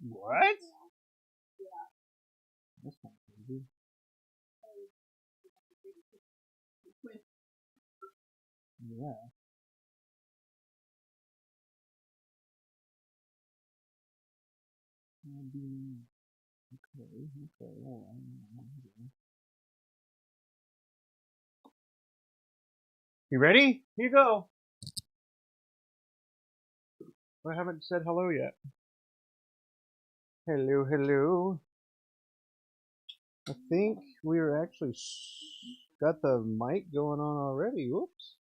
What? That's kind of crazy. Yeah. Okay, okay, all right. You ready? Here you go. I haven't said hello yet. Hello, hello. I think we're actually got the mic going on already. Whoops.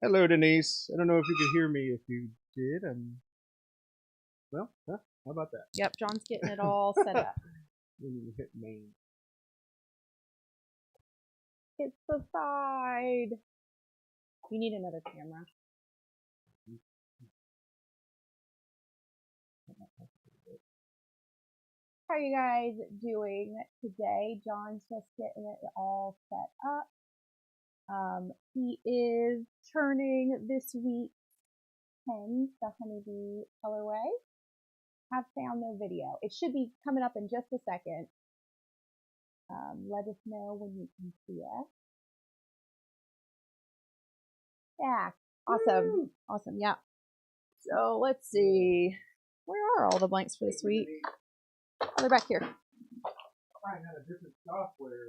Hello, Denise. I don't know if you could hear me. If you did, and well, huh, how about that? Yep, John's getting it all set up. We hit main. It's the side. You need another camera. How are you guys doing today? John's just getting it all set up. He is turning this week's pens, the Honeybee colorway. Have found no video. It should be coming up in just a second. Let us know when you can see it. Yeah, awesome. Woo! Awesome, yeah. So let's see. Where are all the blanks for this week? Oh, they're back here. I had a different software.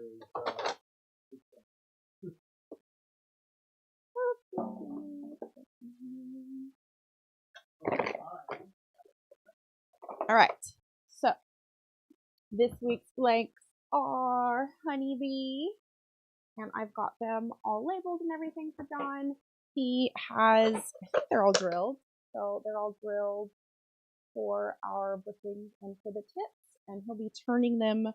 All right. So this week's blanks are Honeybee, and I've got them all labeled and everything for John. He has, I think they're all drilled. So they're all drilled for our bookings and for the tips, and he'll be turning them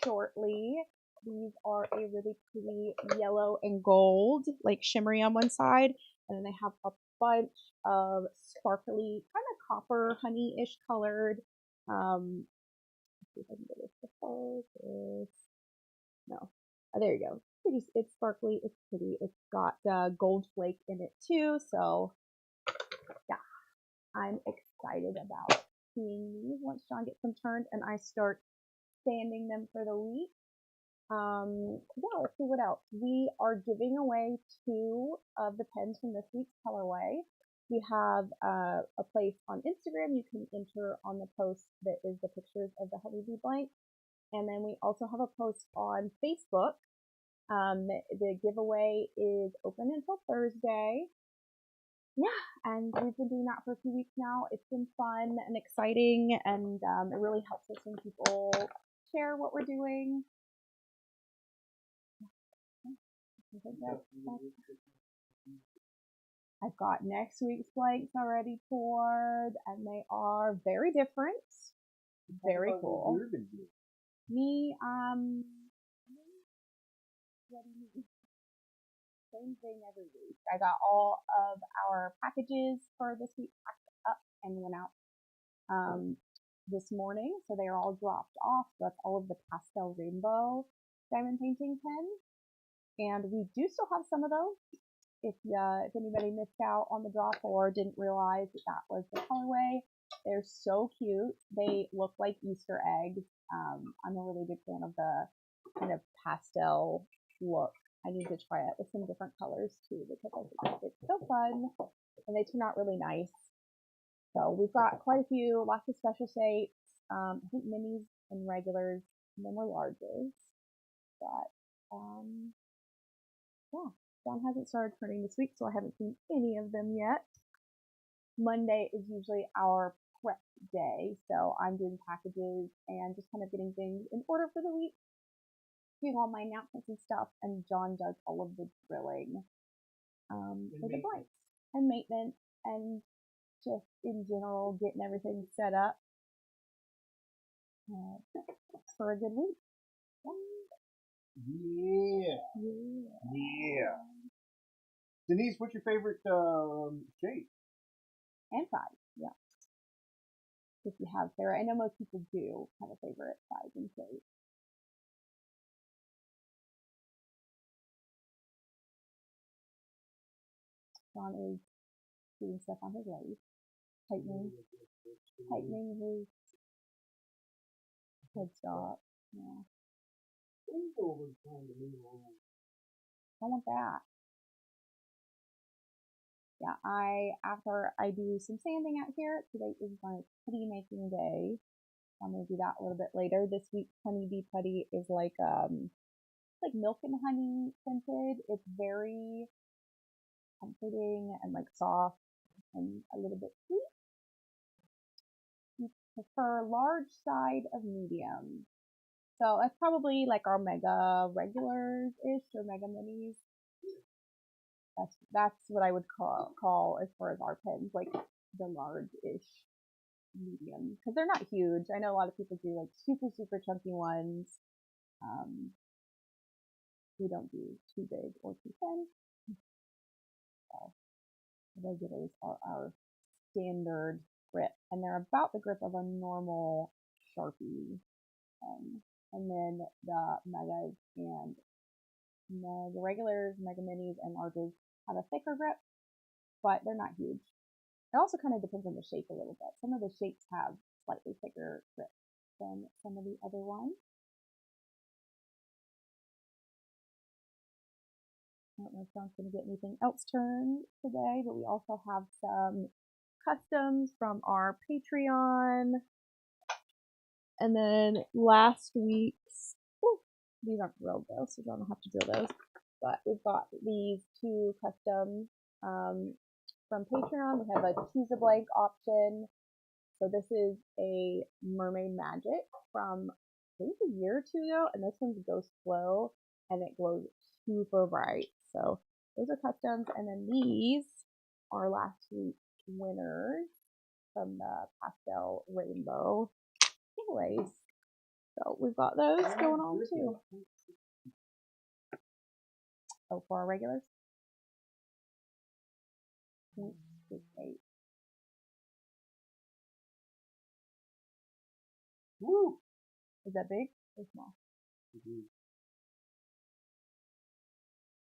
shortly. These are a really pretty yellow and gold, like shimmery on one side, and then they have a bunch of sparkly, kind of copper honey-ish colored. Let's see if I can get this to focus. No, there you go. Pretty, it's sparkly, it's pretty. It's got gold flake in it too, so yeah, I'm excited about seeing these once John gets them turned and I start sanding them for the week. Yeah, let's see what else. We are giving away 2 of the pens from this week's colorway. We have a place on Instagram you can enter on the post that is the pictures of the Honeybee blank. And then we also have a post on Facebook. The giveaway is open until Thursday. Yeah, and we've been doing that for a few weeks now. It's been fun and exciting, and it really helps us when people share what we're doing. I've got next week's blanks already poured, and they are very different. Very cool. Me, what do you mean? Same thing every week. I got all of our packages for this week packed up and went out this morning, so they are all dropped off. That's all of the pastel rainbow diamond painting pens, and we do still have some of those. If anybody missed out on the drop or didn't realize that was the colorway, they're so cute. They look like Easter eggs. I'm a really big fan of the kind of pastel look. I need to try it with some different colors too because I think it's so fun and they turn out really nice. So we've got quite a few, lots of special shapes. I think minis and regulars, and then we're larges. But yeah, John hasn't started turning this week, so I haven't seen any of them yet. Monday is usually our prep day, so I'm doing packages and just kind of getting things in order for the week, doing all my announcements and stuff, and John does all of the drilling for the blanks and maintenance and just in general getting everything set up for a good week. Yeah. Denise, what's your favorite shape? And size, yeah. If you have Sarah, I know most people do have a favorite size and shape. John is doing stuff on his legs, tightening his headstock. Yeah. I want that. Yeah, after I do some sanding out here, today is my putty making day. I'm gonna do that a little bit later. This week's Honeybee putty is like milk and honey scented. It's very comforting and like soft and a little bit sweet. You prefer large side of medium. So that's probably like our mega regulars ish or mega minis. That's what I would call as far as our pens, like the large-ish medium, because they're not huge. I know a lot of people do like super chunky ones. We don't do too big or too thin. So regulars are our standard grip, and they're about the grip of a normal Sharpie pen. And then the megas and the regulars, mega minis, and larges have a thicker grip, but they're not huge. It also kind of depends on the shape a little bit. Some of the shapes have slightly thicker grip than some of the other ones. I don't know if John's going to get anything else turned today, but we also have some customs from our Patreon. And then last week's, these aren't drilled though, so John will have to drill those. But we've got these two customs from Patreon. We have a choose a blank option. So this is a Mermaid Magic from I think a year or two ago, and this one's Ghost Glow, and it glows super bright. So those are customs, and then these are last week's winners from the Pastel Rainbow giveaways. So we've got those going on too. Oh, for our regulars? 8. Woo! Is that big or small?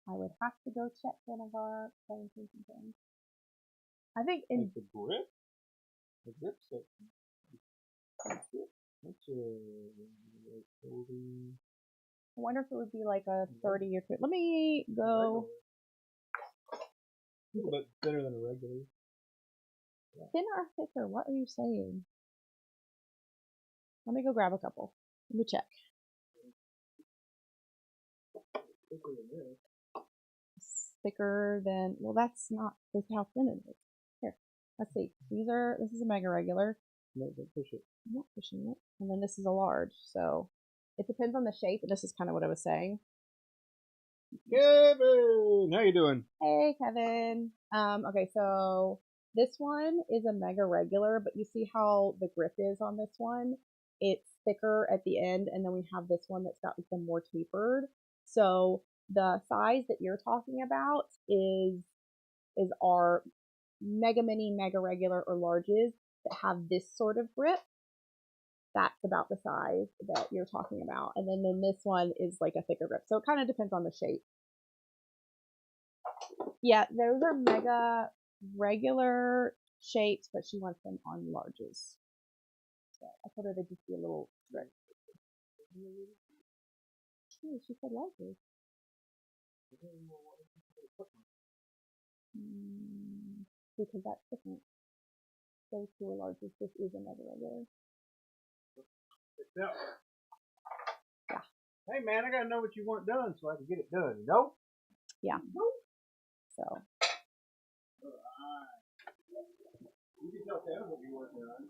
I would have to go check one of our presentation things. I think in the grip? The grip section. That's I wonder if it would be like a 30 or 50. Let me go. But thinner than a regular. Yeah. Thinner or thicker? What are you saying? Let me go grab a couple. Let me check. Thicker than, well, that's not how thin it is. Here, let's see. This is a mega regular. No, don't push it. I'm not pushing it. And then this is a large. So it depends on the shape, and this is kind of what I was saying. Kevin, how you doing? Hey, Kevin. Okay, so this one is a mega regular, but you see how the grip is on this one? It's thicker at the end, and then we have this one that's got the more tapered. So the size that you're talking about is our mega mini, mega regular, or larges that have this sort of grip. That's about the size that you're talking about. And then this one is like a thicker grip. So it kind of depends on the shape. Yeah, those are mega regular shapes, but she wants them on larges. So I told her they'd just be a little strict. She said larges. Because that's different. Those two are larges. This is a mega regular. Yeah. Hey man, I gotta know what you want done so I can get it done, you know? Yeah. So.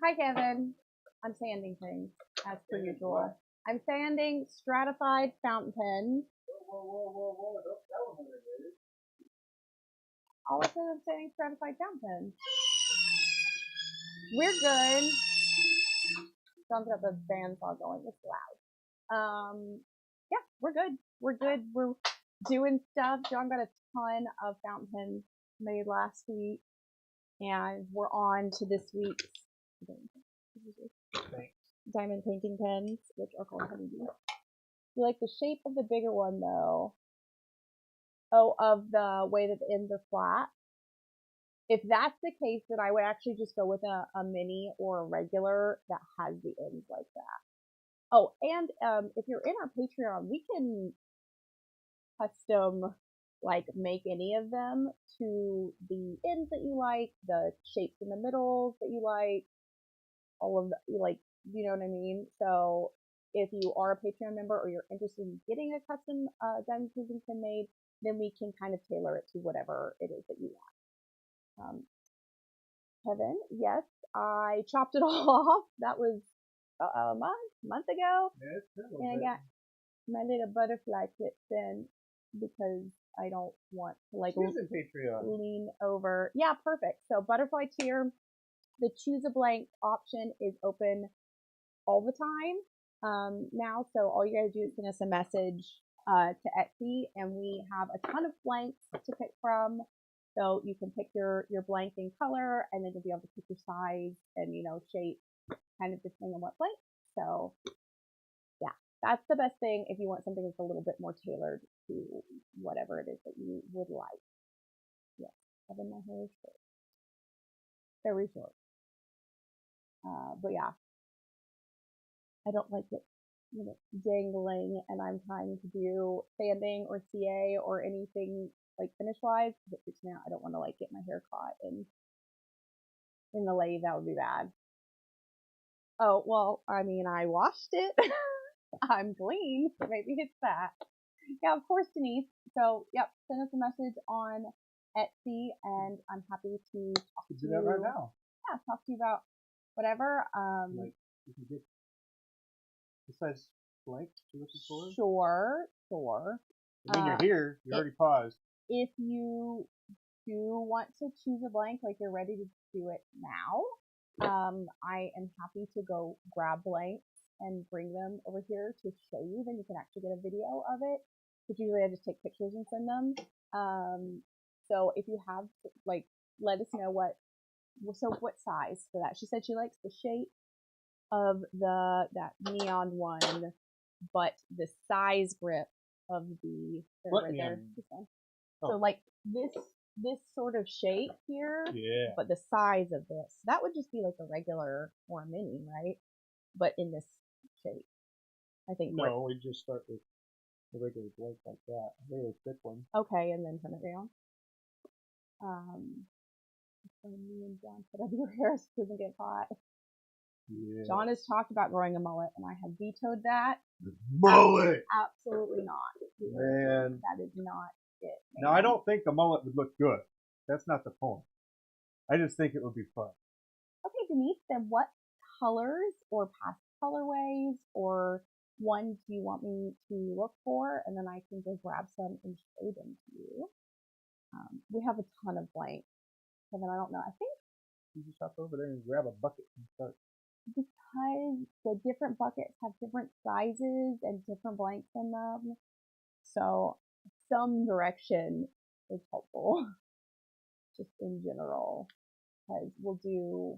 Hi Kevin. I'm sanding things as per usual. I'm sanding stratified fountain pens. All I said I'm sanding stratified fountain pens. We're good. John's got the bandsaw going. It's loud. Yeah, we're good. We're good. We're doing stuff. John got a ton of fountain pens made last week, and we're on to this week's diamond painting pens, which are called Honeybee. You like the shape of the bigger one though? Oh, of the way that the ends are flat. if that's the case, then I would actually just go with a mini or a regular that has the ends like that. Oh, and if you're in our Patreon, we can custom like make any of them to the ends that you like, the shapes in the middle that you like, all of the, like, you know what I mean? So if you are a Patreon member or you're interested in getting a custom diamond pin made, then we can kind of tailor it to whatever it is that you want. Kevin, yes, I chopped it all off. That was a month ago. And I got my little butterfly clips in because I don't want to like lean over. Yeah, perfect. So butterfly tier, the choose a blank option is open all the time now. So all you gotta do is send us a message to Etsy, and we have a ton of blanks to pick from. So you can pick your blank in color, and then you'll be able to pick your size and, you know, shape, kind of depending on what blank. So yeah, that's the best thing if you want something that's a little bit more tailored to whatever it is that you would like. Yes, having my hair is short, very short. But yeah, I don't like it, you know, dangling, and I'm trying to do sanding or CA or anything like finish wise. But now I don't want to like get my hair caught in the lathe. That would be bad. Oh well, I mean, I washed it. I'm clean, so maybe it's that. Yeah, of course, Denise. So, yep, send us a message on Etsy, and I'm happy to talk to you. Do that right now. Yeah, talk to you about whatever. Like, you can get besides blank to listen for. Sure. I mean, you're here. You already paused. If you do want to choose a blank, like you're ready to do it now, I am happy to go grab blanks and bring them over here to show you. Then you can actually get a video of it. But usually I just take pictures and send them. So if you have, like, let us know what size for that. She said she likes the shape of that neon one, but the size grip of the right there. This one. Oh. So like this sort of shape here, yeah. But the size of this, that would just be like a regular or a mini, right? But in this shape, I think. No, we just start with the regular blank like that, a really thick one. Okay, and then turn it down. Me and John put up your hair so it doesn't get caught. Yeah. John has talked about growing a mullet, and I have vetoed that. Mullet! Absolutely not. Man. That is not it. Man. Now, I don't think the mullet would look good. That's not the point. I just think it would be fun. Okay, Denise, then what colors or past colorways or ones do you want me to look for? And then I can go grab some and show them to you. We have a ton of blanks. Kevin, I don't know. I think you just hop over there and grab a bucket and start. Because the different buckets have different sizes and different blanks in them. So some direction is helpful, just in general. Because we'll do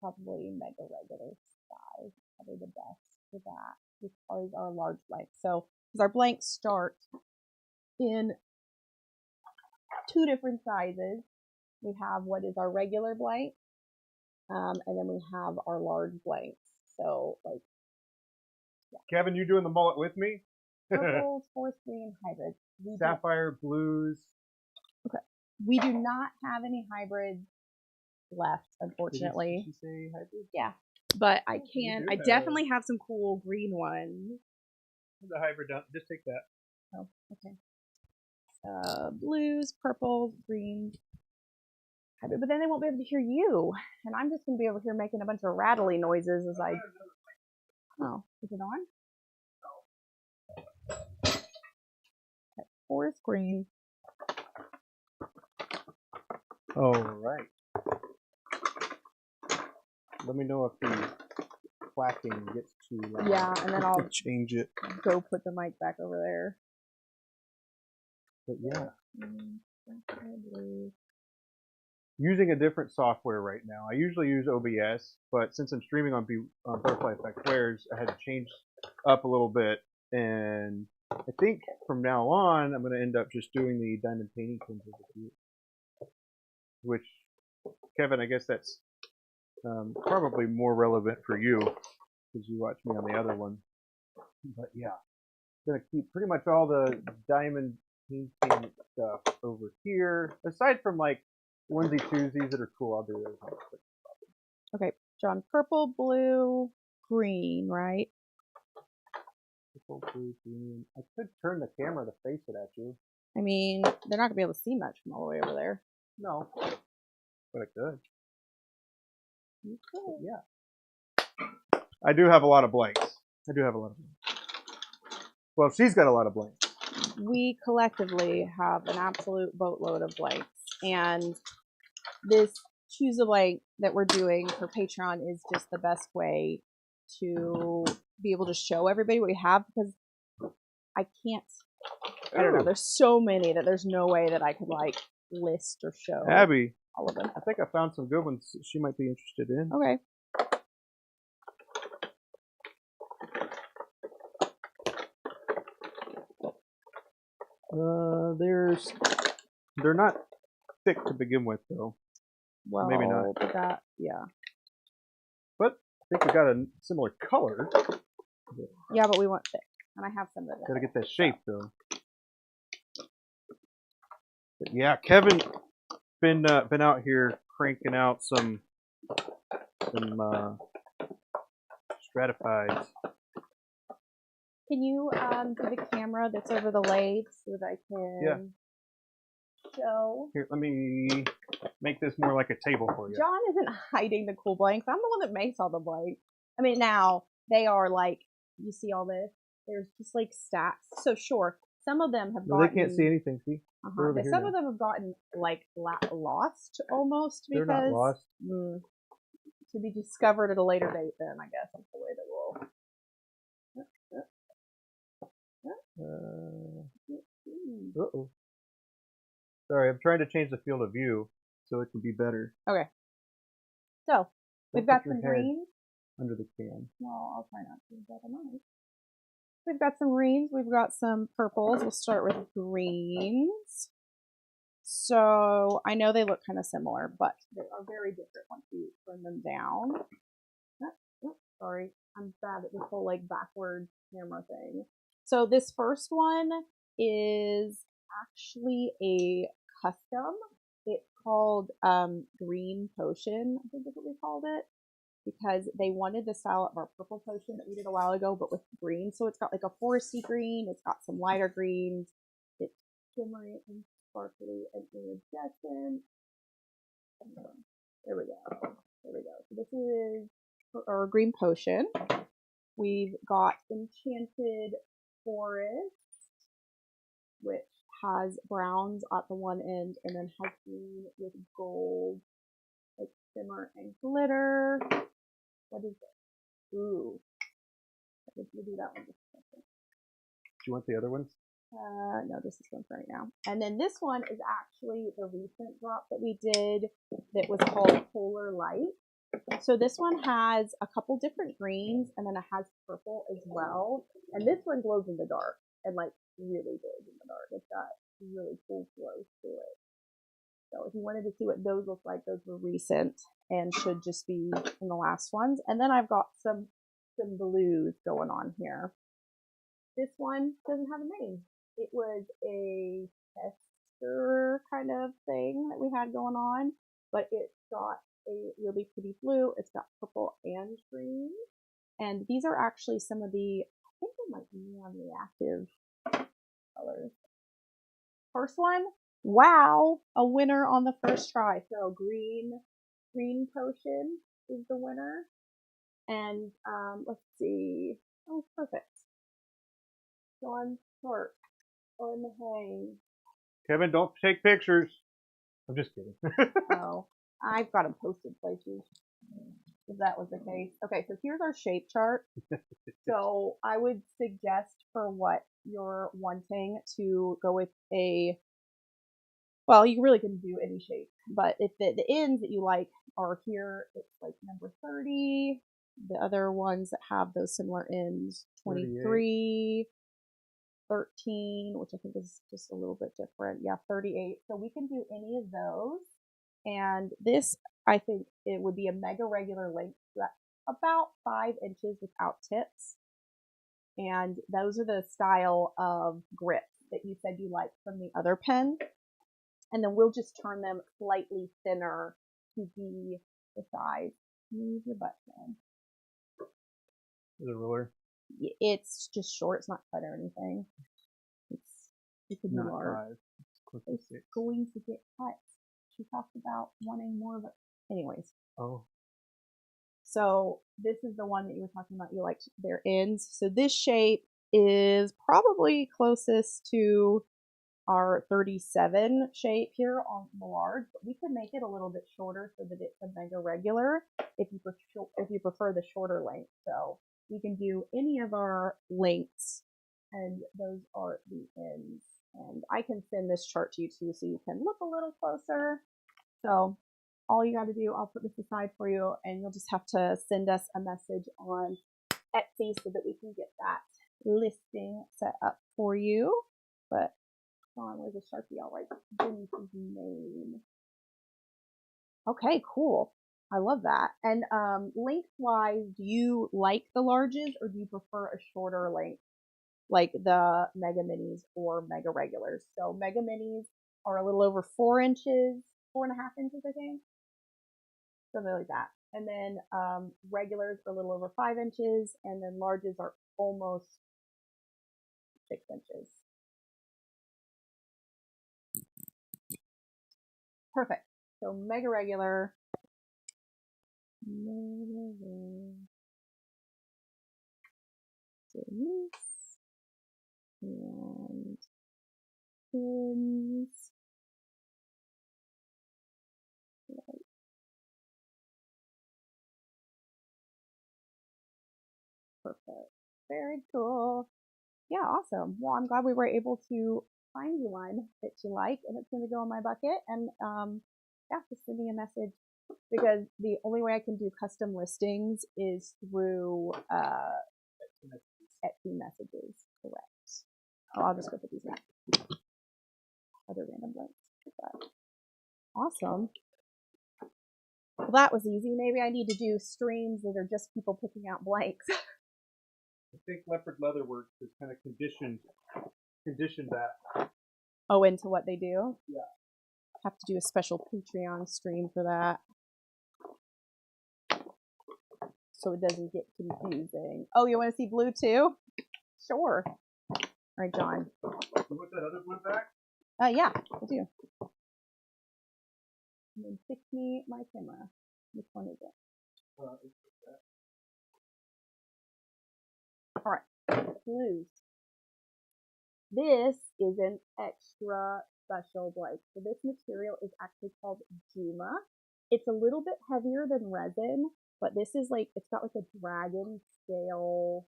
probably mega regular size, probably the best for that, because our large blanks. So, because our blanks start in 2 different sizes. We have what is our regular blank, and then we have our large blanks. So, like, yeah. Kevin, you doing the mullet with me? Purples, forest green, hybrids. Sapphire blues. Okay. We do not have any hybrids left, unfortunately. Did she say hybrid? Yeah. But I definitely have some cool green ones. The hybrid, just take that. Oh, okay. Blues, purples, greens. But then they won't be able to hear you. And I'm just going to be over here making a bunch of rattly noises as I... Oh, is it on? Okay, forest green. All right. Let me know if the clacking gets too loud. Yeah, and then I'll change it. Go put the mic back over there. But yeah. Using a different software right now. I usually use OBS, but since I'm streaming on Butterfly Effect Flares, I had to change up a little bit. And I think from now on, I'm going to end up just doing the diamond painting pins over here, which Kevin, I guess that's probably more relevant for you because you watch me on the other one. But yeah, gonna keep pretty much all the diamond painting stuff over here. Aside from like onesie twosies that are cool, I'll do those. Okay, John, purple, blue, green, right? Purple, blue, green. I could turn the camera to face it at you. I mean, they're not gonna be able to see much from all the way over there. No, but I could. You could. Yeah. I do have a lot of blanks. I do have a lot of blanks. Well, she's got a lot of blanks. We collectively have an absolute boatload of blanks, and this choose a blank that we're doing for Patreon is just the best way to be able to show everybody what we have, because I can't. I don't know. There's so many that there's no way that I could like list or show Abby, all of them. I think I found some good ones she might be interested in. Okay. They're not thick to begin with though. Well, maybe not. But that, yeah. But I think we got a similar color. Yeah, but we want thick, and I have some of it. Gotta get that shape though. But yeah, Kevin been out here cranking out some stratifieds. Can you do the camera that's over the lathe so that I can show? Here, let me make this more like a table for you. John isn't hiding the cool blanks. I'm the one that makes all the blanks. I mean, now they are like, you see all this? There's just like stacks. So sure, some of them have gotten. They can't see anything. See? Some of them have gotten like lost almost because they're not lost. To be discovered at a later date. Then I guess that's the way that we'll. Uh-oh. Sorry, I'm trying to change the field of view so it can be better. Okay. So, we've got some greens. Under the can. Well, I'll try not to. But I might. We've got some greens. We've got some purples. We'll start with greens. So, I know they look kind of similar, but they are very different once you turn them down. Oh, sorry. I'm bad at this whole like backward camera thing. So this first one is actually a custom. It's called Green Potion, I think is what we called it, because they wanted the style of our purple potion that we did a while ago, but with green. So it's got like a foresty green, it's got some lighter greens, it's shimmery and sparkly and iridescent. There we go. There we go. So this is our green potion. We've got Enchanted Forest, which has browns at the one end and then has green with gold, like shimmer and glitter. What is it? Ooh. I think we'll do that one just a second. Do you want the other ones? No, this is one for right now. And then this one is actually the recent drop that we did that was called Polar Light. So this one has a couple different greens and then it has purple as well. And this one glows in the dark and like really glows in the dark. It's got really cool glow to it. So if you wanted to see what those look like, those were recent and should just be in the last ones. And then I've got some blues going on here. This one doesn't have a name. It was a tester kind of thing that we had going on, but it's got a really pretty blue. It's got purple and green. And these are actually some of the, I think they might be neon reactive colors. First one, wow, a winner on the first try. So green potion is the winner. And let's see. Oh, perfect. John Short on the hang. Kevin, don't take pictures. I'm just kidding. Oh, I've got them posted places. If that was the case. Okay, so here's our shape chart. So I would suggest for what you're wanting to go with well, you really can do any shape, but if the ends that you like are here, it's like number 30. The other ones that have those similar ends, 23, 13, which I think is just a little bit different. Yeah, 38. So we can do any of those. And this, I think it would be a mega regular length. So that's about 5 inches without tips. And those are the style of grips that you said you liked from the other pen. And then we'll just turn them slightly thinner to be the size. Use your butt pen. The ruler. It's just short. It's not cut or anything. It could be Not large. 5. It's going to get cut. She talked about wanting more of it. Anyways. Oh. So this is the one that you were talking about. You liked their ends. So this shape is probably closest to our 37 shape here on the large, but we could make it a little bit shorter so that it's a mega regular if you prefer the shorter length. So we can do any of our lengths, and those are the ends. And I can send this chart to you too, so you can look a little closer. So all you got to do, I'll put this aside for you, and you'll just have to send us a message on Etsy so that we can get that listing set up for you. But where's the Sharpie? I'll write Denise's name. Okay, cool. I love that. And lengthwise, do you like the larges or do you prefer a shorter length, like the Mega Minis or Mega Regulars? So Mega Minis are a little over 4 inches, 4.5 inches, I think. Something like that. And then regulars are a little over 5 inches, and then larges are almost 6 inches. Perfect. So mega regular. And pins. Perfect. Very cool. Yeah, awesome. Well, I'm glad we were able to find you one that you like, and it's going to go in my bucket. And yeah, just send me a message, because the only way I can do custom listings is through Etsy messages. Correct. Oh, I'll just go put these in other random links. But awesome. Well, that was easy. Maybe I need to do streams that are just people picking out blanks. I think Leopard Leatherworks has kind of conditioned that. Oh, into what they do? Yeah. Have to do a special Patreon stream for that, so it doesn't get confusing. Oh, you want to see blue too? Sure. All right, John. You want that other blue back? Yeah, I do. And then fix me my camera. Which one is it? All right, blues. This is an extra special blank. So this material is actually called Juma. It's a little bit heavier than resin, but this is like, it's got like a dragon scale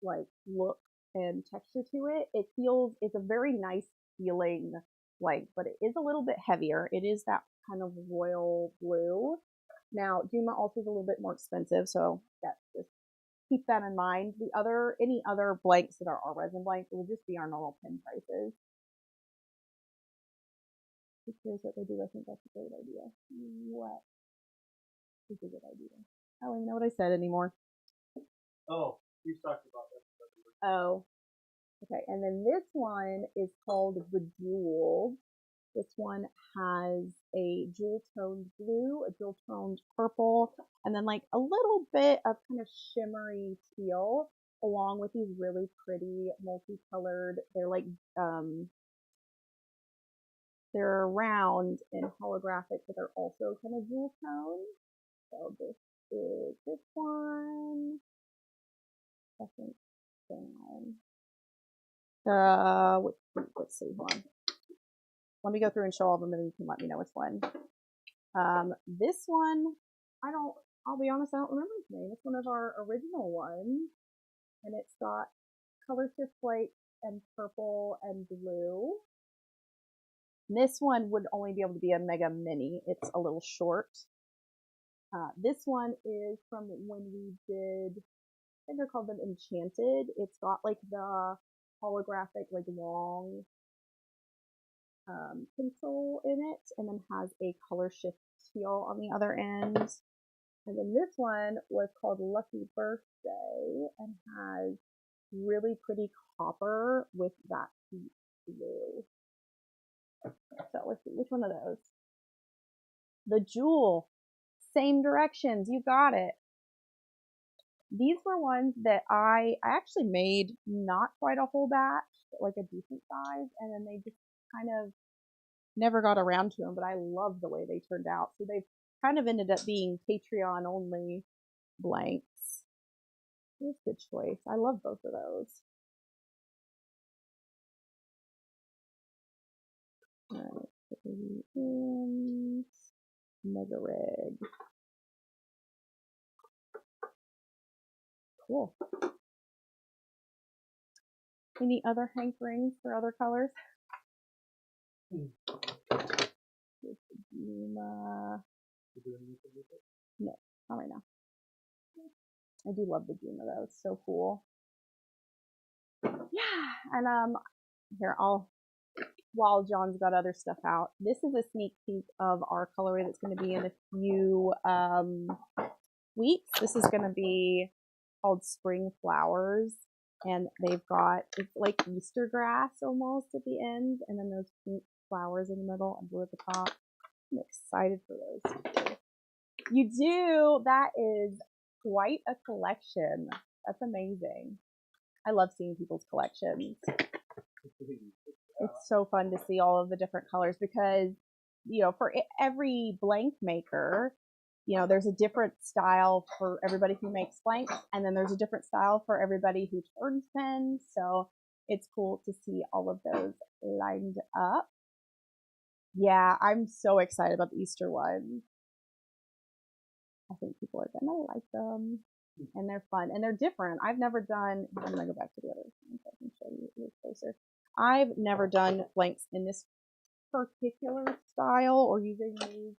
like look and texture to it. It's a very nice feeling blank, but it is a little bit heavier. It is that kind of royal blue. Now, Juma also is a little bit more expensive, so that's just keep that in mind. Any other blanks that are our resin blanks will just be our normal pin prices. Here's what they do. I think that's a great idea. What is a good idea? I don't even know what I said anymore. Oh, we've talked about that. Oh, okay. And then this one is called Bejeweled. This one has a jewel toned blue, a jewel toned purple, and then like a little bit of kind of shimmery teal, along with these really pretty multicolored. They're like they're round and holographic, but they're also kind of jewel toned. So this is this one. Second down. Let's see, hold on. Let me go through and show all of them, and then you can let me know which one. This one, I'll be honest, I don't remember its name. It's one of our original ones, and it's got color shift white and purple and blue. And this one would only be able to be a mega mini. It's a little short. This one is from when we did, I think I called them Enchanted. It's got like the holographic, like long pencil in it, and then has a color shift teal on the other end. And then this one was called Lucky Birthday and has really pretty copper with that deep blue. So let's see, which one of those? The Jewel. Same directions, you got it. These were ones that I actually made not quite a whole batch, but like a decent size, and then they just kind of never got around to them, but I love the way they turned out. So they've kind of ended up being Patreon only blanks. Here's a good choice. I love both of those. Alright, and Mega Rig. Cool. Any other hankerings for other colors? Juma. No, not right now. I do love the Juma though. It's so cool. Yeah, and here while John's got other stuff out, this is a sneak peek of our colorway that's going to be in a few weeks. This is going to be called Spring Flowers, and they've got, it's like Easter grass almost at the end, and then those pink flowers in the middle and blue at the top. I'm excited for those. You do? That is quite a collection. That's amazing. I love seeing people's collections. It's so fun to see all of the different colors because, you know, for every blank maker, you know, there's a different style for everybody who makes blanks, and then there's a different style for everybody who turns pens. So it's cool to see all of those lined up. Yeah, I'm so excited about the Easter ones. I think people are gonna like them, and they're fun and they're different. I've never done. I'm gonna go back to the other ones. I can show you a little closer. I've never done blanks in this particular style or using these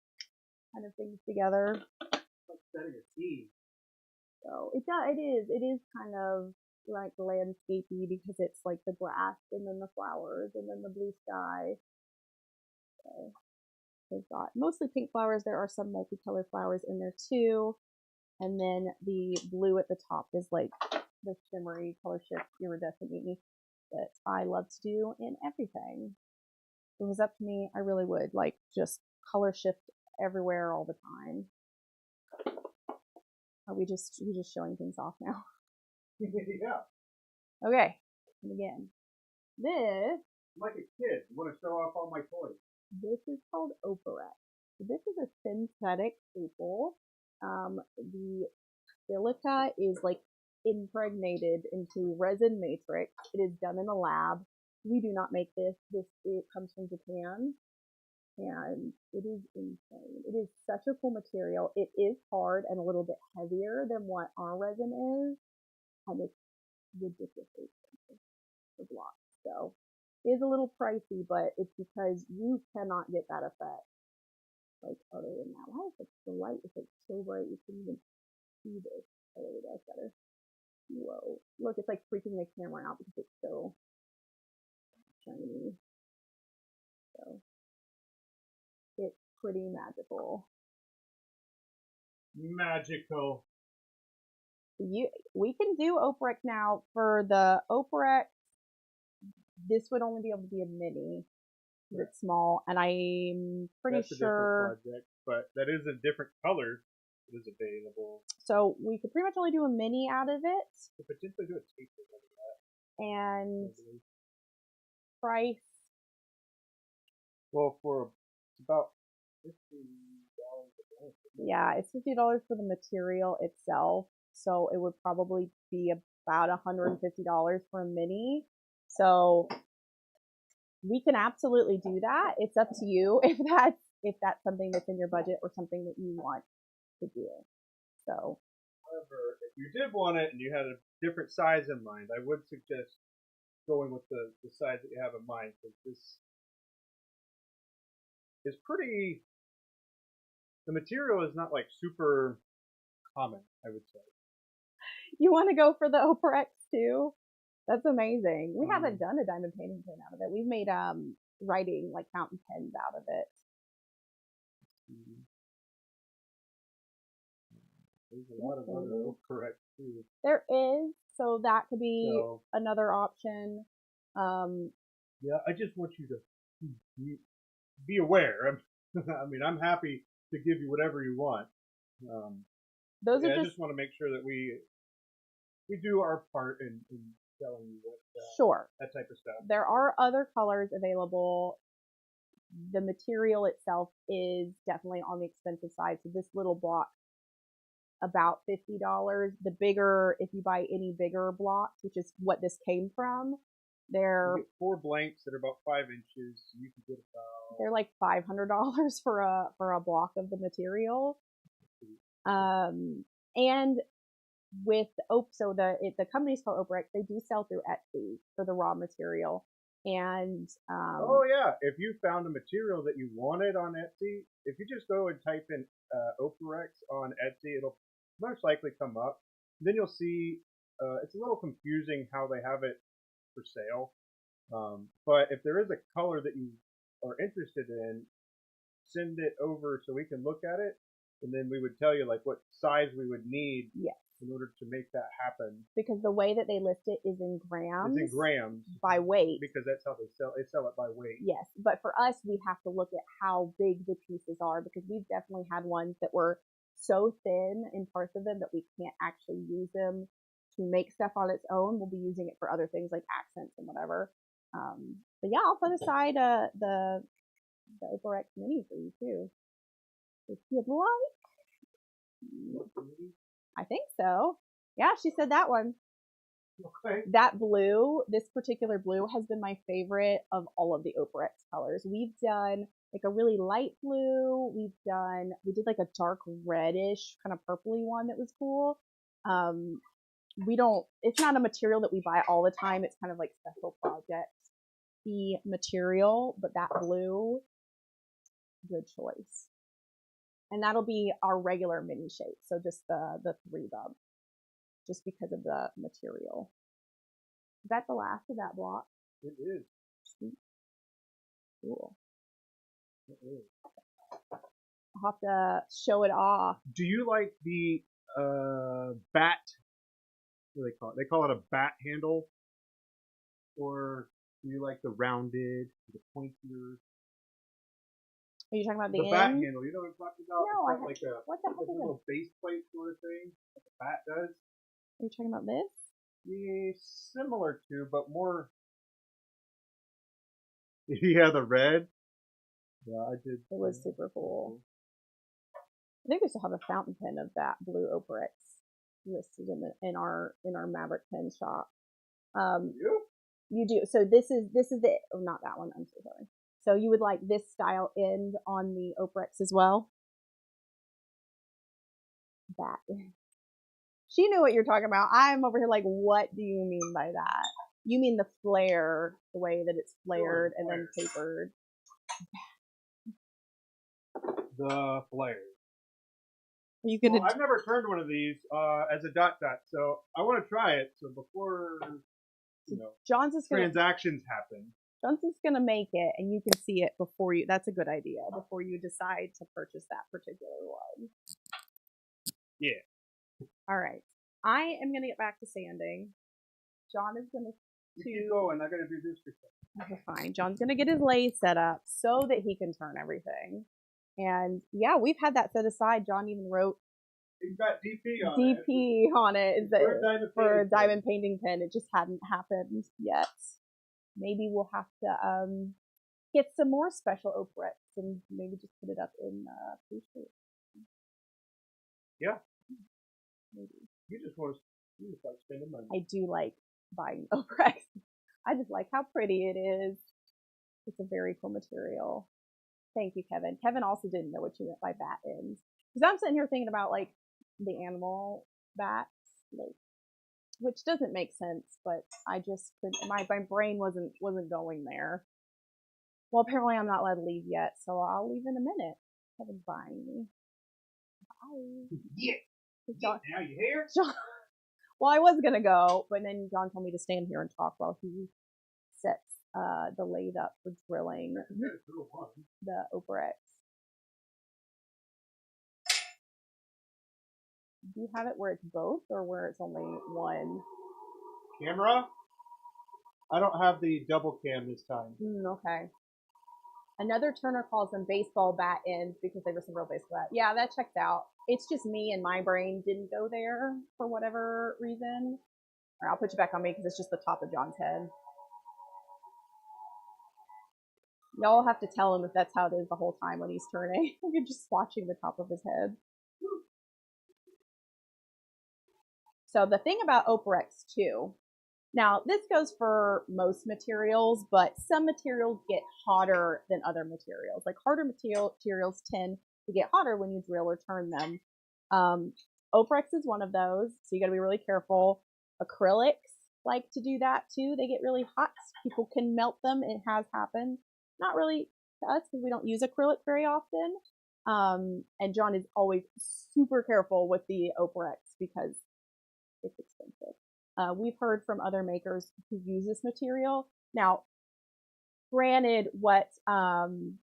kind of things together. Like setting a scene. So it is kind of like landscapey because it's like the grass and then the flowers and then the blue sky. So they've got mostly pink flowers. There are some multicolored flowers in there too. And then the blue at the top is like the shimmery color shift iridescent that I love to do in everything. If it was up to me, I really would like just color shift everywhere all the time. Are we just showing things off now? Yeah. Okay. And again, this. I'm like a kid. I want to show off all my toys. This is called Oparex. This is a synthetic opal. The silica is like impregnated into resin matrix. It is done in a lab. We do not make this. It comes from Japan, and it is insane. It is such a cool material. It is hard and a little bit heavier than what our resin is, and it's ridiculously expensive for blocks. So it is a little pricey, but it's because you cannot get that effect like other than that. Why is it the light is like so bright you can even see this? Oh, there we go, it's better. Whoa. Look, it's like freaking the camera out because it's so shiny. So it's pretty magical. Magical. We can do Oparex now. For the Oparex, this would only be able to be a mini. Right. It's small, and I'm pretty That's sure. A different project, but that is in different colors. It is available. So we could pretty much only do a mini out of it. If it just do a taper like that. And price. Well, it's about $50. Yeah, it's $50 for the material itself. So it would probably be about $150 for a mini. So we can absolutely do that. It's up to you if that's something that's in your budget or something that you want to do. So, however, if you did want it and you had a different size in mind, I would suggest going with the size that you have in mind, because this is pretty. The material is not like super common, I would say. You want to go for the Oparex too? That's amazing. We haven't done a diamond painting pen out of it. We've made writing like fountain pens out of it. There's a lot of other correct too. There is, so that could be another option. Yeah, I just want you to be aware. I mean, I'm happy to give you whatever you want. Those are I just want to make sure that we do our part in telling you what sure, that type of stuff. There are other colors available. The material itself is definitely on the expensive side. So this little block, about $50. The bigger, if you buy any bigger blocks, which is what this came from, you get 4 blanks that are about 5 inches. You can get about, they're like $500 for a block of the material. And with so the company's called Operex. They do sell through Etsy for the raw material. And oh yeah, if you found a material that you wanted on Etsy, if you just go and type in Operex on Etsy, it'll most likely come up. Then you'll see it's a little confusing how they have it for sale. But if there is a color that you are interested in, send it over so we can look at it, and then we would tell you like what size we would need. Yes. In order to make that happen. Because the way that they list it is in grams. It's in grams. By weight. Because that's how they sell. They sell it by weight. Yes, but for us, we have to look at how big the pieces are because we've definitely had ones that were so thin in parts of them that we can't actually use them to make stuff on its own. We'll be using it for other things like accents and whatever. But yeah, I'll put aside the Operex Mini for you too, if you'd like. I think so. Yeah, she said that one. Okay. That blue, this particular blue, has been my favorite of all of the Operex colors. We've done like a really light blue. We did like a dark reddish, kind of purpley one that was cool. It's not a material that we buy all the time. It's kind of like special project material, but that blue, good choice. And that'll be our regular mini shape. So just the 3 bump, just because of the material. Is that the last of that block? It is. Sweet. Cool. It is. I'll have to show it off. Do you like the bat? What do they call it? They call it a bat handle. Or do you like the rounded, the pointier? Are you talking about the bat handle? You know what I'm talking about? No, it's like what the heck is a little base plate sort of thing, like a bat does. Are you talking about this? Yeah, similar to, but more. Yeah, the red. Yeah, I did. It was super cool. I think we still have a fountain pen of that blue Operex listed in our Maverick pen shop. You do. So this is the not that one. I'm so sorry. So you would like this style end on the Operex as well? That. She knew what you're talking about. I'm over here like, what do you mean by that? You mean the flare, the way that it's flared and then tapered. The flare. Are you gonna? Well, I've never turned one of these as a dot, so I want to try it. So before John's is transactions happen. Johnson's gonna make it, and you can see it before you. That's a good idea. Before you decide to purchase that particular one. Yeah. All right. I am gonna get back to sanding. John is gonna. Keep going. I'm gonna do this for you. Okay, fine. John's gonna get his lathe set up so that he can turn everything. And yeah, we've had that set aside. John even wrote. He's got DP on it. DP on it for a diamond painting pen. It just hadn't happened yet. Maybe we'll have to get some more special Operex and maybe just put it up in Appreciate. Yeah. Maybe. You just like spending money. I do like buying Operex. I just like how pretty it is. It's a very cool material. Thank you, Kevin. Kevin also didn't know what you meant by bat ends. Because I'm sitting here thinking about like the animal bats, like, which doesn't make sense, but I just my brain wasn't going there. Well, apparently I'm not allowed to leave yet, so I'll leave in a minute. Kevin's buying me. Bye. Yeah. John, now you here? John, well, I was gonna go, but then John told me to stand here and talk while he sets the lathe up for drilling the Operex. Do you have it where it's both or where it's only one? Camera? I don't have the double cam this time. Okay. Another turner calls them baseball bat ends because they were some real baseball bat. Yeah, that checks out. It's just me and my brain didn't go there for whatever reason. All right, I'll put you back on me because it's just the top of John's head. Y'all have to tell him if that's how it is the whole time when he's turning. You're just watching the top of his head. So the thing about Operex too, now this goes for most materials, but some materials get hotter than other materials. Like harder materials tend to get hotter when you drill or turn them. Operex is one of those, so you got to be really careful. Acrylics like to do that too. They get really hot. People can melt them. It has happened. Not really to us because we don't use acrylic very often. And John is always super careful with the Operex because it's expensive. We've heard from other makers who use this material. Now, granted, what I'm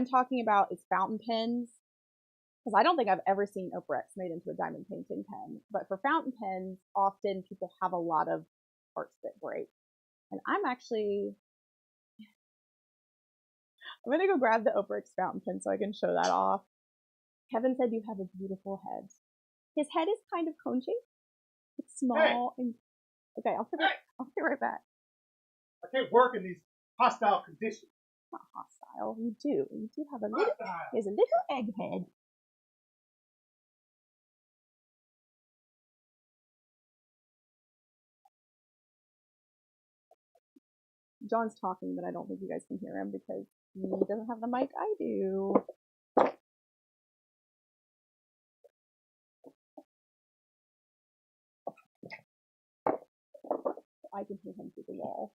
talking about is fountain pens, because I don't think I've ever seen Operex made into a diamond painting pen. But for fountain pens, often people have a lot of parts that break. And I'm gonna go grab the Operex fountain pen so I can show that off. Kevin said you have a beautiful head. His head is kind of cone shaped. It's small and okay. I'll be right back. I can't work in these hostile conditions. Not hostile. You do have a little. There's a little egg head. John's talking, but I don't think you guys can hear him because he doesn't have the mic I do. I can hear him through the wall.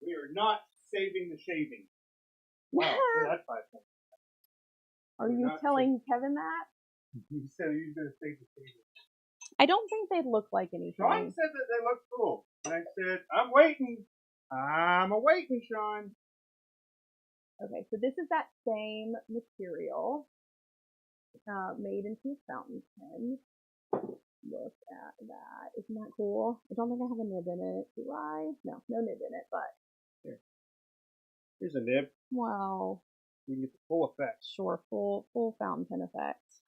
We are not saving the shaving. Wow, that's 5 points. Are you telling Kevin that? You said you were going to save the shaving. I don't think they look like anything. Sean said that they look cool. And I said, I'm waiting. I'm awaiting, Sean. Okay, so this is that same material made into a fountain pen. Look at that. Isn't that cool? I don't think I have a nib in it. Do I? No nib in it, but. Here's a nib. Wow. You can get the full effect. Sure, full fountain pen effect.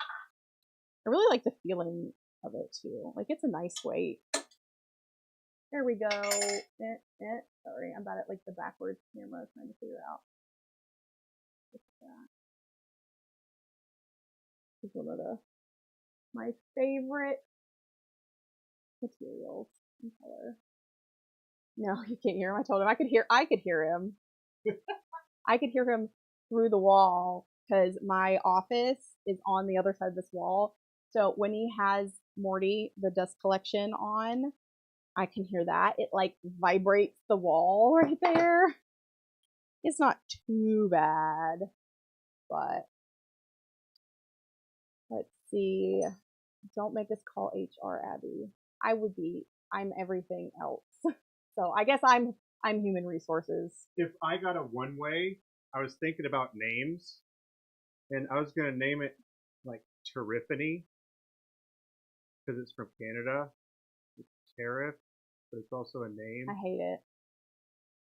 I really like the feeling of it too. Like it's a nice weight. There we go. Sorry, I'm bad at like the backwards camera trying to figure out. Look at that. This is one of my favorite materials in color. No, you can't hear him. I told him I could hear him. I could hear him through the wall because my office is on the other side of this wall. So when he has Morty, the dust collection on, I can hear that. It like vibrates the wall right there. It's not too bad, but let's see. Don't make us call HR Abby. I'm everything else. So I guess I'm human resources. If I got a one-way, I was thinking about names, and I was gonna name it like Terrifany because it's from Canada. It's Tariff, but it's also a name. I hate it.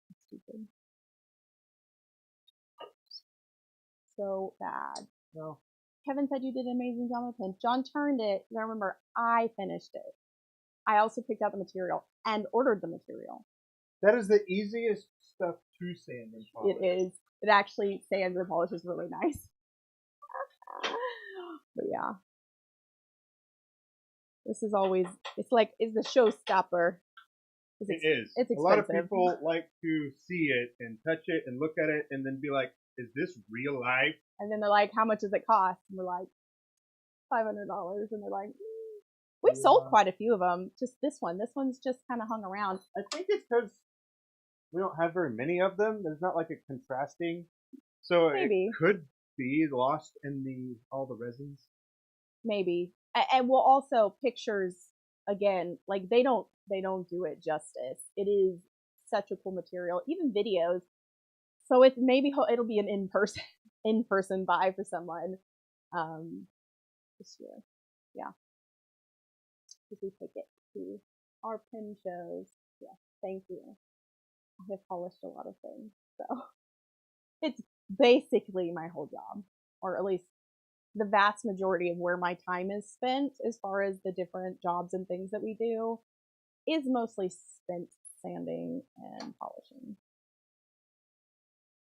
It's stupid. So bad. Well, Kevin said you did an amazing job with him. John turned it. I remember I finished it. I also picked out the material and ordered the material. That is the easiest stuff to sand and polish. It is. It actually sands and polishes really nice. But yeah. This is always, it's the showstopper. It is. It's expensive. A lot of people like to see it and touch it and look at it and then be like, is this real life? And then they're like, how much does it cost? And we're like, $500. And they're like, we've sold quite a few of them. Just this one. This one's just kind of hung around. I think it's because we don't have very many of them. There's not like a contrasting So Maybe. it could be lost in all the resins. Maybe. And we'll also pictures again, like they don't do it justice. It is such a cool material, even videos. So it's maybe it'll be an in person buy for someone this year. Yeah, if we take it to our pin shows. Yes, thank you. I have polished a lot of things, so it's basically my whole job, or at least the vast majority of where my time is spent as far as the different jobs and things that we do is mostly spent sanding and polishing.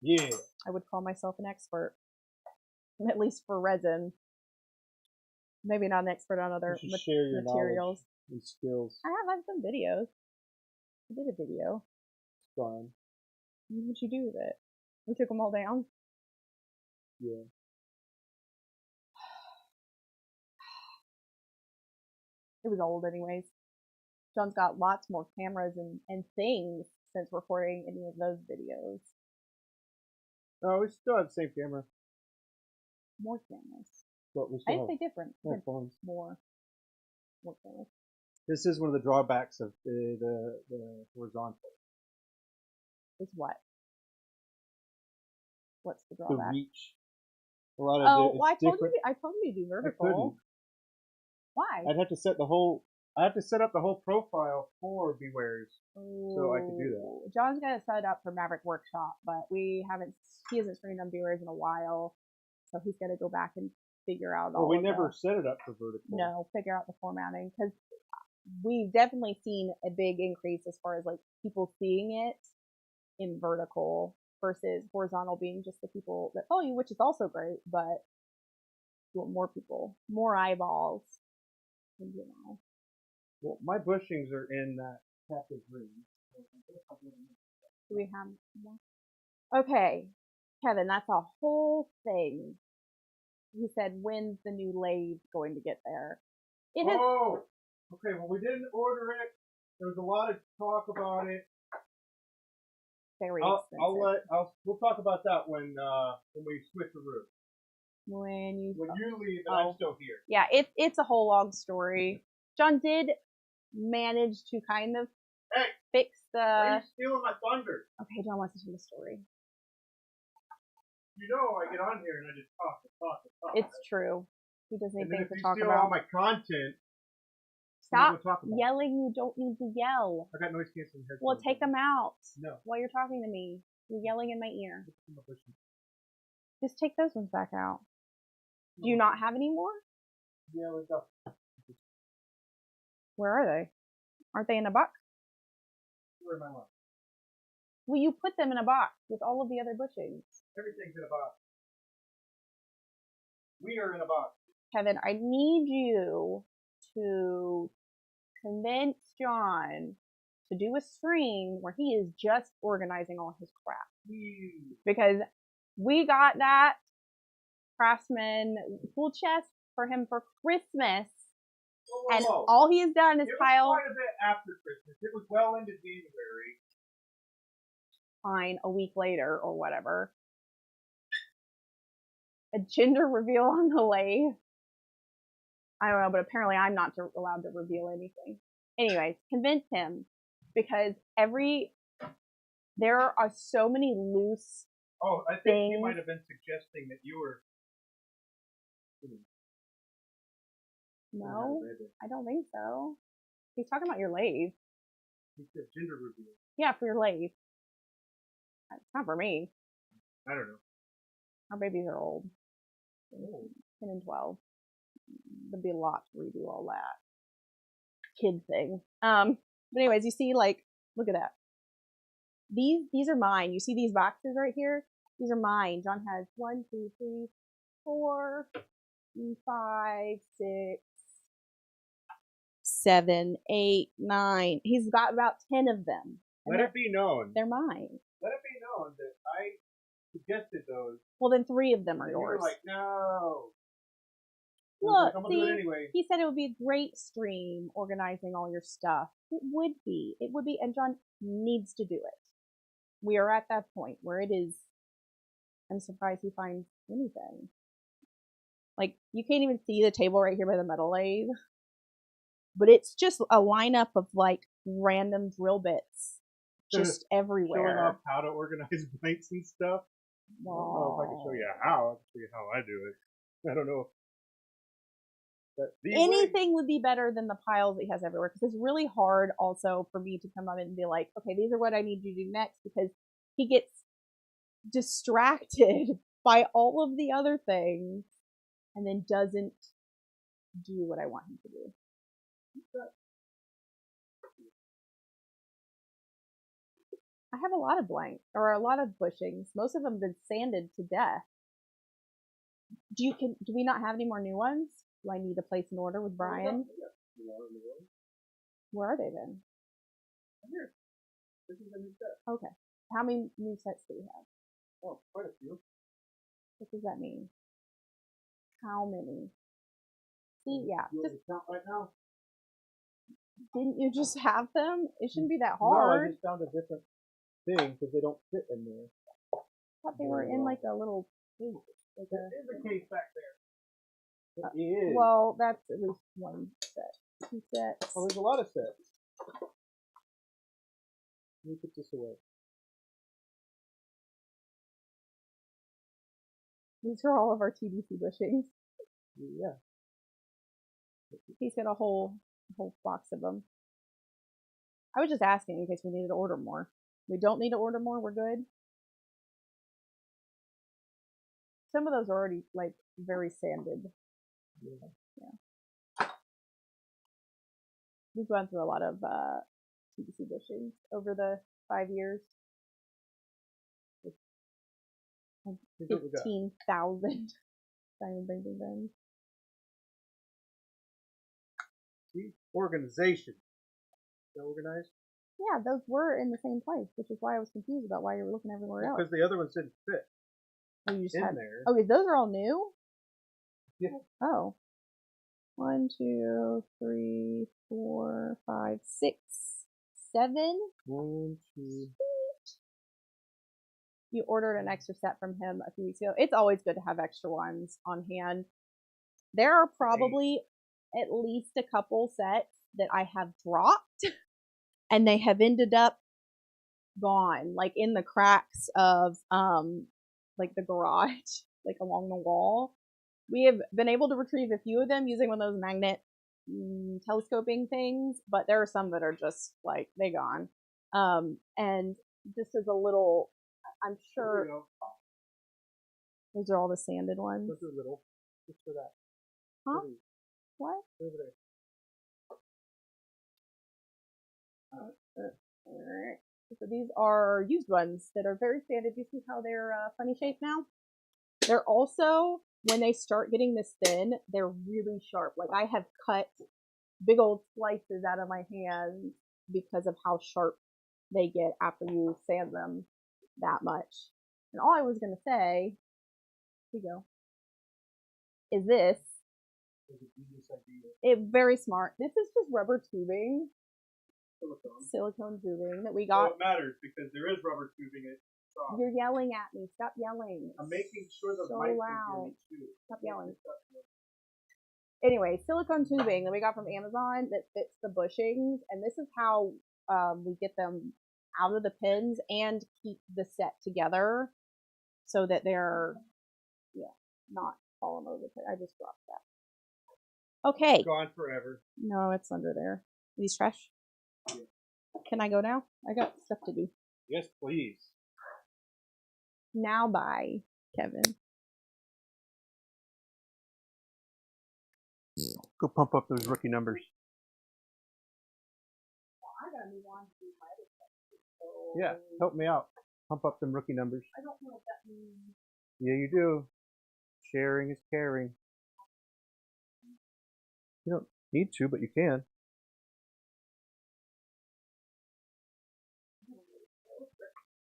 Yeah. I would call myself an expert, at least for resin. Maybe not an expert on other share your materials and skills. I've done videos. I did a video. It's fine. What'd you do with it? We took them all down. Yeah. It was old anyways. John's got lots more cameras and things since recording any of those videos. Oh, we still have the same camera. More cameras. But we I still didn't say different. have phones. More cameras. This is one of the drawbacks of the horizontal. Is what? What's the drawback? The reach. A lot of well, I told you to do vertical. Why? I'd have to set up the whole profile for Bewares, so I could do that. John's got it set up for Maverick Workshop, but he hasn't streamed on Bewares in a while, so he's got to go back and figure out all. Well, we never set it up for vertical. No, figure out the formatting, because we've definitely seen a big increase as far as like people seeing it in vertical versus horizontal being just the people that follow you, which is also great, but you want more people, more eyeballs. You know. Well, my bushings are in that captive ring. Do we have more? Okay, Kevin, that's a whole thing. He said, when's the new lathe going to get there? Okay, well, we didn't order it. There was a lot of talk about it. Very expensive. We'll talk about that when we switch the roof. When you leave and I'm still here. Yeah, it's a whole long story. John did manage to kind of fix the. Why are you stealing my thunder? Okay, John wants to tell the story. You know, I get on here and I just talk. It's true. He doesn't need things to talk about. If you steal all my content, stop yelling. You don't need to yell. I got noise canceling headphones. Well, take them out. No. While you're talking to me, you're yelling in my ear. Just take those ones back out. Do you not have any more? Yeah, we got. Where are they? Aren't they in a box? Where am I at? Well, you put them in a box with all of the other bushings. Everything's in a box. We are in a box. Kevin, I need you to convince John to do a stream where he is just organizing all his crap. Because we got that Craftsman tool chest for him for Christmas. Whoa. And all he has done is pile. It was quite a bit after Christmas. It was well into January. Fine, a week later or whatever. A gender reveal on the lathe. I don't know, but apparently I'm not allowed to reveal anything. Anyways, convince him, because there are so many loose. Oh, I think he might have been suggesting that you were. No, I don't think so. He's talking about your lathe. He said gender reveal. Yeah, for your lathe. It's not for me. I don't know. Our babies are old. 10 and 12. There'd be a lot to redo all that. Kid thing. But anyways, you see, like, look at that. These are mine. You see these boxes right here? These are mine. John has 1, 2, 3, 4, 5, 6, 7, 8, 9. He's got about 10 of them. Let it be known. They're mine. Let it be known that I suggested those. Well, then 3 of them are yours. You were like, no. Look, I'm gonna do it anyway. He said it would be a great stream organizing all your stuff. It would be. It would be, and John needs to do it. We are at that point where it is I'm surprised he finds anything. Like, you can't even see the table right here by the metal lathe. But it's just a lineup of like random drill bits just everywhere. Showing off how to organize blanks and stuff. I don't know if I can show you how. I can show you how I do it. I don't know. Anything would be better than the piles that he has everywhere, because it's really hard also for me to come up and be like, okay, these are what I need you to do next, because he gets distracted by all of the other things and then doesn't do what I want him to do. I have a lot of blanks, or a lot of bushings. Most of them have been sanded to death. Do we not have any more new ones? Do I need to place an order with Brian? Where are they then? Here. This is a new set. Okay. How many new sets do we have? Oh, quite a few. What does that mean? How many? See, yeah. You want to count right now? Didn't you just have them? It shouldn't be that No, hard. I just found a different thing because they don't fit in there. I thought they were in like a little case. Like there is a case back there. It is. Well, that's at least one set. 2 sets. Oh, there's a lot of sets. Let me put this away. These are all of our TDC bushings. Yeah. He's got a whole box of them. I was just asking in case we needed to order more. We don't need to order more. We're good. Some of those are already like very sanded. Yeah. We've gone through a lot of TDC bushings over the 5 years. 15,000 diamond banking guns. See? Organization. Is that organized? Yeah, those were in the same place, which is why I was confused about why you were looking everywhere else. Because the other ones didn't fit. Oh, you just in had there. Okay, those are all new? Yeah. Oh. 1, 2, 3, 4, 5, 6, 7. 1, 2. You ordered an extra set from him a few weeks ago. It's always good to have extra ones on hand. There are probably at least a couple sets that I have dropped and they have ended up gone, like in the cracks of like the garage, like along the wall. We have been able to retrieve a few of them using one of those magnet telescoping things, but there are some that are just like they gone. And just as a little, I'm sure those are all the sanded ones. Those are little. Just for that. Huh? What? Over there. So these are used ones that are very standard. You see how they're funny shaped now? They're also, when they start getting this thin, they're really sharp. Like I have cut big old slices out of my hands because of how sharp they get after you sand them that much. And all I was going to say, here you go, is this. It's very smart. This is just rubber tubing. Silicone tubing that we got. So it matters because there is rubber tubing. You're yelling at me. Stop yelling. I'm making sure the so mic loud. Too. Stop yelling. Anyway, silicone tubing that we got from Amazon that fits the bushings, and this is how we get them out of the pins and keep the set together so that they're not falling over. I just dropped that. Okay. Gone forever. No, it's under there. These trash. Yeah. Can I go now? I got stuff to do. Yes, please. Now bye, Kevin. Go pump up those rookie numbers. Yeah, help me out. Pump up them rookie numbers. I don't know what that means. Yeah, you do. Sharing is caring. You don't need to, but you can.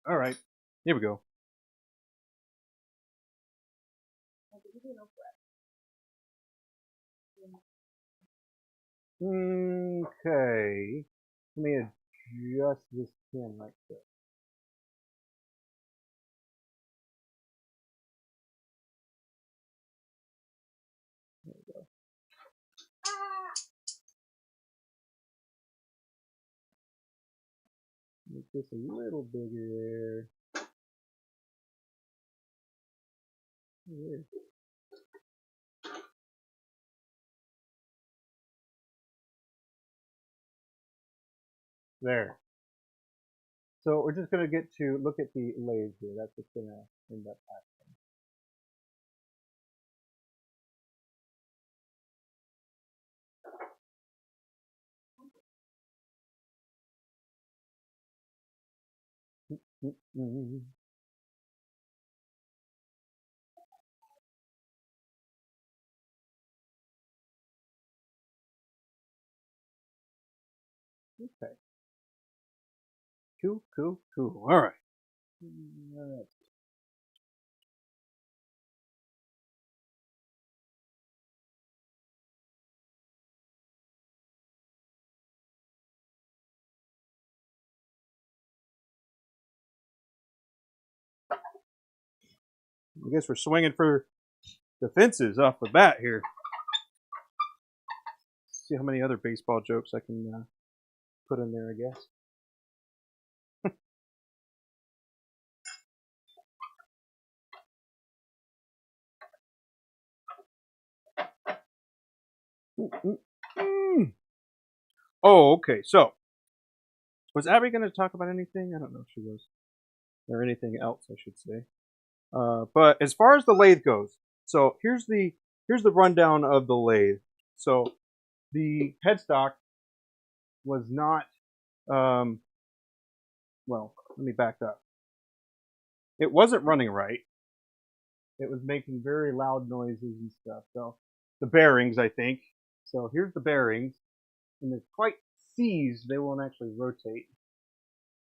All right, here we go. Okay, let me adjust this pin like this. Make this a little bigger there. There. So we're just going to get to look at the lathe here. That's what's going to end up happening. Okay. Cool, cool, cool. All right. All right. I guess we're swinging for the fences off the bat here. See how many other baseball jokes I can put in there, I guess. Oh, okay. So, was Abby going to talk about anything? I don't know if she was. Or anything else, I should say. But as far as the lathe goes, so here's the rundown of the lathe. So the headstock was not, well, let me back up. It wasn't running right. It was making very loud noises and stuff. So the bearings, I think. So here's the bearings, and they're quite seized. They won't actually rotate.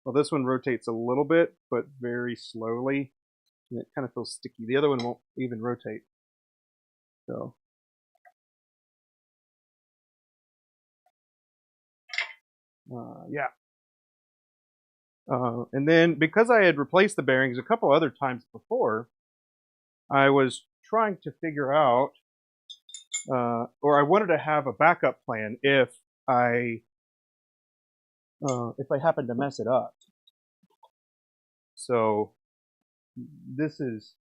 Well, this one rotates a little bit, but very slowly, and it kind of feels sticky. The other one won't even rotate. So yeah. And then because I had replaced the bearings a couple other times before, I was trying to figure out, or I wanted to have a backup plan if I happen to mess it up. So this is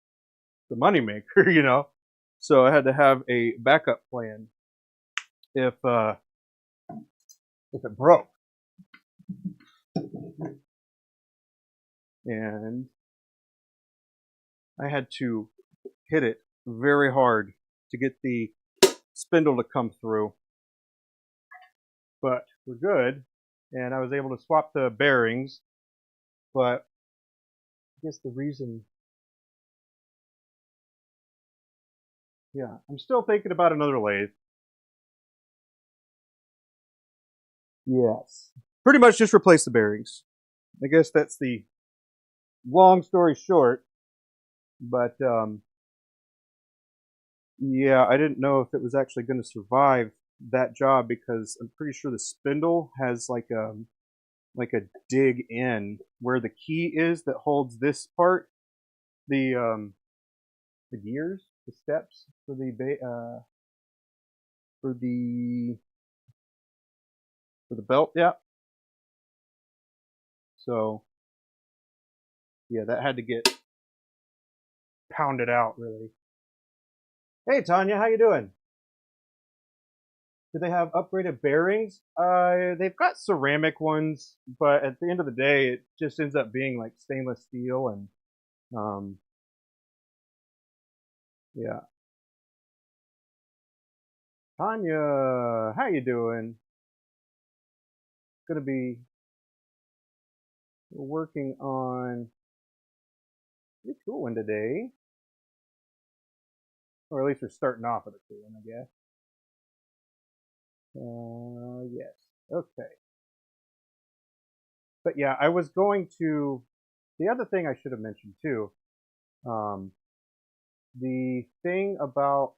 the moneymaker, you know. So I had to have a backup plan if it broke. And I had to hit it very hard to get the spindle to come through. But we're good, and I was able to swap the bearings. But I guess the reason, yeah, I'm still thinking about another lathe. Yes. Pretty much just replace the bearings. I guess that's the long story short. But yeah, I didn't know if it was actually going to survive that job because I'm pretty sure the spindle has like a dig in where the key is that holds this part, the gears, the steps for the belt. Yeah. So yeah, that had to get pounded out really. Hey Tanya, how you doing? Do they have upgraded bearings? They've got ceramic ones, but at the end of the day, it just ends up being like stainless steel and yeah. Tanya, how you doing? Gonna be working on a pretty cool one today, or at least we're starting off with a cool one, I guess. Yes. Okay. But yeah, I was going to. The other thing I should have mentioned too. The thing about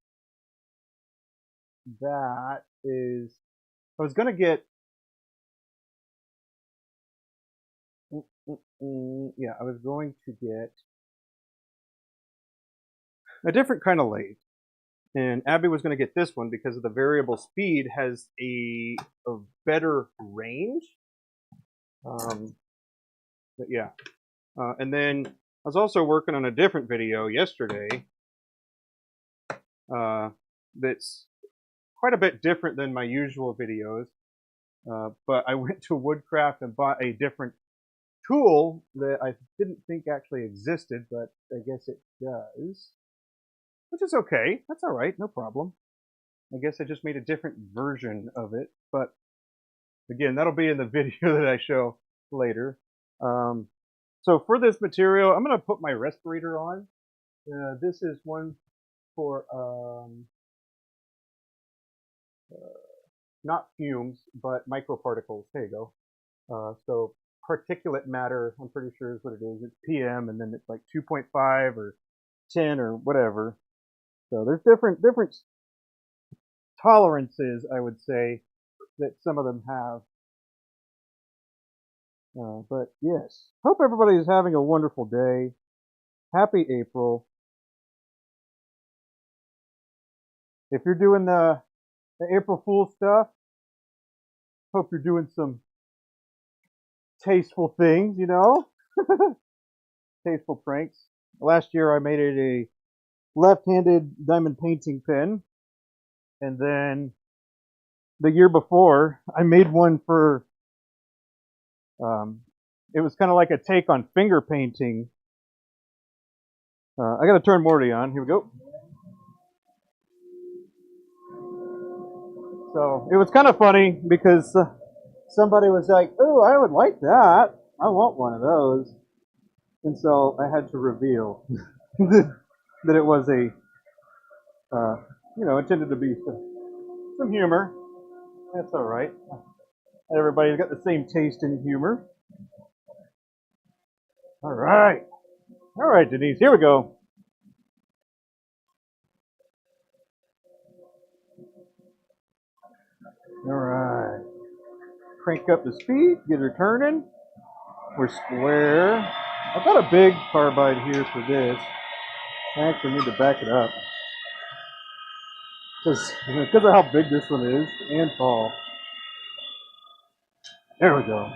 that is, I was gonna get. Yeah, I was going to get a different kind of lathe. And Abby was going to get this one because of the variable speed has a better range. But yeah. And then I was also working on a different video yesterday that's quite a bit different than my usual videos. But I went to Woodcraft and bought a different tool that I didn't think actually existed, but I guess it does. Which is okay. That's all right. No problem. I guess I just made a different version of it. But again, that'll be in the video that I show later. So for this material, I'm going to put my respirator on. This is one for not fumes, but microparticles. There you go. So particulate matter, I'm pretty sure is what it is. It's PM, and then it's like 2.5 or 10 or whatever. So there's different tolerances, I would say, that some of them have. But yes, hope everybody is having a wonderful day. Happy April. If you're doing the April Fool stuff, hope you're doing some tasteful things, you know? Tasteful pranks. Last year I made it a left-handed diamond painting pen. And then the year before, I made one for, it was kind of like a take on finger painting. I got to turn Morty on. Here we go. So it was kind of funny because somebody was like, "Oh, I would like that. I want one of those." And so I had to reveal that it was a, intended to be some humor. That's all right. Everybody's got the same taste in humor. All right, Denise. Here we go. All right. Crank up the speed. Get her turning. We're square. I've got a big carbide here for this. I actually need to back it up because of how big this one is and tall. There we go.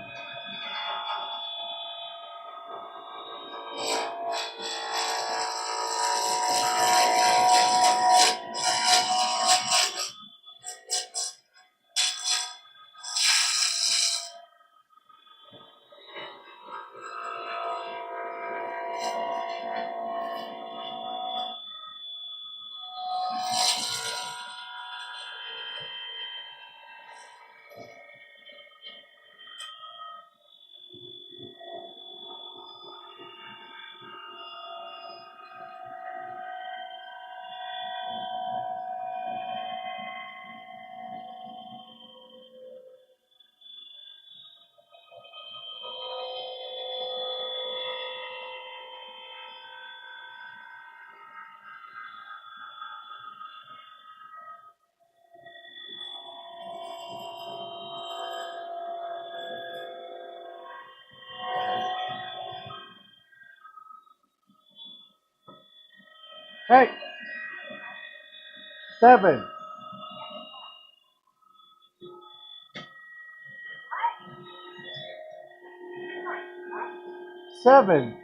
Hey, 7. 7.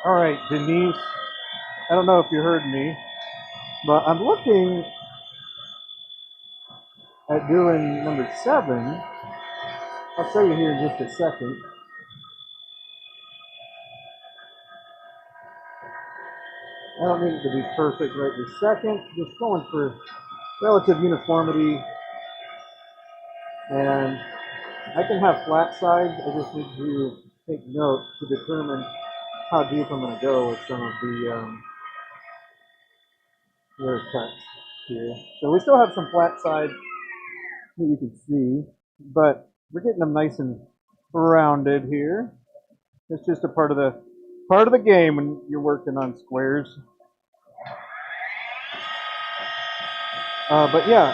All right, Denise. I don't know if you heard me, but I'm looking at doing number 7. I'll show you here in just a second. I don't need it to be perfect right this second. Just going for relative uniformity. And I can have flat sides. I just need to take note to determine how deep I'm going to go with some of the hair cuts here. So we still have some flat sides that you can see, but we're getting them nice and rounded here. It's just a part of the game when you're working on squares. But yeah,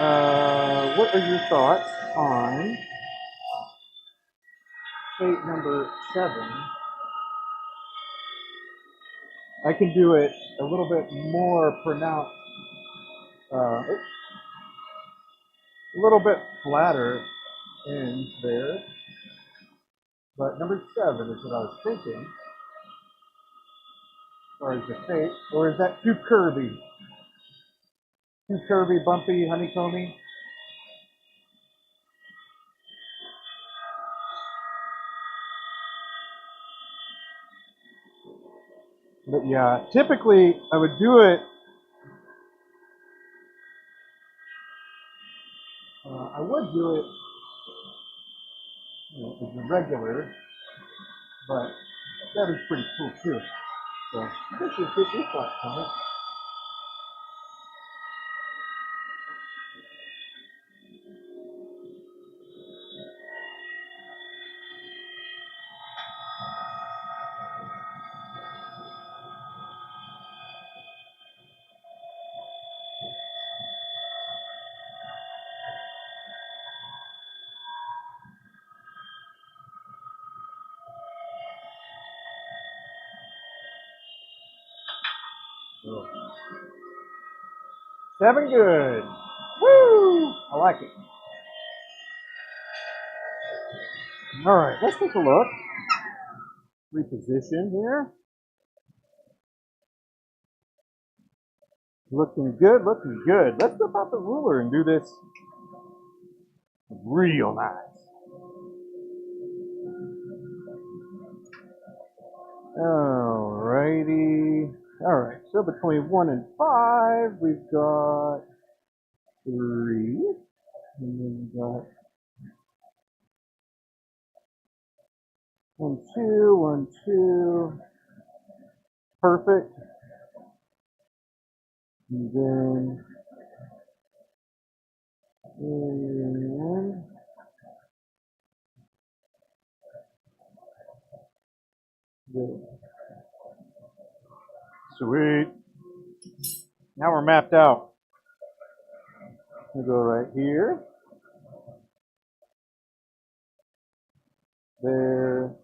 What are your thoughts on plate number 7? I can do it a little bit more pronounced, a little bit flatter ends there. But number 7 is what I was thinking, as far as the shape. Or is that too curvy? Too curvy, bumpy, honeycomby? But yeah, typically I would do it. I would do it, as a regular, but that is pretty cool too. So this is your thoughts on it. So, 7 good. Woo! I like it. All right, let's take a look. Reposition here. Looking good, looking good. Let's whip out the ruler and do this real nice. Alrighty. Alright, so between 1 and 5, we've got 3. And then we got 1, 2, 1, 2. Perfect. And then and good. Sweet. Now we're mapped out. We go right here. There.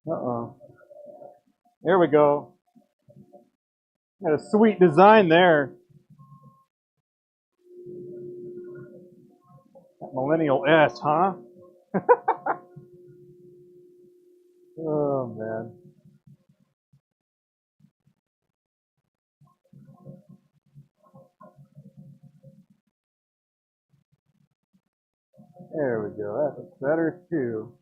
Uh-oh. There we go. Got a sweet design there. That Millennial S, huh? Oh, man. There we go. That looks better, too.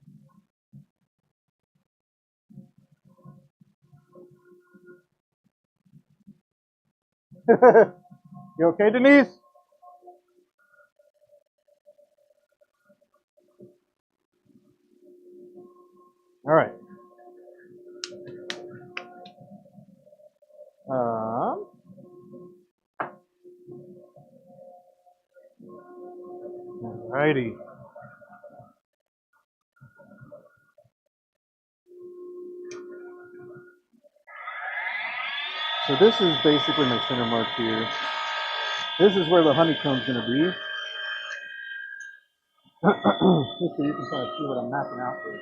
You okay, Denise? All right. Alrighty. So this is basically my center mark here. This is where the honeycomb's going to be. Just so you can kind of see what I'm mapping out here.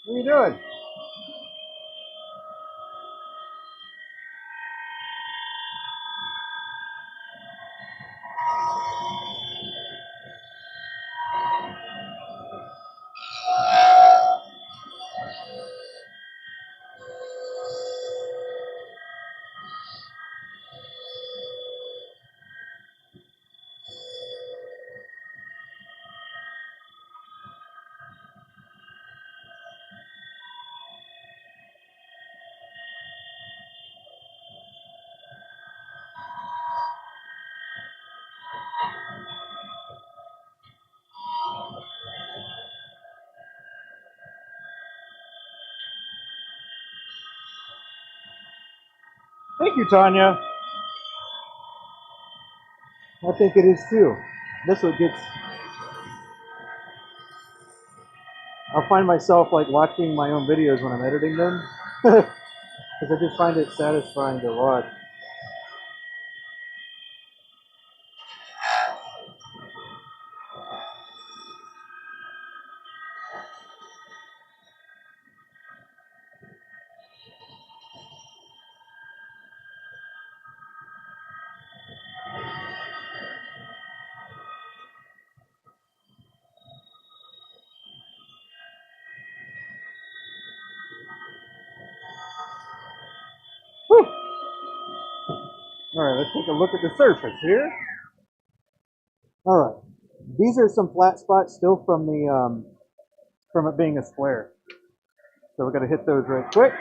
What are you doing? Thank you, Tanya. I think it is too. This one gets. I'll find myself like watching my own videos when I'm editing them, because I just find it satisfying to watch. Whew. All right, let's take a look at the surface here. All right, these are some flat spots still from the from it being a square. So we're gonna hit those right quick.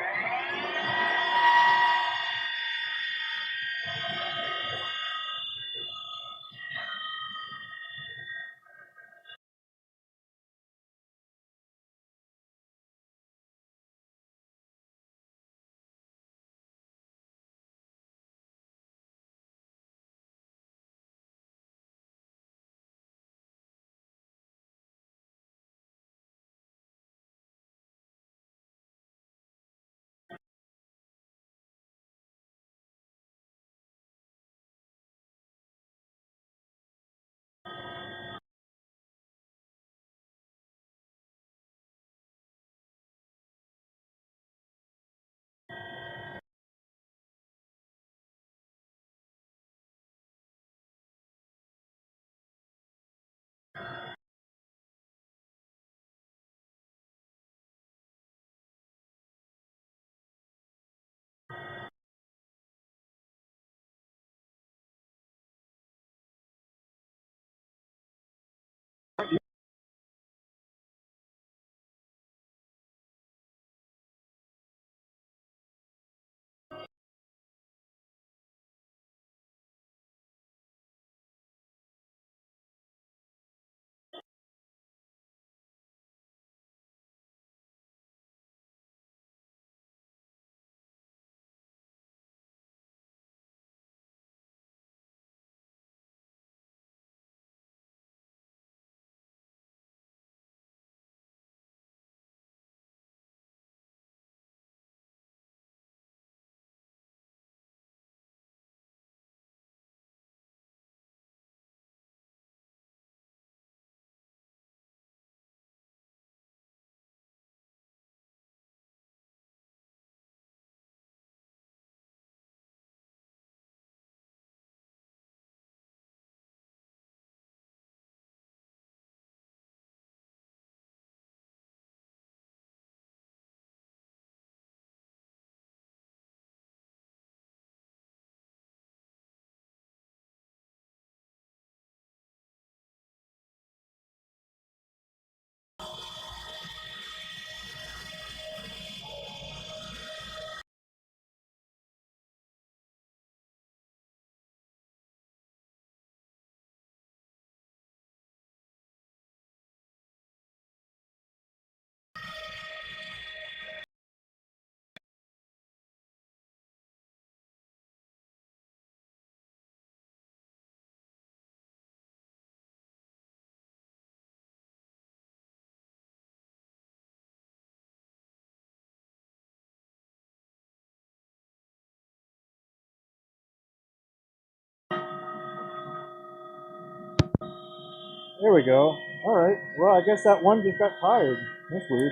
There we go. All right. Well, I guess that one just got tired. That's weird.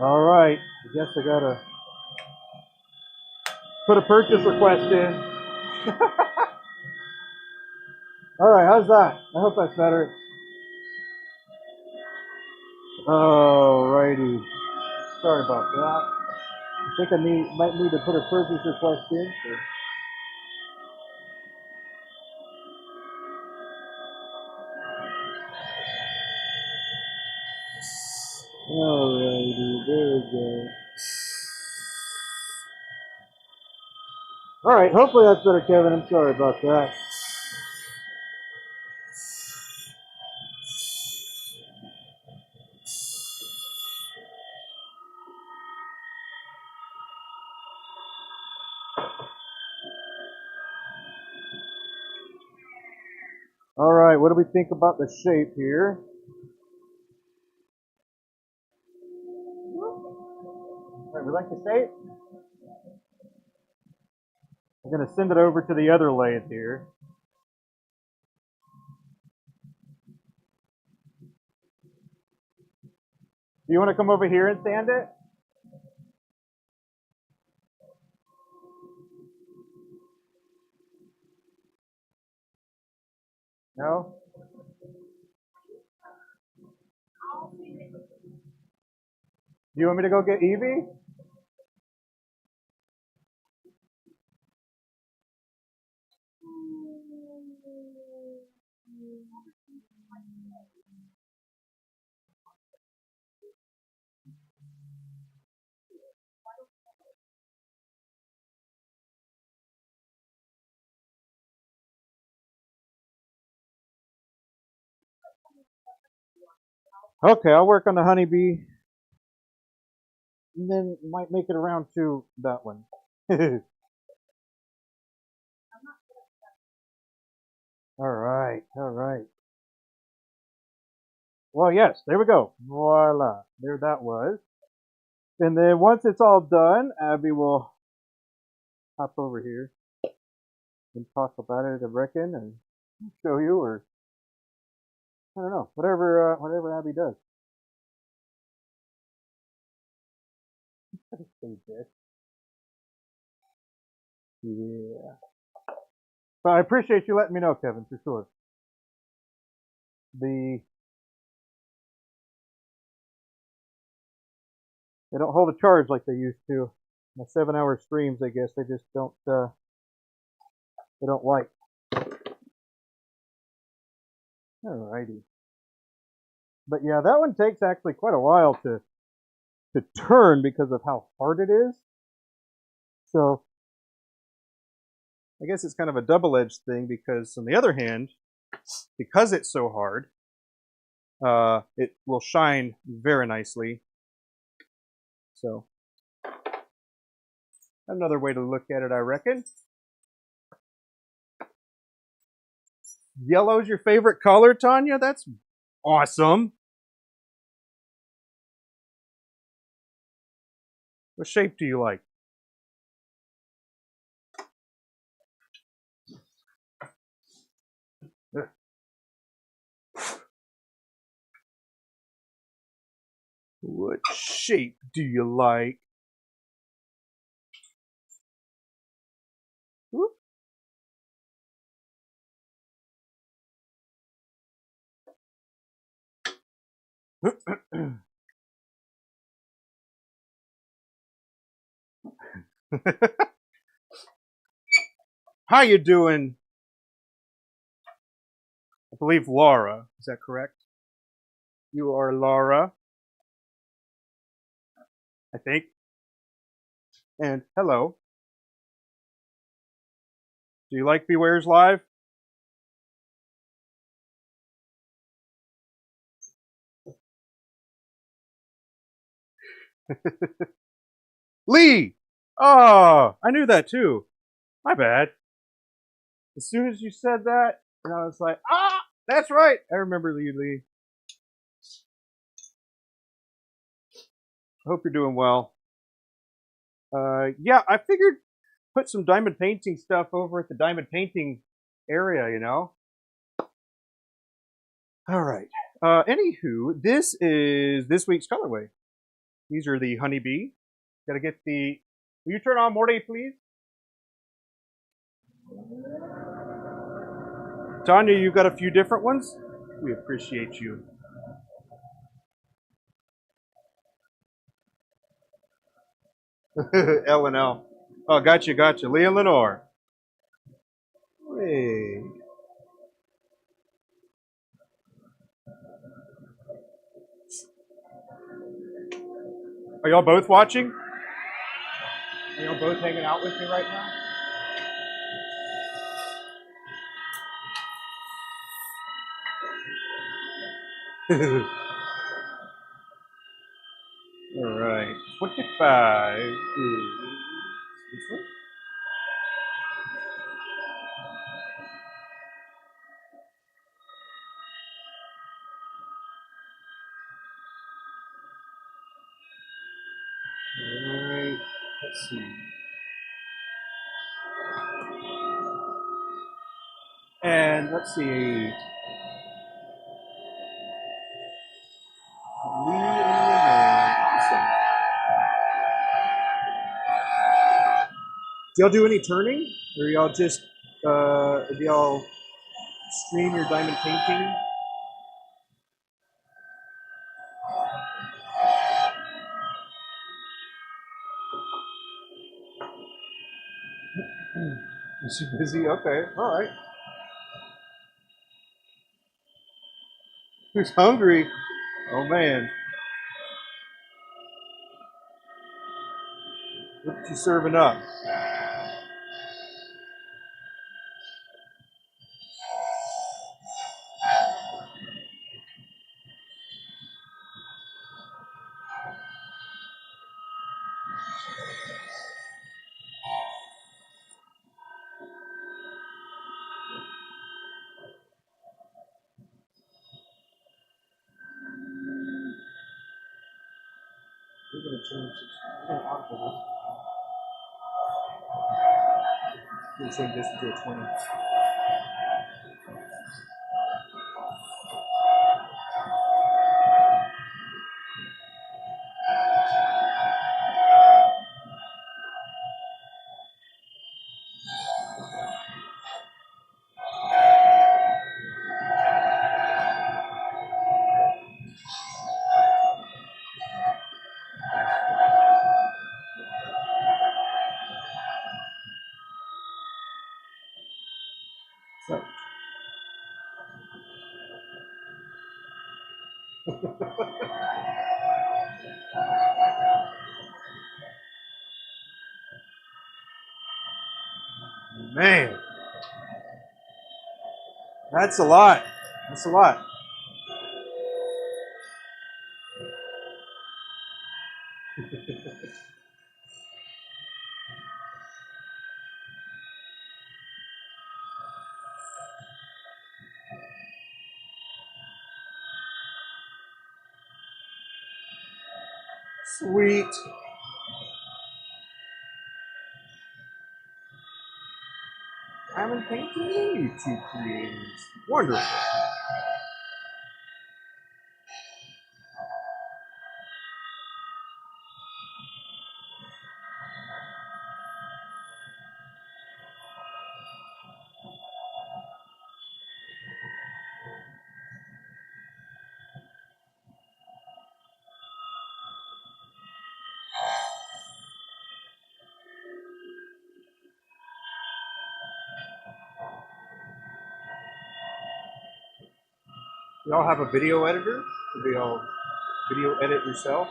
All right. I guess I gotta put a purchase request in. All right. How's that? I hope that's better. All righty. Sorry about that. I think I might need to put a purchase request in. All righty. There we go. All right. Hopefully that's better, Kevin. I'm sorry about that. All right. What do we think about the shape here? All right. We like the shape. I'm going to send it over to the other lathe here. Do you want to come over here and sand it? No? Do you want me to go get Evie? Okay, I'll work on the Honeybee. And then might make it around to that one. All right, all right. Well, yes, there we go. Voila. There that was. And then once it's all done, Abby will hop over here and talk about it, I reckon, and show you, or I don't know, whatever Abby does. Yeah. But I appreciate you letting me know, Kevin, for sure. They don't hold a charge like they used to. My 7-hour streams, I guess they just don't they don't like. Alrighty. But yeah, that one takes actually quite a while to turn because of how hard it is. So I guess it's kind of a double-edged thing because on the other hand, because it's so hard, it will shine very nicely. So another way to look at it, I reckon. Yellow's your favorite color, Tanya? That's awesome. What shape do you like? What shape do you like? How you doing? I believe Laura. Is that correct? You are Laura, I think. And hello. Do you like Beware's Live? Lee! Oh, I knew that too. My bad. As soon as you said that, and I was like, that's right. I remember you, Lee. I hope you're doing well. Yeah, I figured put some diamond painting stuff over at the diamond painting area, you know. All right. Anywho, this is this week's colorway. These are the Honeybee. Got to get the. Will you turn on Morty, please? Tanya, you got a few different ones? We appreciate you. L and L. Oh, gotcha, gotcha. Leah Lenore. Hey. Are y'all both watching? Are y'all both hanging out with me right now? All right. 25 is this one. All right. Let's see. And let's see. Awesome. Do y'all do any turning? Or y'all just, do y'all stream your diamond painting? Is she busy? Okay. All right. Who's hungry? Oh, man. What you serving up? We're going to change this. We're going to alter this. We're going to change this to a 20. So. Man, that's a lot. That's a lot. Sweet. Diamond painting YouTube creators. Wonderful. Y'all have a video editor? Do y'all video edit yourself?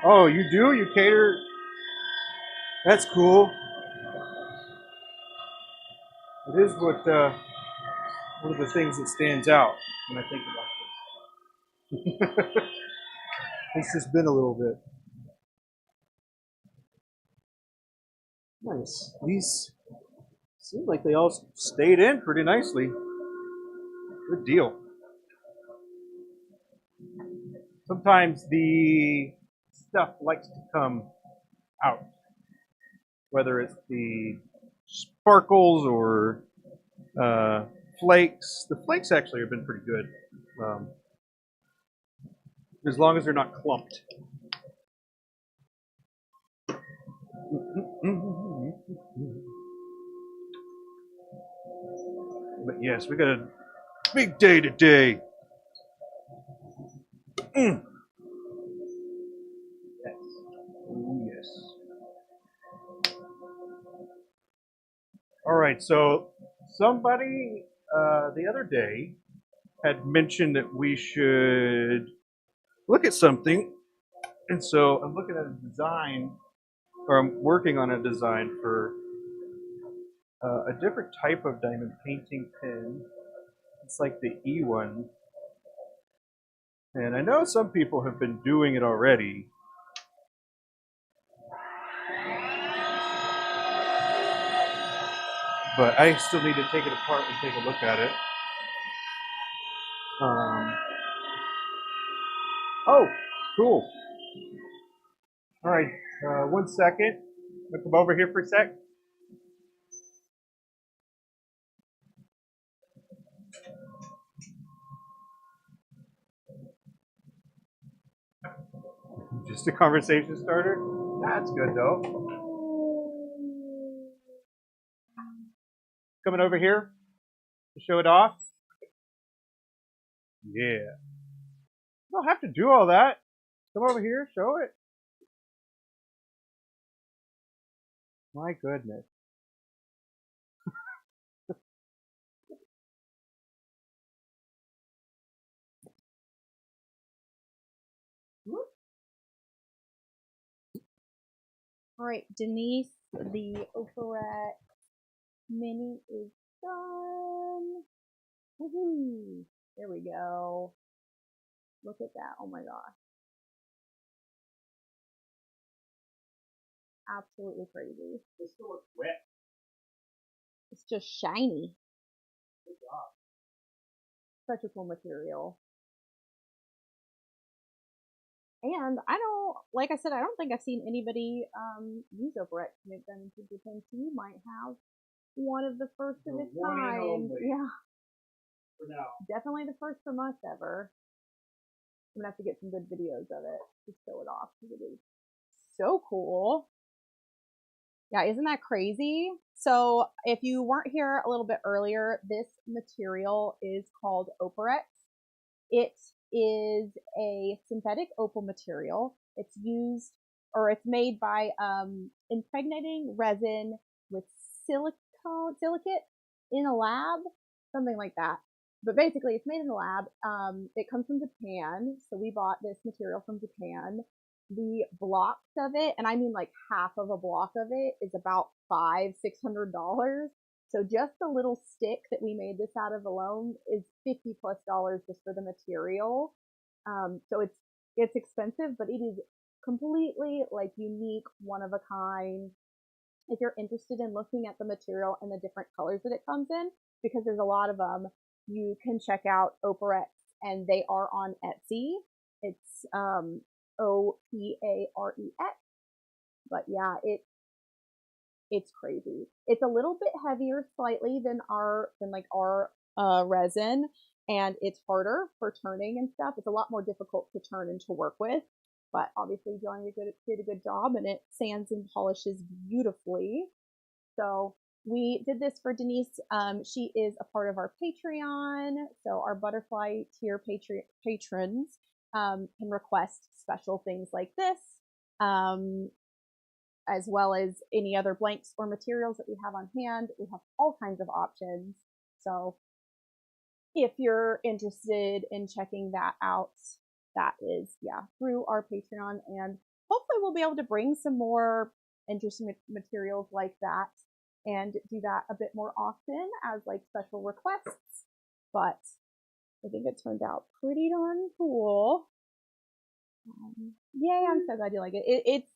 Oh, you do? You cater? That's cool. It is one of the things that stands out when I think about it. It's just been a little bit. Nice. These seem like they all stayed in pretty nicely. Good deal. Sometimes the stuff likes to come out, whether it's the sparkles or uh, flakes. The flakes actually have been pretty good, um, as long as they're not clumped. But yes, we got a big day today. Mm. Yes. Oh, yes. All right. So somebody the other day had mentioned that we should look at something, and so I'm looking at a design, or I'm working on a design for a different type of diamond painting pen. It's like the E one, and I know some people have been doing it already. But I still need to take it apart and take a look at it. Um, oh, cool. All right, 1 second. I'll come over here for a sec. Just a conversation starter. That's good though. Coming over here to show it off. Yeah. You don't have to do all that. Come over here, show it. My goodness. All right, Denise, the Operette mini is done. Woohoo! There we go. Look at that. Oh my gosh. Absolutely crazy. This still looks wet. It's just shiny. Such a cool material. And I don't, like I said, I don't think I've seen anybody use Operette to make them into pens. You might have one of the first of its kind. Yeah, For now. definitely the first from us ever. I'm gonna have to get some good videos of it to show it off because it is so cool. Yeah, isn't that crazy? So if you weren't here a little bit earlier, this material is called Operette. It is a synthetic opal material. It's used, or it's made by impregnating resin with silicate in a lab, something like that. But basically, it's made in a lab. It comes from Japan, so we bought this material from Japan. The blocks of it, and I mean like half of a block of it, is about $500-$600. So just the little stick that we made this out of alone is $50+ just for the material. So it's expensive, but it is completely like unique, one of a kind. If you're interested in looking at the material and the different colors that it comes in, because there's a lot of them, you can check out Operettes, and they are on Etsy. It's Operex. But yeah, it's crazy. It's a little bit heavier slightly than our resin, and it's harder for turning and stuff. It's a lot more difficult to turn and to work with. But obviously, John did a good job, and it sands and polishes beautifully. So we did this for Denise. She is a part of our Patreon. So our butterfly tier patrons can request special things like this. As well as any other blanks or materials that we have on hand. We have all kinds of options. So if you're interested in checking that out, that is, yeah, through our Patreon. And hopefully we'll be able to bring some more interesting materials like that and do that a bit more often as like special requests. But I think it turned out pretty darn cool. Yay, I'm so glad you like it. It's,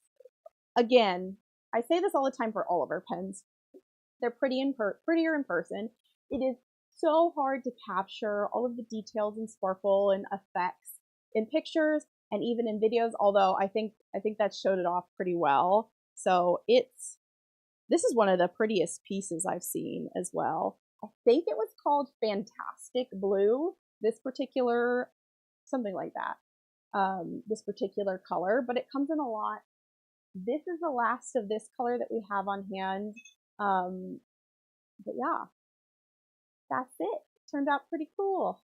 again, I say this all the time for all of our pens. They're prettier in person. It is so hard to capture all of the details and sparkle and effects in pictures and even in videos, although I think that showed it off pretty well. So this is one of the prettiest pieces I've seen as well. I think it was called Fantastic Blue, this particular, something like that, this particular color, but it comes in a lot. This is the last of this color that we have on hand. But yeah, that's it. Turned out pretty cool.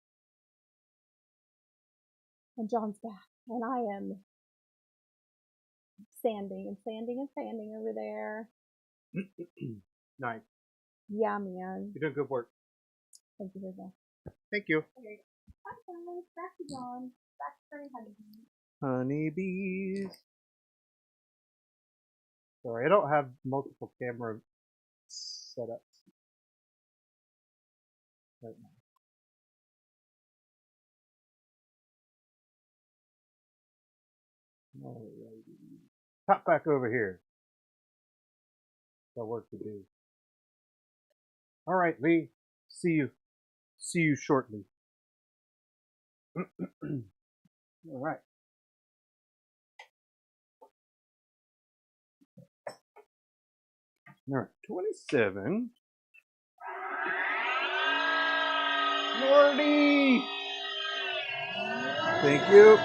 And John's back, and I am sanding and sanding and sanding over there. Nice. Yeah, man. You're doing good work. Thank you very much. Thank you. Okay. Bye, guys. Back to John. Back to Honeybee. Honeybees. Sorry, I don't have multiple camera setups right now. Alrighty. Hop back over here. Got work to do. All right, Lee. See you shortly. All right. All right, 27. Morty! Thank you.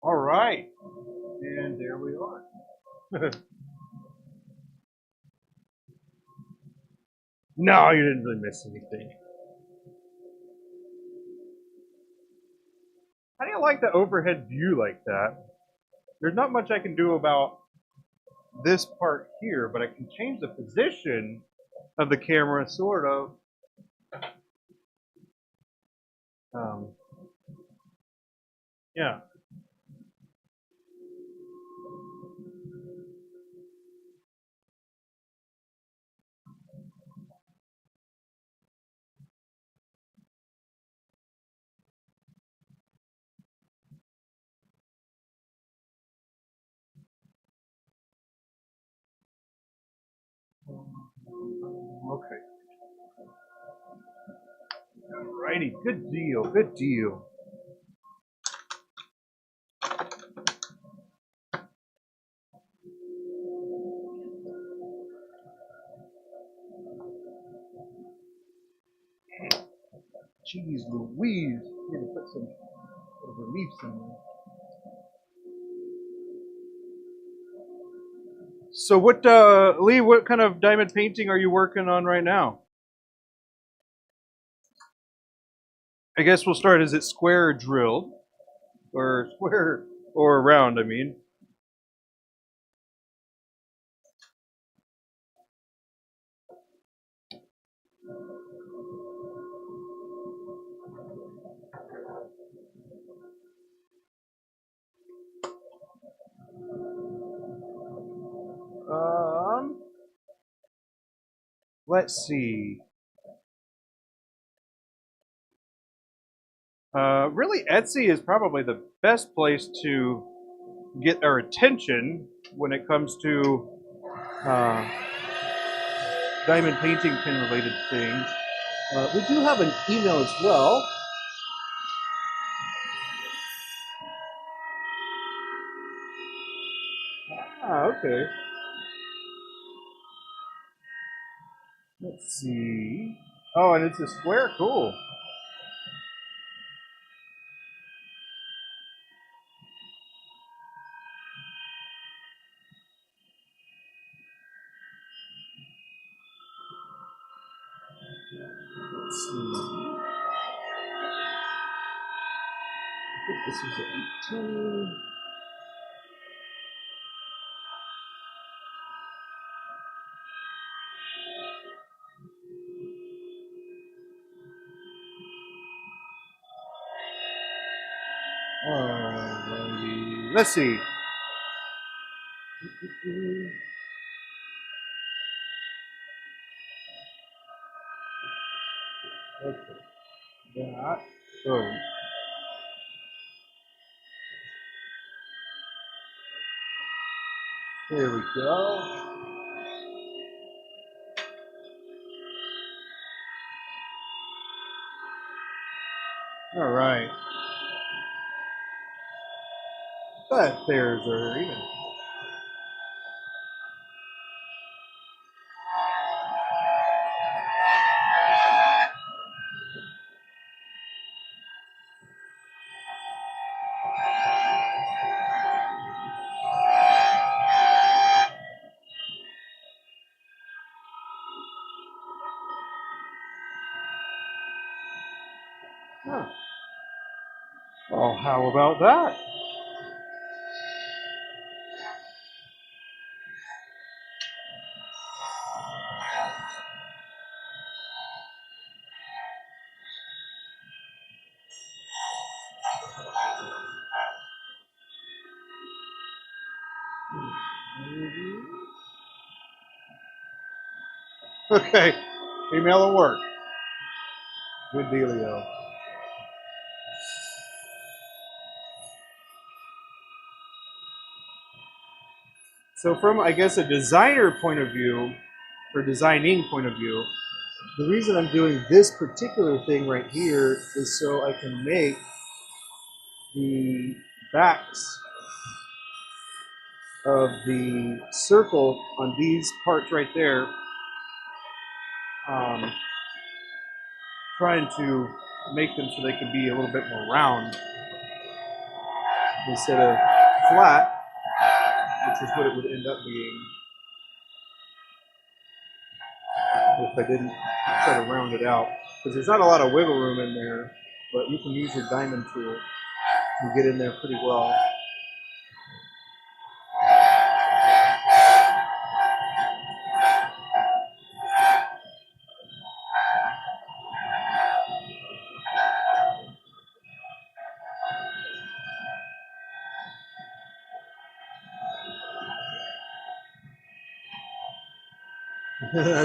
All right, and there we are. No, you didn't really miss anything. How do you like the overhead view like that? There's not much I can do about this part here, but I can change the position of the camera, sort of. Um, yeah. Okay. Alrighty. Good deal. Good deal. Jeez Louise. I'm gonna put some reliefs in there. So what, Lee? What kind of diamond painting are you working on right now? I guess we'll start. Is it square drilled, or square or round? I mean. Um. Let's see. Really, Etsy is probably the best place to get our attention when it comes to uh, diamond painting pin related things. We do have an email as well. Ah, okay. Let's see. Oh, and it's a square. Cool. Let's see. I think this is a 18. Alrighty. Let's see. Okay. That. Boom. There we go. All right. That there's are even. Huh. Well, how about that? Okay. Email will work. Good dealio. So from, I guess, a designer point of view, or designing point of view, the reason I'm doing this particular thing right here is so I can make the backs of the circle on these parts right there, trying to make them so they can be a little bit more round instead of flat, which is what it would end up being if I didn't try to round it out. Because there's not a lot of wiggle room in there, but you can use your diamond tool and get in there pretty well.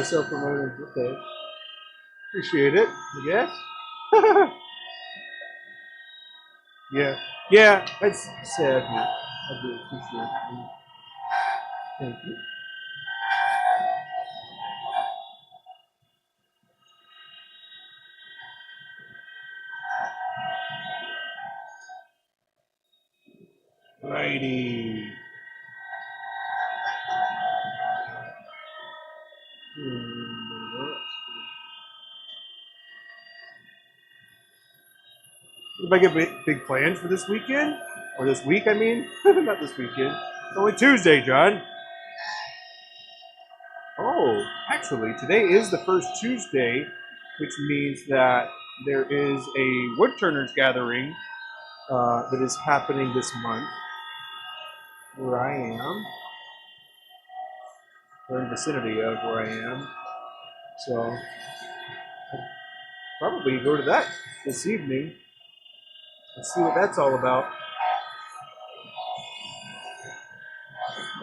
Self-promoting, okay. Appreciate it, I guess. Yeah, yeah, that's sad. I do appreciate it. Thank you. Righty. Anybody get big plans for this weekend? Or this week, I mean? Not this weekend. It's only Tuesday, John. Oh, actually, today is the first Tuesday, which means that there is a woodturners gathering that is happening this month where I am, or in the vicinity of where I am. So I'll probably go to that this evening and see what that's all about.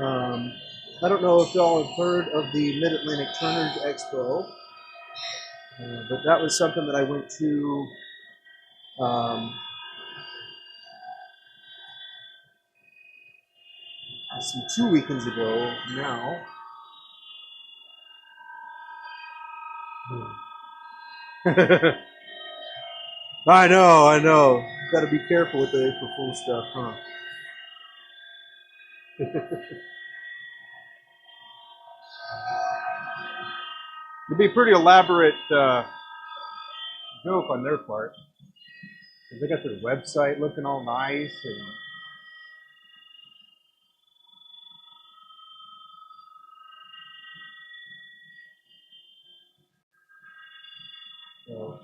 I don't know if y'all have heard of the Mid-Atlantic Turners Expo, but that was something that I went to let's see, 2 weekends ago now. I know. Got to be careful with the April Fool stuff, huh? It'd be a pretty elaborate joke on their part. They got their website looking all nice and so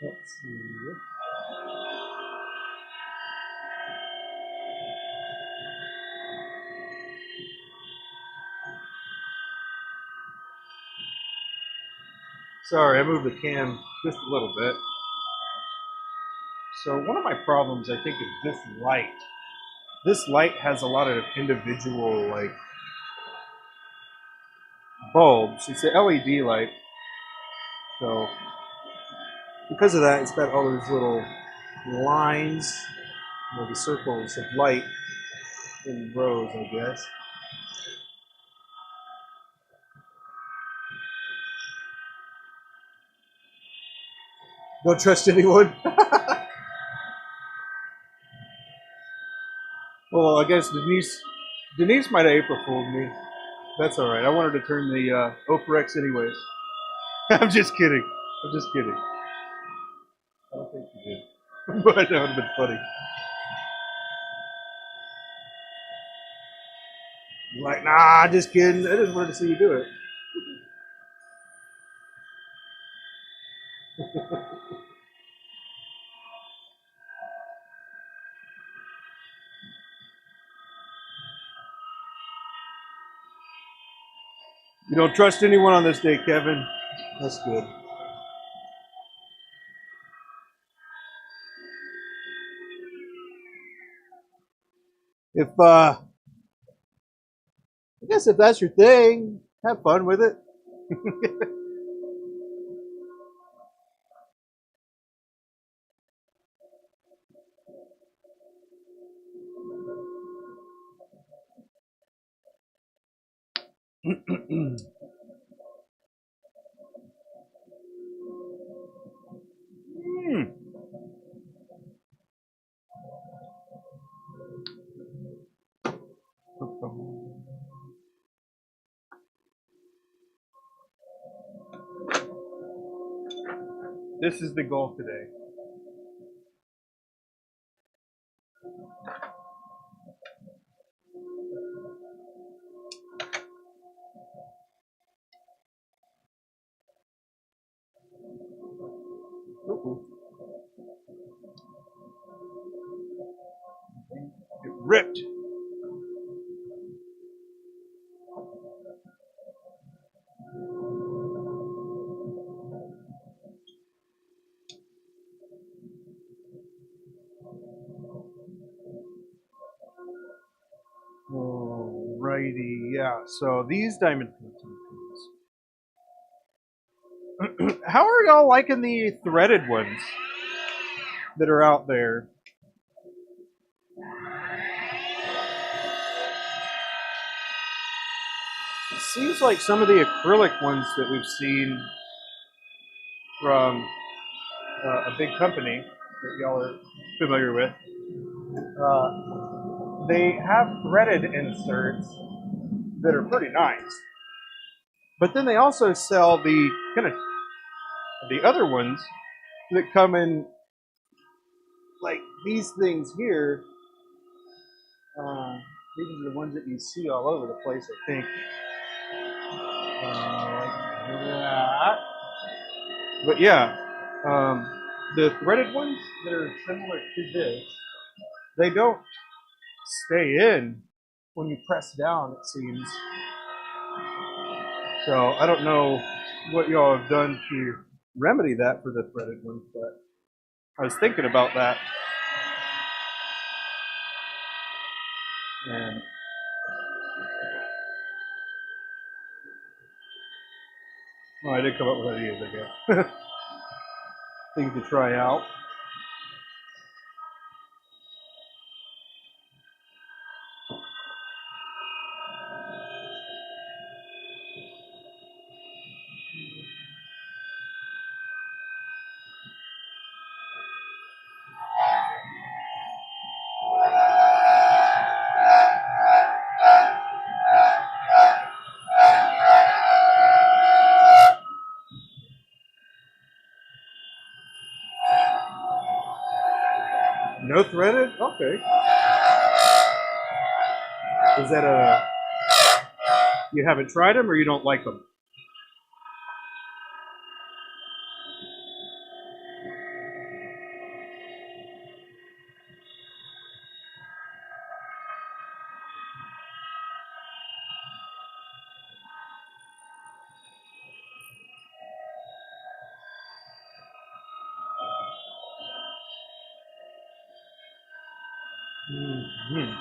let's see. Sorry, I moved the cam just a little bit. So one of my problems, I think, is this light. This light has a lot of individual like bulbs. It's an LED light, so because of that, it's got all those little lines, the circles of light in rows, I guess. Don't trust anyone. Well, I guess Denise might have April fooled me. That's all right. I wanted to turn the Oprah X anyways. I'm just kidding. I don't think you did, but that would have been funny. You're like, nah, just kidding. I just wanted to see you do it. You don't trust anyone on this day, Kevin. That's good. If I guess if that's your thing, have fun with it. Mm. This is the goal today. Ooh. It ripped. Alrighty, yeah. So these diamond painting pins. How are y'all liking the threaded ones that are out there? It seems like some of the acrylic ones that we've seen from a big company that y'all are familiar with, they have threaded inserts that are pretty nice. But then they also sell the kind of the other ones that come in like these things here. These are the ones that you see all over the place, I think. Like that. But yeah, the threaded ones that are similar to this, they don't stay in when you press down, it seems. So I don't know what y'all have done to remedy that for the threaded ones, but I was thinking about that. And well, I did come up with ideas, I guess. Things to try out. No threaded? Okay. Is that a you haven't tried them or you don't like them? Mm-hmm.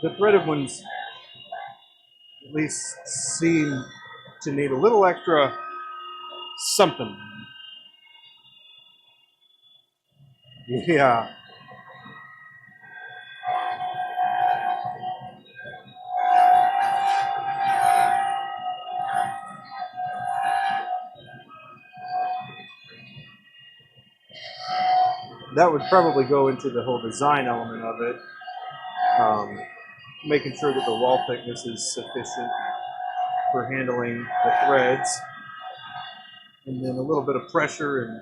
The threaded ones at least seem to need a little extra something. Yeah. That would probably go into the whole design element of it. Making sure that the wall thickness is sufficient for handling the threads. And then a little bit of pressure and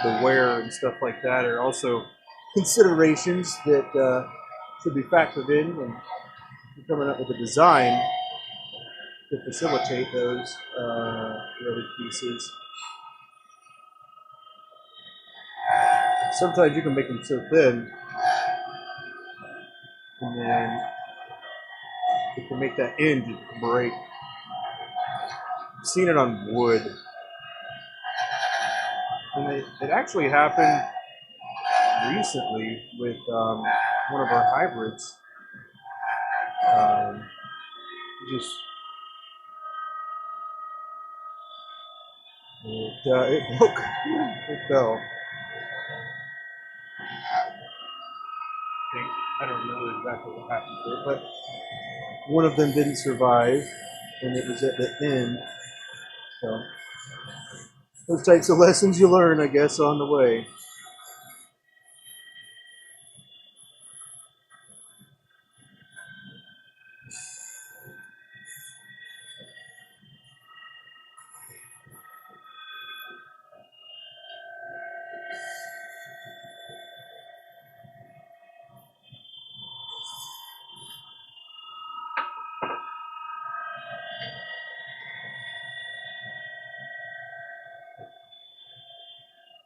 the wear and stuff like that are also considerations that should be factored in when you're coming up with a design to facilitate those threaded pieces. Sometimes you can make them so thin, and then it can make that end break. I've seen it on wood. And it actually happened recently with one of our hybrids. Um, just it broke. It fell. I don't know exactly what happened to it, but one of them didn't survive, and it was at the end. So those types of lessons you learn, I guess, on the way.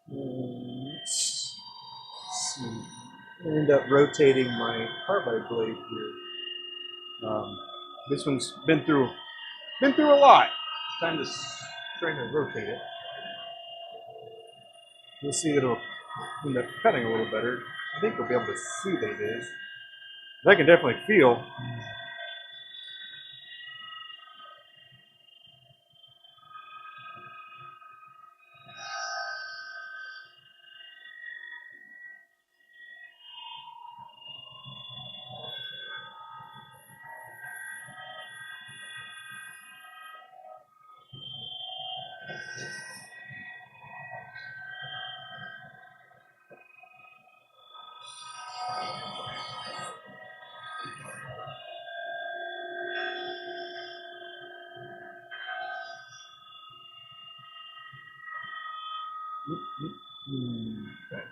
Let's see. I end up rotating my carbide blade here. This one's been through a lot. It's time to try to rotate it. You'll see it'll end up cutting a little better. I think we'll be able to see that it is. But I can definitely feel. Okay.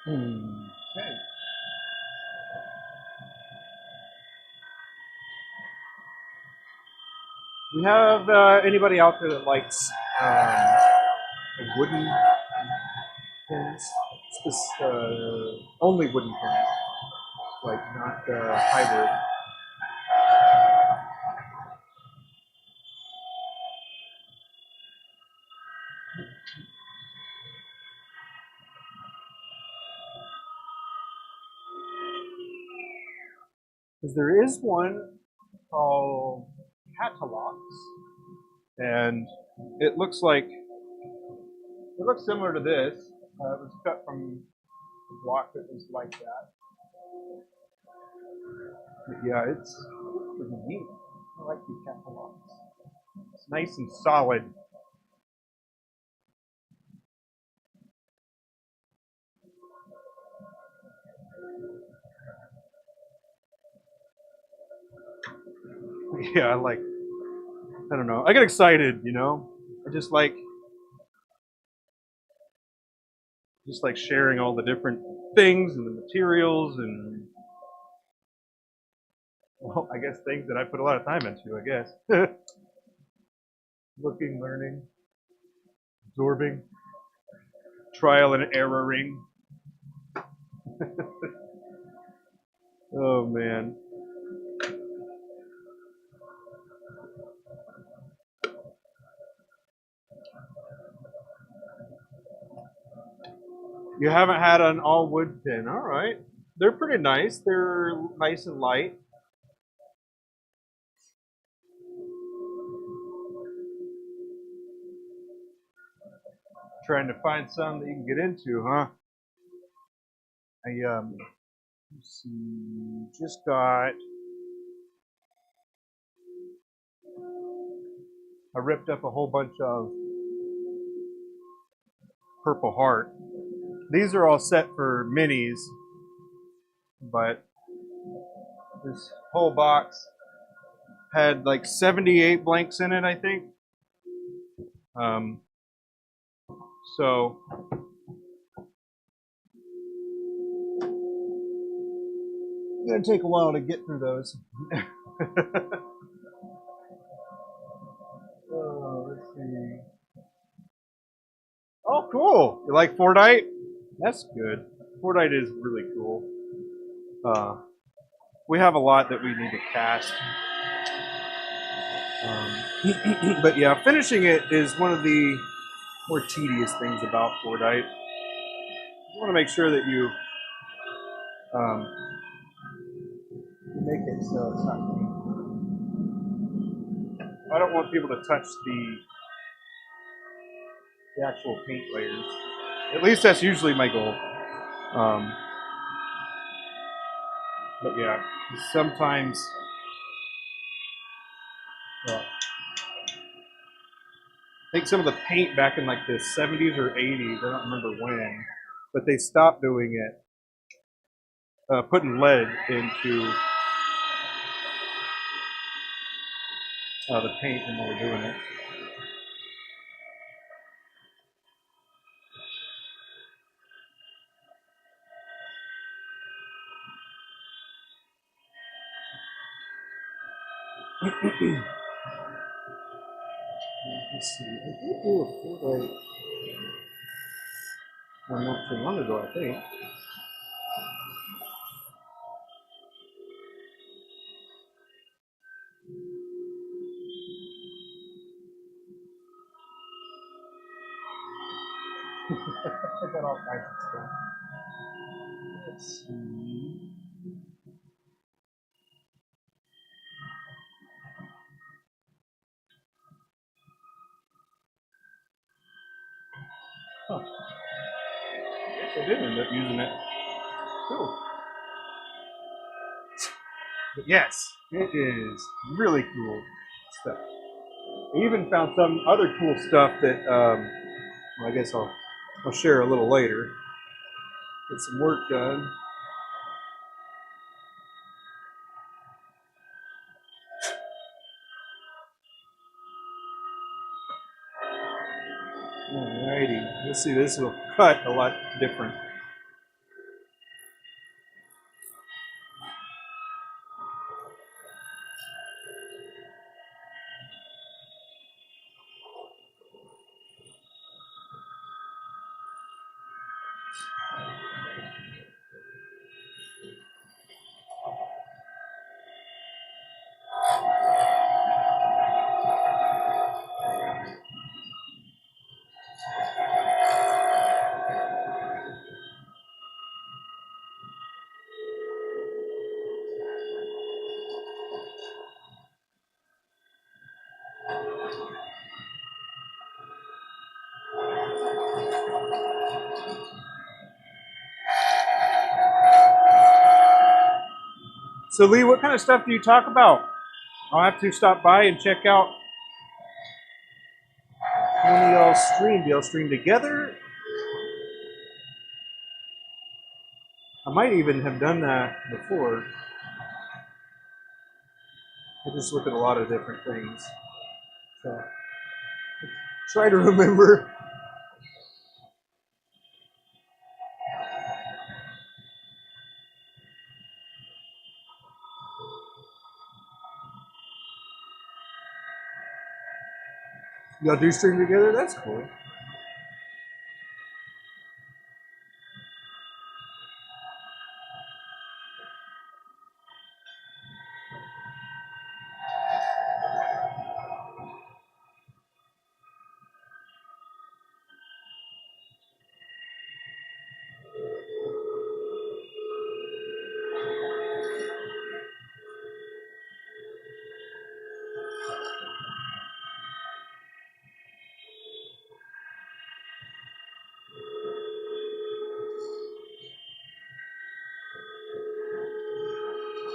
Okay. We have anybody out there that likes wooden pins? It's this only wooden pins, like not hybrid. Because there is one called Catalogs, and it looks similar to this. It was cut from a block that was like that. But yeah, it's pretty neat. I like these catalogs. It's nice and solid. Yeah, I don't know. I get excited, you know. I just like sharing all the different things and the materials and well, I guess things that I put a lot of time into, I guess. Looking, learning, absorbing, trial and erroring. Oh man. You haven't had an all wood pin. All right. They're pretty nice. They're nice and light. Trying to find some that you can get into, huh? Let's see, just got. I ripped up a whole bunch of Purple Heart. These are all set for minis, but this whole box had like 78 blanks in it, I think. So it's gonna take a while to get through those. Oh, let's see. Oh, cool! You like Fortnite? That's good. Fortnite is really cool. We have a lot that we need to cast. But yeah, finishing it is one of the more tedious things about Fortnite. You want to make sure that you make it so it's not clean. I don't want people to touch the actual paint layers. At least that's usually my goal. But yeah, sometimes I think some of the paint back in like the 70s or 80s, I don't remember when, but they stopped doing it, putting lead into the paint when they were doing it. Let's see. I did do a Fortnite not too long ago, I think. I got all kinds of stuff. Let's see. Huh. I guess I did end up using it. Cool. But yes, it is really cool stuff. I even found some other cool stuff that well, I guess I'll share a little later. Get some work done. Alrighty, let's see. This will cut a lot different. So Lee, what kind of stuff do you talk about? I'll have to stop by and check out when y'all stream. Do y'all stream together? I might even have done that before. I just look at a lot of different things. So try to remember. Y'all do stream together? That's cool.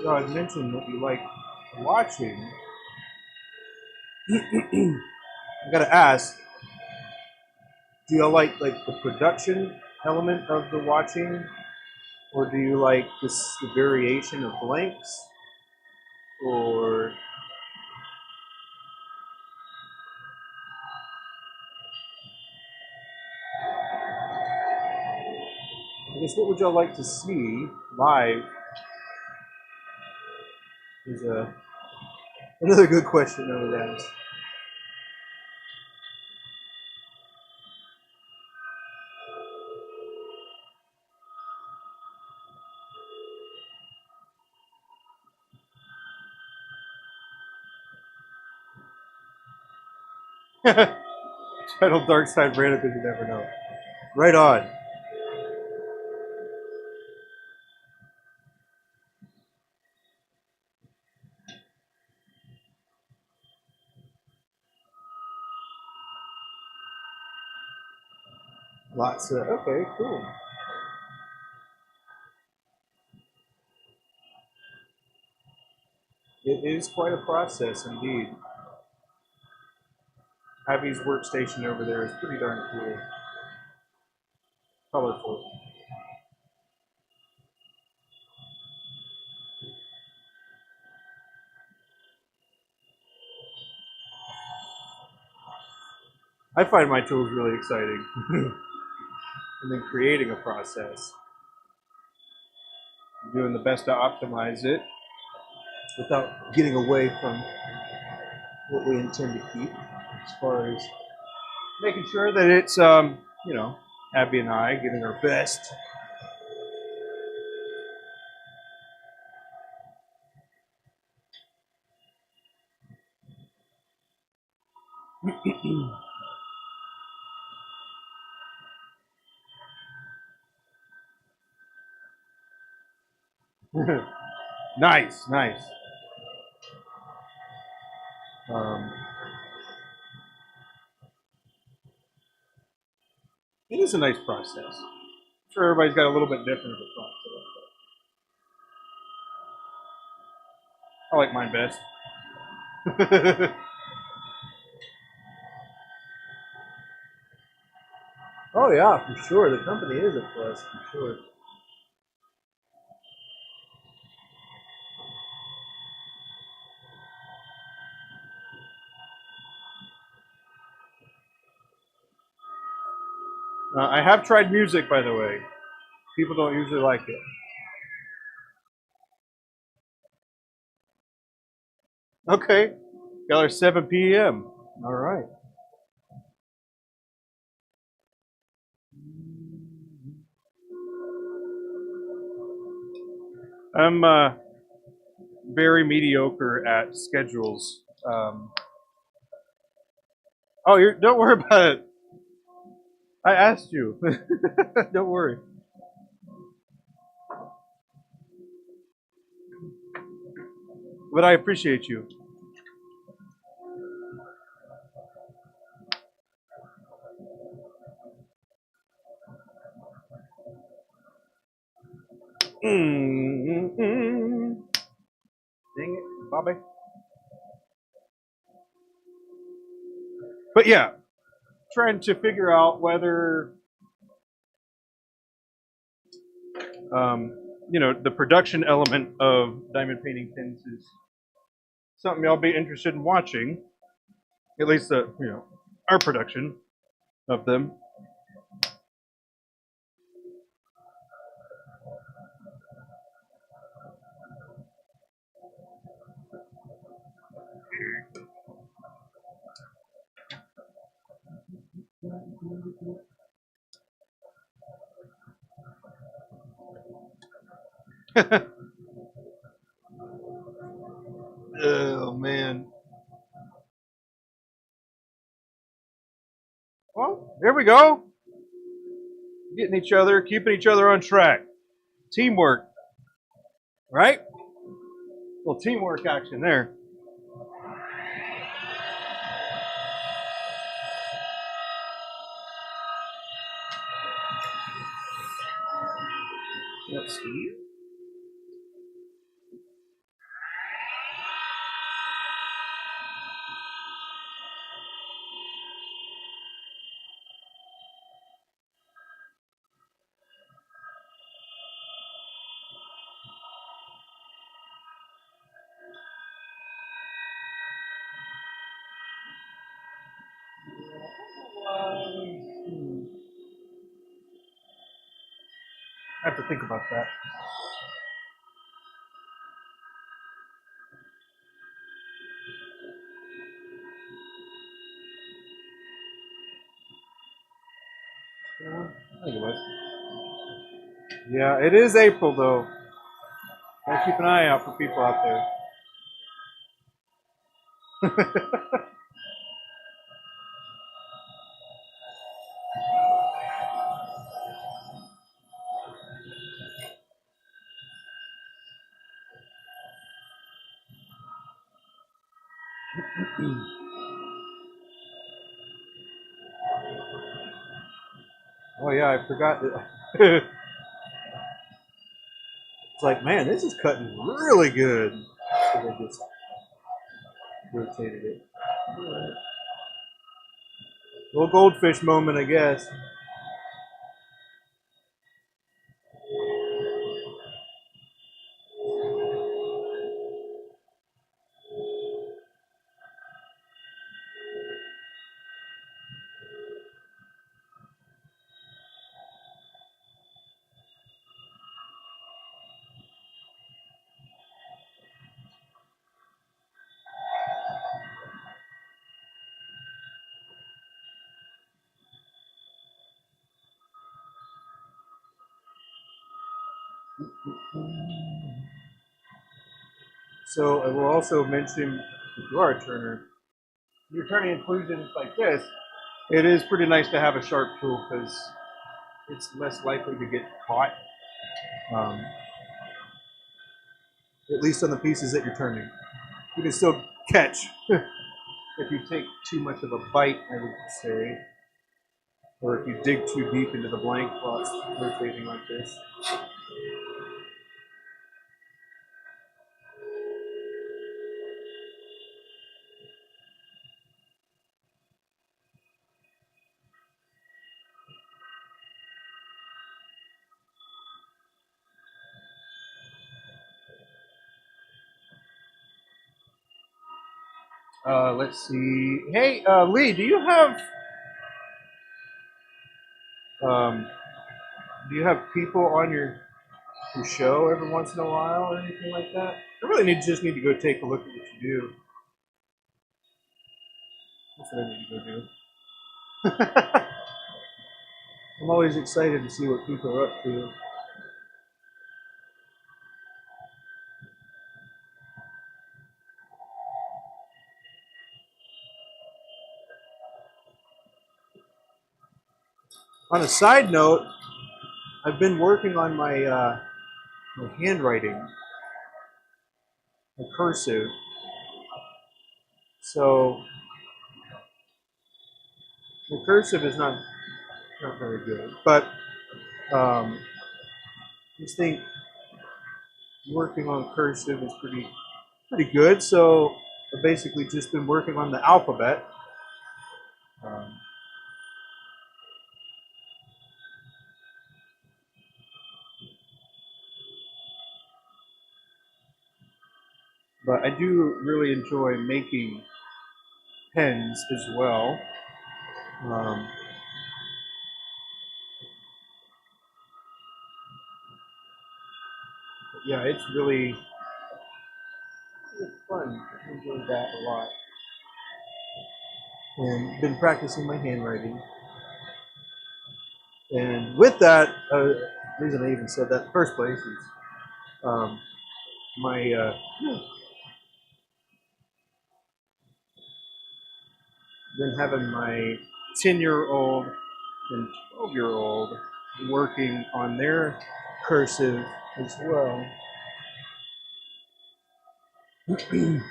Y'all had mentioned what you like watching. I gotta ask, do y'all like the production element of the watching? Or do you like this the variation of blanks? Or I guess what would y'all like to see live is another good question I would ask. Title Dark Side random because you never know. Right on. Lots of okay, cool. It is quite a process indeed. Abby's workstation over there is pretty darn cool. Colorful. I find my tools really exciting. And then creating a process. Doing the best to optimize it without getting away from what we intend to keep as far as making sure that it's Abby and I giving our best. Nice, nice. Um, it is a nice process. I'm sure everybody's got a little bit different of a process. I like mine best. Oh yeah, for sure. The company is a plus, for sure. I have tried music, by the way. People don't usually like it. Okay, y'all are 7 p.m. All right. I'm very mediocre at schedules. Oh, don't worry about it. I asked you. Don't worry. But I appreciate you. Mm-hmm. Dang it, Bobby. But yeah, trying to figure out whether um, the production element of diamond painting pins is something y'all be interested in watching. At least our production of them. Oh man. Well, there we go. Getting each other, keeping each other on track. Teamwork, right? A little teamwork action there. Let's see. I have to think about that. I think it was. Yeah, it is April though. Gotta keep an eye out for people out there. Oh yeah, I forgot. It's like, man, this is cutting really good. So they just rotated it. Right. Little goldfish moment, I guess. So I will also mention, if you are a turner, if you're turning inclusions like this, it is pretty nice to have a sharp tool because it's less likely to get caught, um, at least on the pieces that you're turning. You can still catch if you take too much of a bite, I would say, or if you dig too deep into the blank while it's rotating like this. Let's see. Hey, Lee, um, do you have people on your show every once in a while or anything like that? I really just need to go take a look at what you do. That's what I need to go do. I'm always excited to see what people are up to. On a side note, I've been working on my handwriting, my cursive. So the cursive is not very good, but um, I just think working on cursive is pretty good. So I've basically just been working on the alphabet. Um, but I do really enjoy making pens as well. Um, yeah, it's really fun. I enjoy that a lot. And been practicing my handwriting. And with that, the reason I even said that in the first place is um, my been having my 10-year-old and 12-year-old working on their cursive as well. To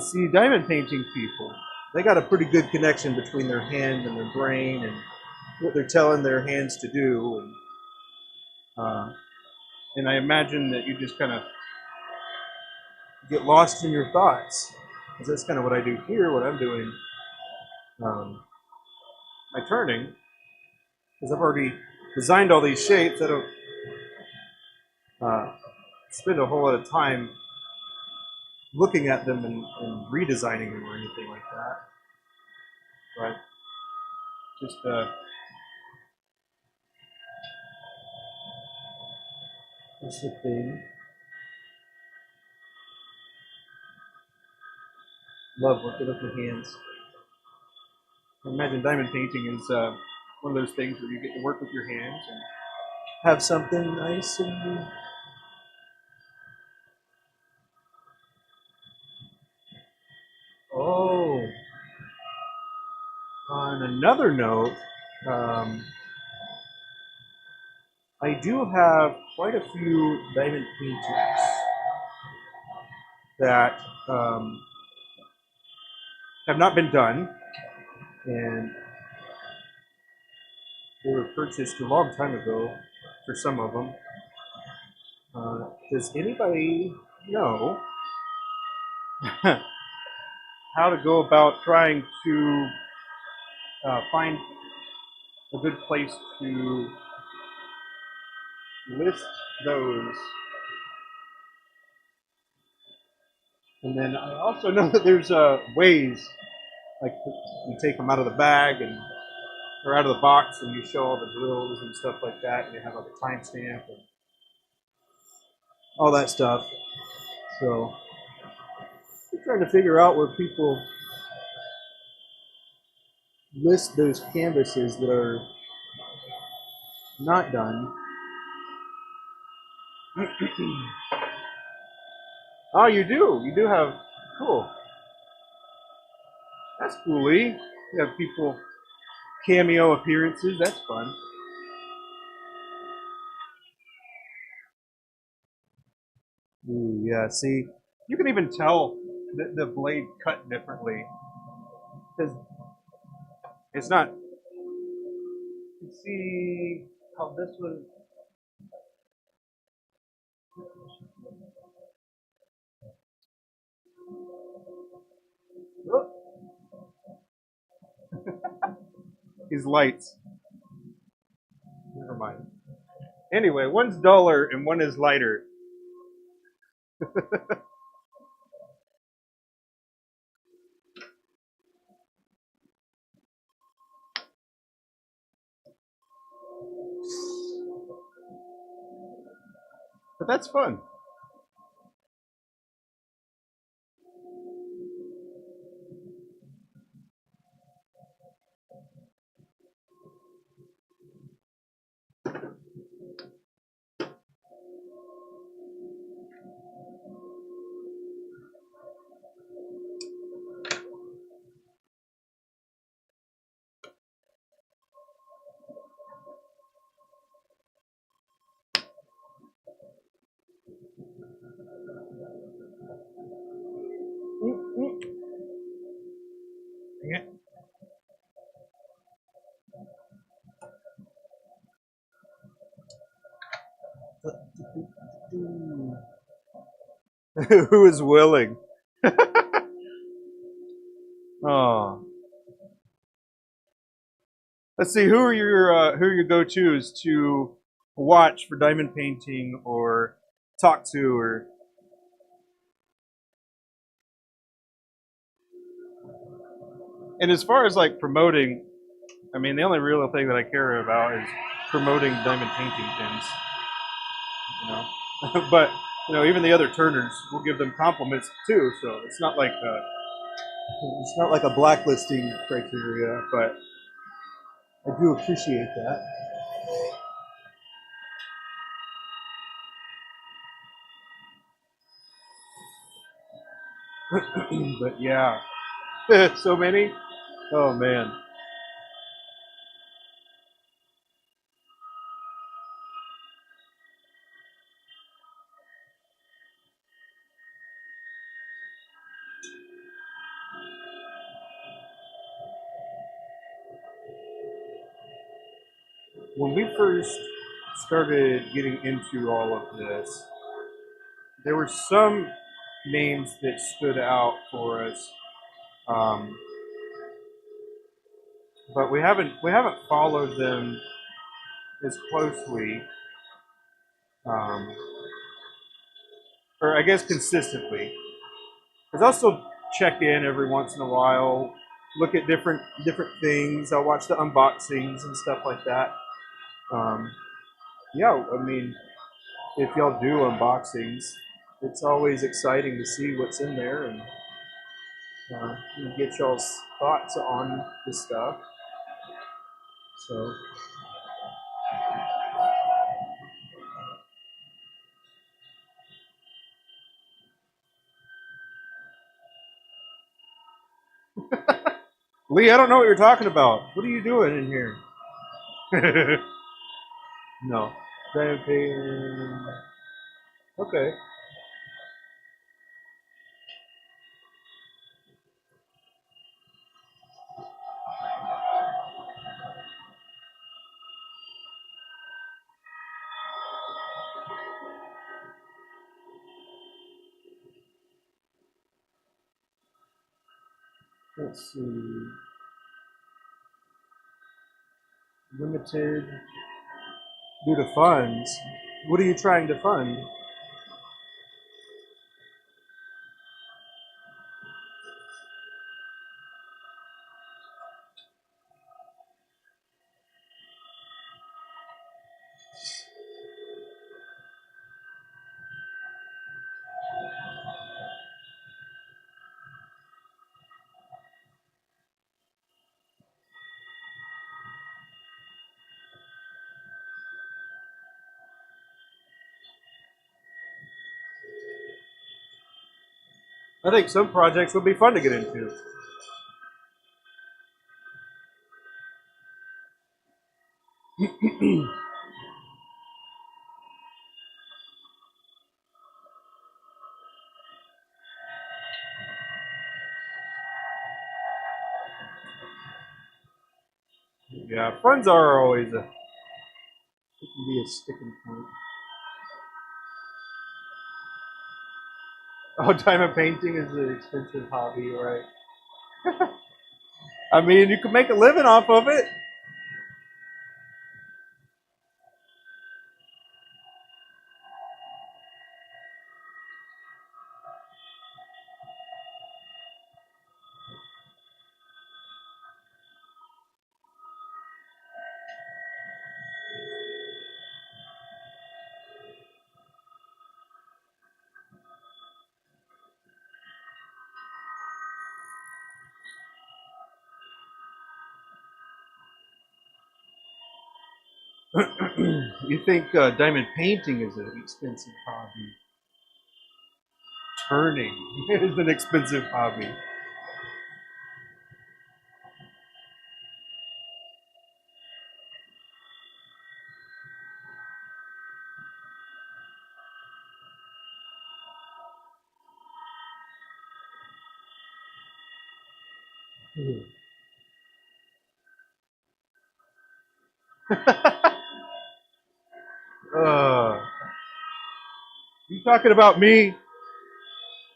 see diamond painting people, they got a pretty good connection between their hand and their brain and what they're telling their hands to do. And I imagine that you just kind of get lost in your thoughts. Because that's kind of what I do here, what I'm doing. My turning, because I've already designed all these shapes. I don't uh, spend a whole lot of time looking at them and redesigning them or anything like that. But just that's the thing. Love working with my hands. I imagine diamond painting is one of those things where you get to work with your hands and have something nice and oh. On another note, um, I do have quite a few diamond paintings that have not been done, and they were purchased a long time ago for some of them. Does anybody know how to go about trying to find a good place to list those? And then I also know that there's ways, like you take them out of the bag and or out of the box, and you show all the drills and stuff like that, and you have like a timestamp and all that stuff. So I'm trying to figure out where people list those canvases that are not done. Oh, you do. You do have cool. That's coolie. You have people cameo appearances. That's fun. Ooh, yeah. See, you can even tell the blade cut differently because it's not. You see how this one. Oh, these lights. Never mind. Anyway, one's duller and one is lighter. But that's fun. Who is willing? Oh, let's see. Who are your go tos to watch for diamond painting or talk to or and as far as like promoting, I mean the only real thing that I care about is promoting diamond painting pins. You know, but you know even the other turners will give them compliments too. So it's not like a blacklisting criteria, but I do appreciate that. But yeah, so many. Oh man. When we first started getting into all of this, there were some names that stood out for us, um, but we haven't followed them as closely, um, or I guess consistently. Because I'll still check in every once in a while, look at different things. I'll watch the unboxings and stuff like that. Um, yeah, I mean, if y'all do unboxings, it's always exciting to see what's in there and get y'all's thoughts on the stuff. So. Lee, I don't know what you're talking about. What are you doing in here? No. Rampage. Okay. Let's see. Limited due to funds. What are you trying to fund? I think some projects would be fun to get into. Yeah, funds are always it can be a sticking point. Oh, diamond painting is an expensive hobby, right? I mean, you can make a living off of it. You think diamond painting is an expensive hobby? Turning is an expensive hobby. uh, you talking about me?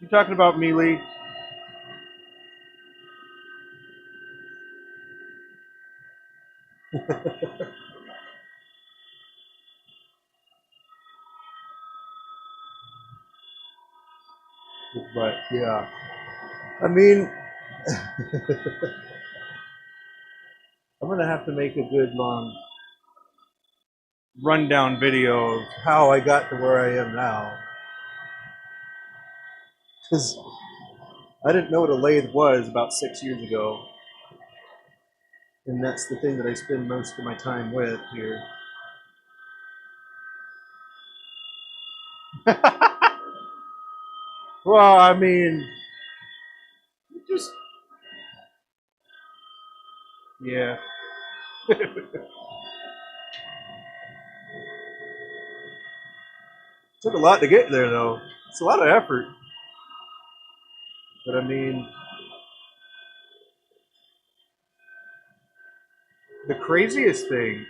You talking about me, Lee? But yeah, I mean, I'm gonna have to make a good long rundown video of how I got to where I am now, because I didn't know what a lathe was about 6 years ago, and that's the thing that I spend most of my time with here. Well, I mean, just yeah. Took a lot to get there, though. It's a lot of effort. But I mean, the craziest thing,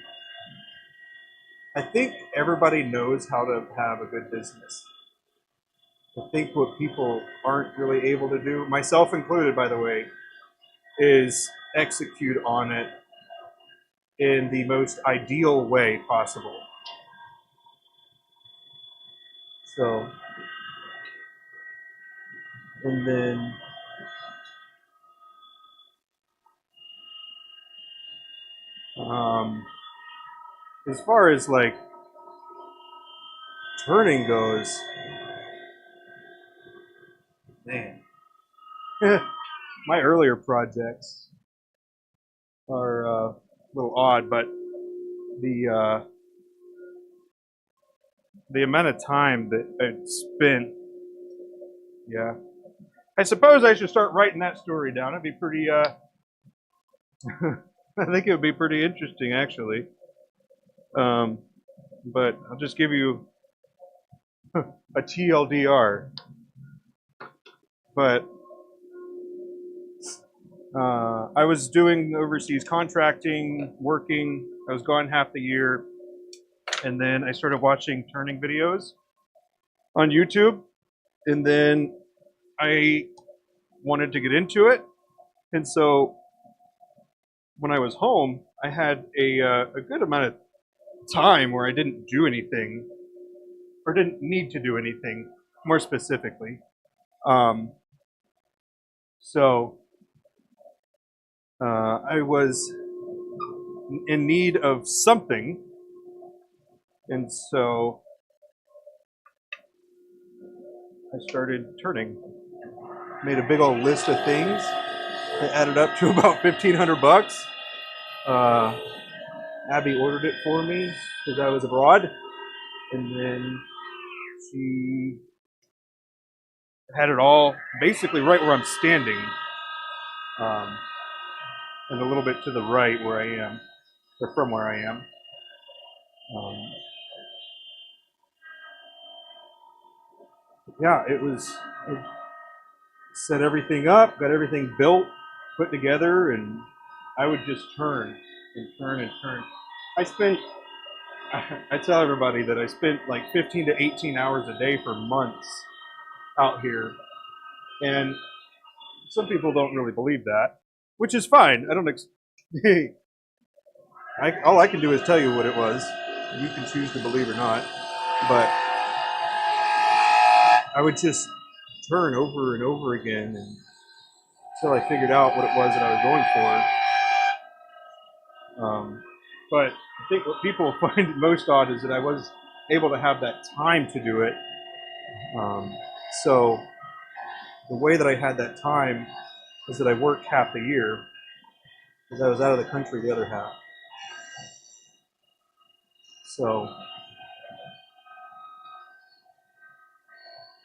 I think everybody knows how to have a good business. I think what people aren't really able to do, myself included, by the way, is execute on it in the most ideal way possible. So, And then as far as like turning goes, man, my earlier projects are a little odd, but the the amount of time that I spent, yeah. I suppose I should start writing that story down. It'd be pretty. I think it would be pretty interesting, actually. Um, but I'll just give you a TLDR. But I was doing overseas contracting, working. I was gone half the year, and then I started watching turning videos on YouTube, and then I wanted to get into it, and so when I was home, I had a good amount of time where I didn't do anything or didn't need to do anything more specifically. Um, so I was in need of something, and so I started turning. Made a big old list of things. It added up to about $1,500. Uh, Abby ordered it for me because I was abroad, and then she had it all basically right where I'm standing, um, and a little bit to the right where I am, or from where I am. Um, yeah, it set everything up, got everything built, put together, and I would just turn and turn and turn. I spent, I tell everybody that I spent like 15 to 18 hours a day for months out here. And some people don't really believe that, which is fine. I don't, all I can do is tell you what it was. You can choose to believe or not. But I would just turn over and over again until I figured out what it was that I was going for. But I think what people find most odd is that I was able to have that time to do it. So the way that I had that time is that I worked half the year because I was out of the country the other half. So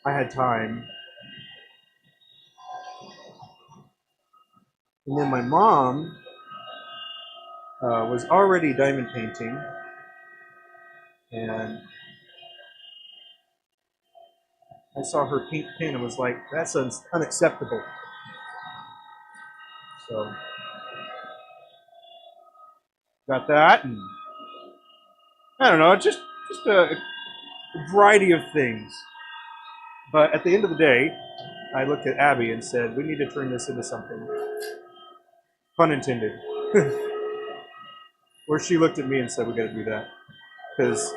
I had time. And then my mom was already diamond painting, and I saw her paint pen and was like, that's unacceptable. So got that, and I don't know, just a variety of things. But at the end of the day, I looked at Abby and said, we need to turn this into something. Pun intended. Or she looked at me and said, we got to do that. Because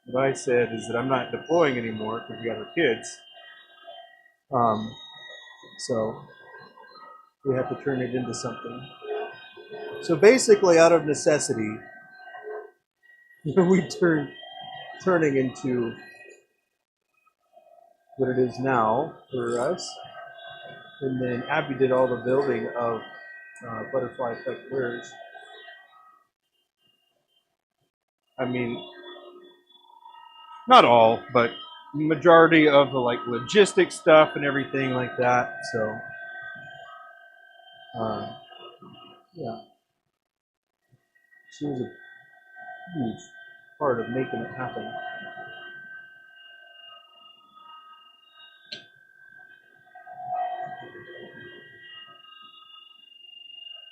what I said is that I'm not deploying anymore because we got our kids. So we have to turn it into something. So basically, out of necessity, we turning into what it is now for us. And then Abby did all the building of butterfly effect wares. I mean, not all, but majority of the like logistic stuff and everything like that. So, yeah, she was a huge part of making it happen.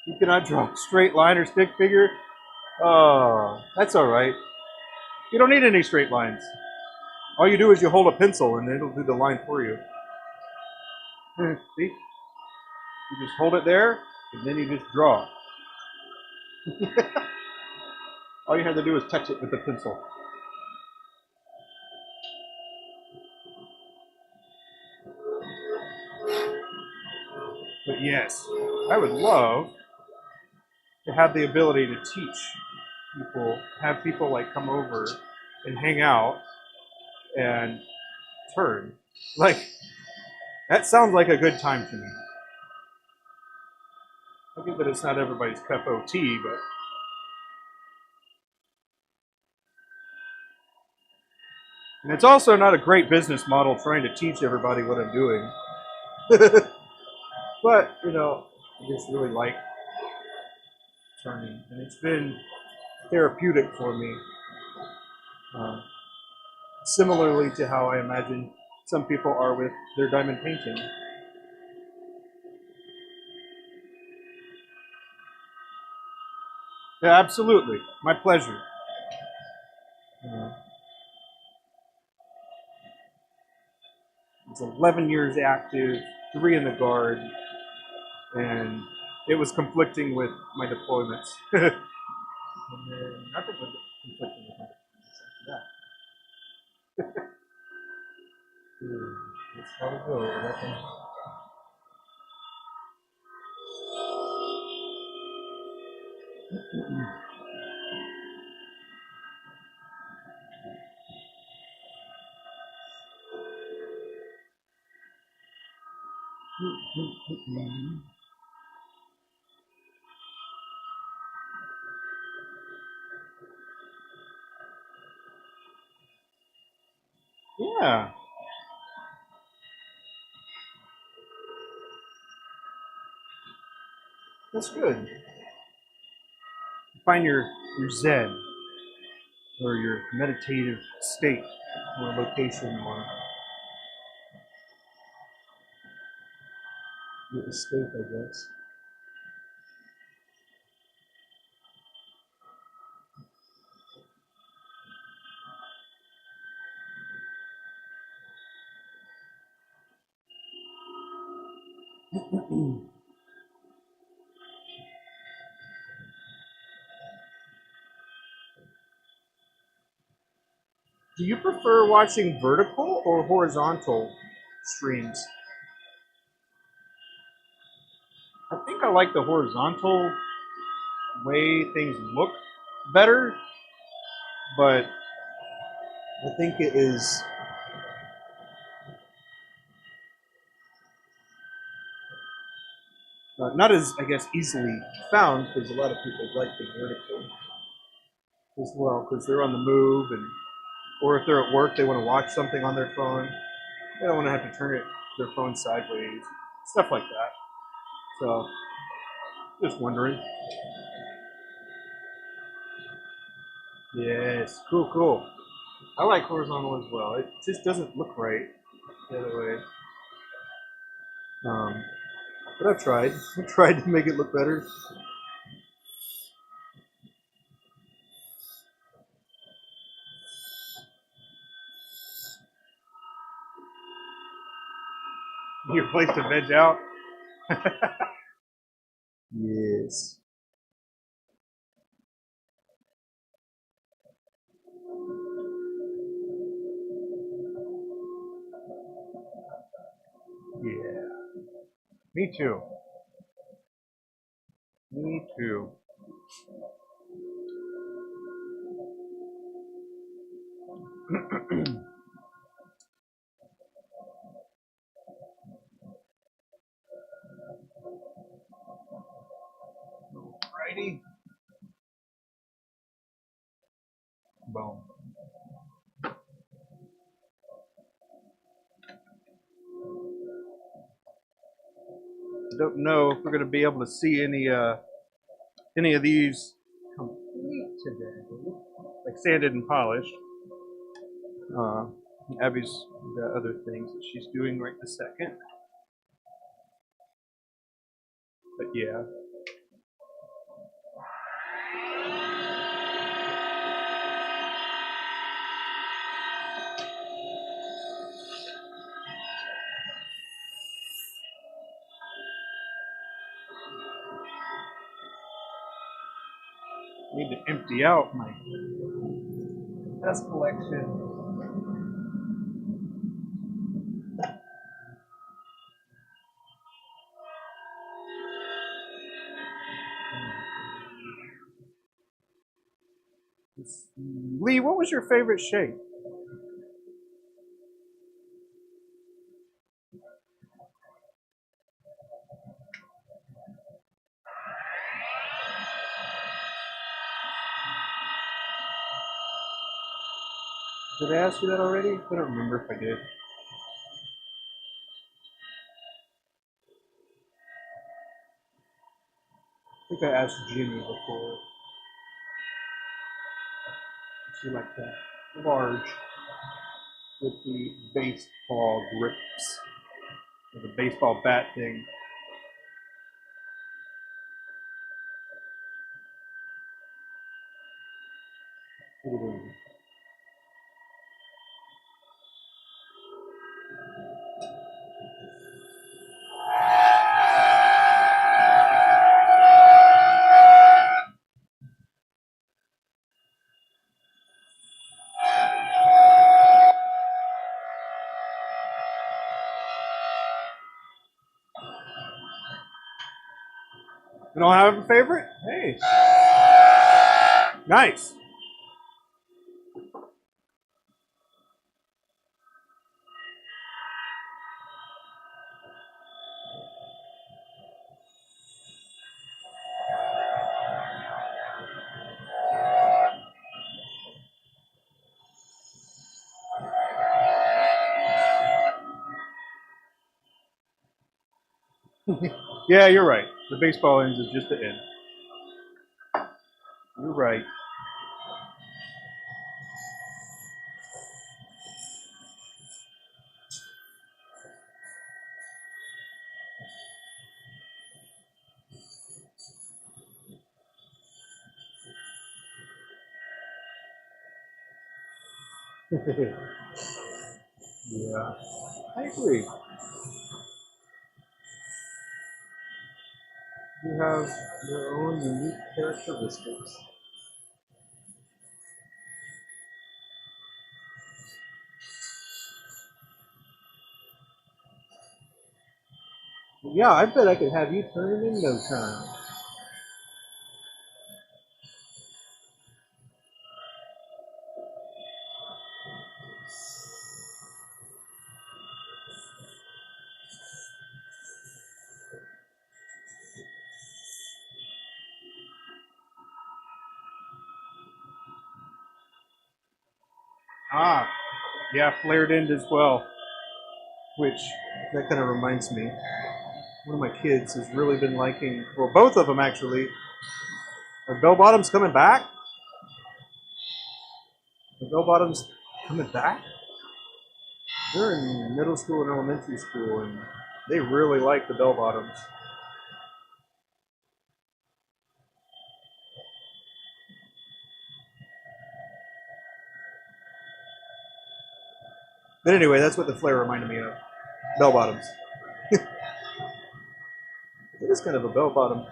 You cannot draw a straight line or stick figure. Oh, that's all right. You don't need any straight lines. All you do is you hold a pencil and it'll do the line for you. See? You just hold it there and then you just draw. All you have to do is touch it with the pencil. But yes, I would love to have the ability to teach people, have people like come over and hang out and turn. Like, that sounds like a good time to me. I get that it's not everybody's cup of tea, but and it's also not a great business model trying to teach everybody what I'm doing. But, you know, I just really like turning, and it's been therapeutic for me. Uh, Similarly to how I imagine some people are with their diamond painting. Yeah, absolutely. My pleasure. Uh, it's 11 years active, 3 in the Guard, and it was conflicting with my deployments. And then nothing was conflicting with my deployments after that. That's how it goes. Yeah, that's good. Find your Zen or your meditative state or location or your escape, I guess. Do you prefer watching vertical or horizontal streams? I think I like the horizontal way things look better, but I think it is not as, I guess, easily found because a lot of people like the vertical as well because they're on the move and or if they're at work, they want to watch something on their phone. They don't want to have to turn their phone sideways, stuff like that. So, just wondering. Yes, cool, cool. I like horizontal as well. It just doesn't look right the other way. Um, but I've tried. I've tried to make it look better. Your place to veg out. Yes. Yeah. Me too. Me too. Righty. Boom. Don't know if we're gonna be able to see any of these complete today, like sanded and polished. Uh, Abby's got other things that she's doing right this second. But yeah, I need to empty out my test collection. Lee, what was your favorite shake? Did I ask you that already? I don't remember if I did. I think I asked Jimmy before. She liked that large with the baseball grips, or the baseball bat thing. Ooh. You don't have a favorite? Hey, nice. Yeah, you're right. The baseball ends is just the end. You're right. Yeah, I agree. You have your own unique characteristics. Yeah, I bet I could have you turn it in no time. Ah, yeah, flared end as well. Which, that kind of reminds me, one of my kids has really been liking, well, both of them actually. Are bell bottoms coming back? Are bell bottoms coming back? They're in middle school and elementary school, and they really like the bell bottoms. But anyway, that's what the flare reminded me of. Bell bottoms. It is kind of a bell bottom.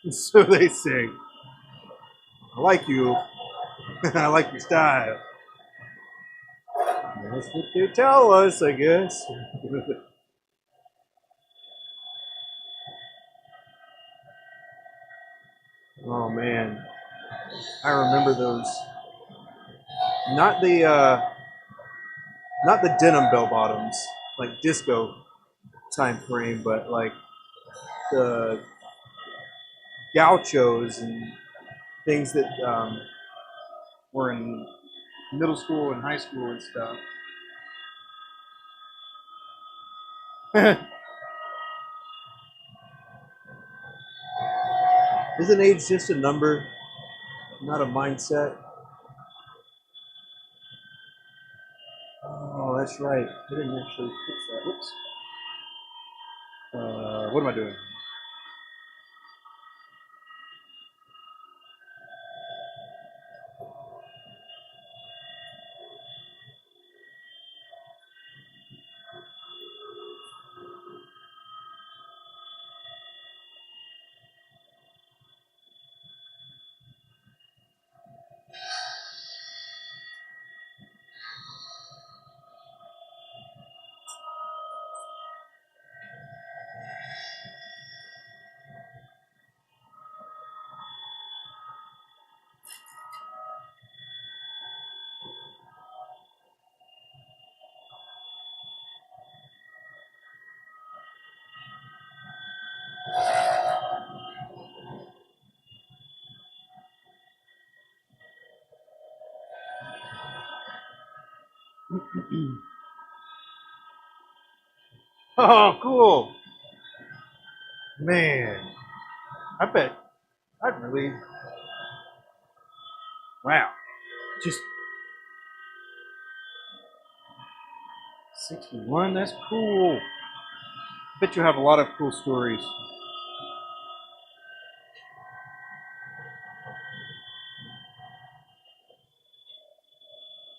So they say. I like you. I like your style. That's what they tell us, I guess. Oh man, I remember those. Not the not the denim bell bottoms, like disco time frame, but like the gauchos and things that were in middle school and high school and stuff. Isn't age just a number, not a mindset? Oh, that's right. I didn't actually fix that. Whoops. What am I doing? Oh, cool. Man, I bet I'd really, wow. Just 61, that's cool. Bet you have a lot of cool stories.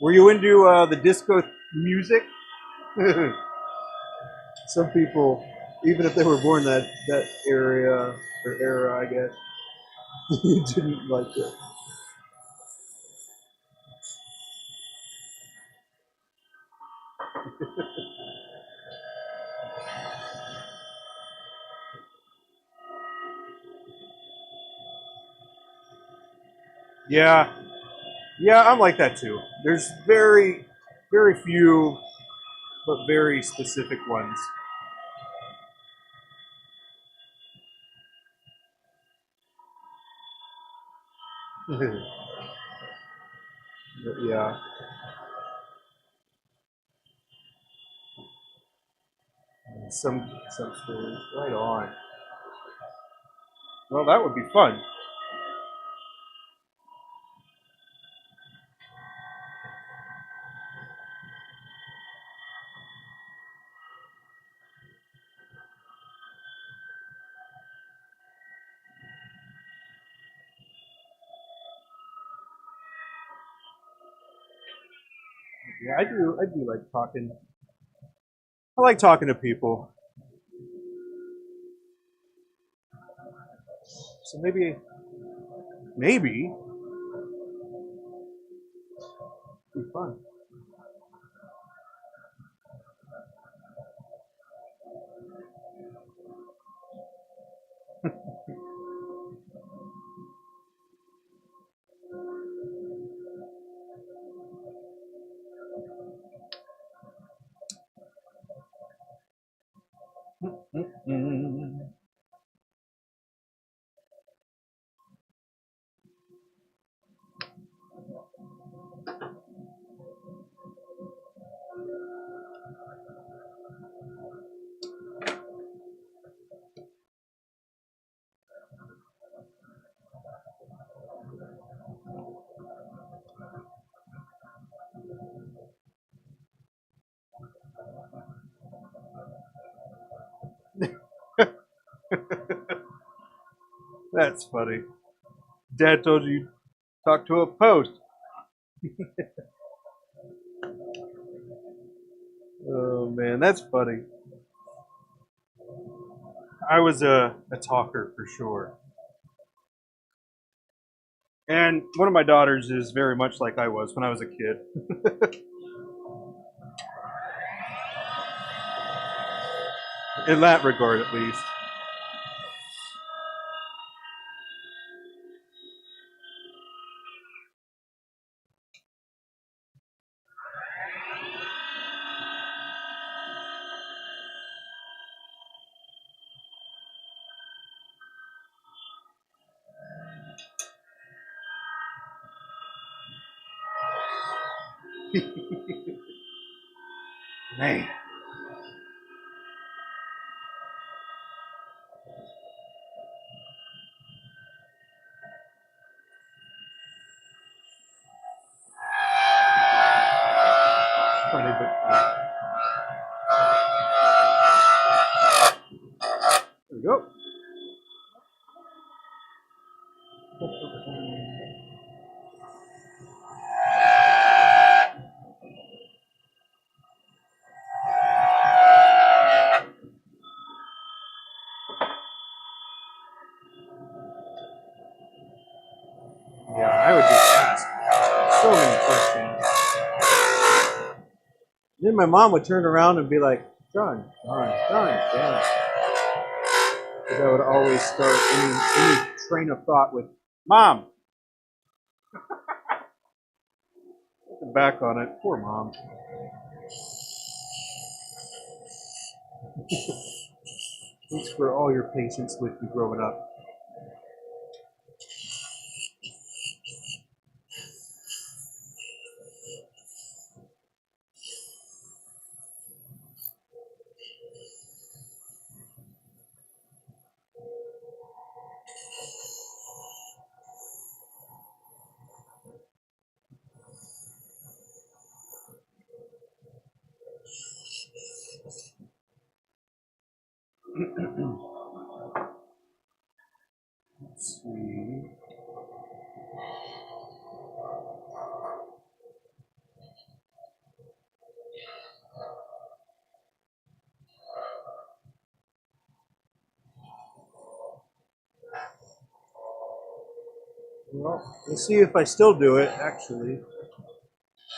Were you into the disco music? Some people, even if they were born that area or era, I guess, didn't like it. Yeah, yeah, I'm like that too. There's very few, but very specific ones. But yeah, some stories. Right on. Well, that would be fun. Yeah, I do. I do like talking. I like talking to people. So maybe it'd be fun. Mm. That's funny. Dad told you to talk to a post. Oh man, that's funny. I was a talker for sure. And one of my daughters is very much like I was when I was a kid. In that regard, at least. Man. Funny, but there we go. Yeah, I would just ask so many questions. Then my mom would turn around and be like, John, damn. Because I would always start any train of thought with, Mom, put the back on it. Poor mom. Thanks for all your patience with me growing up. Let's see. Well, let's see if I still do it, actually,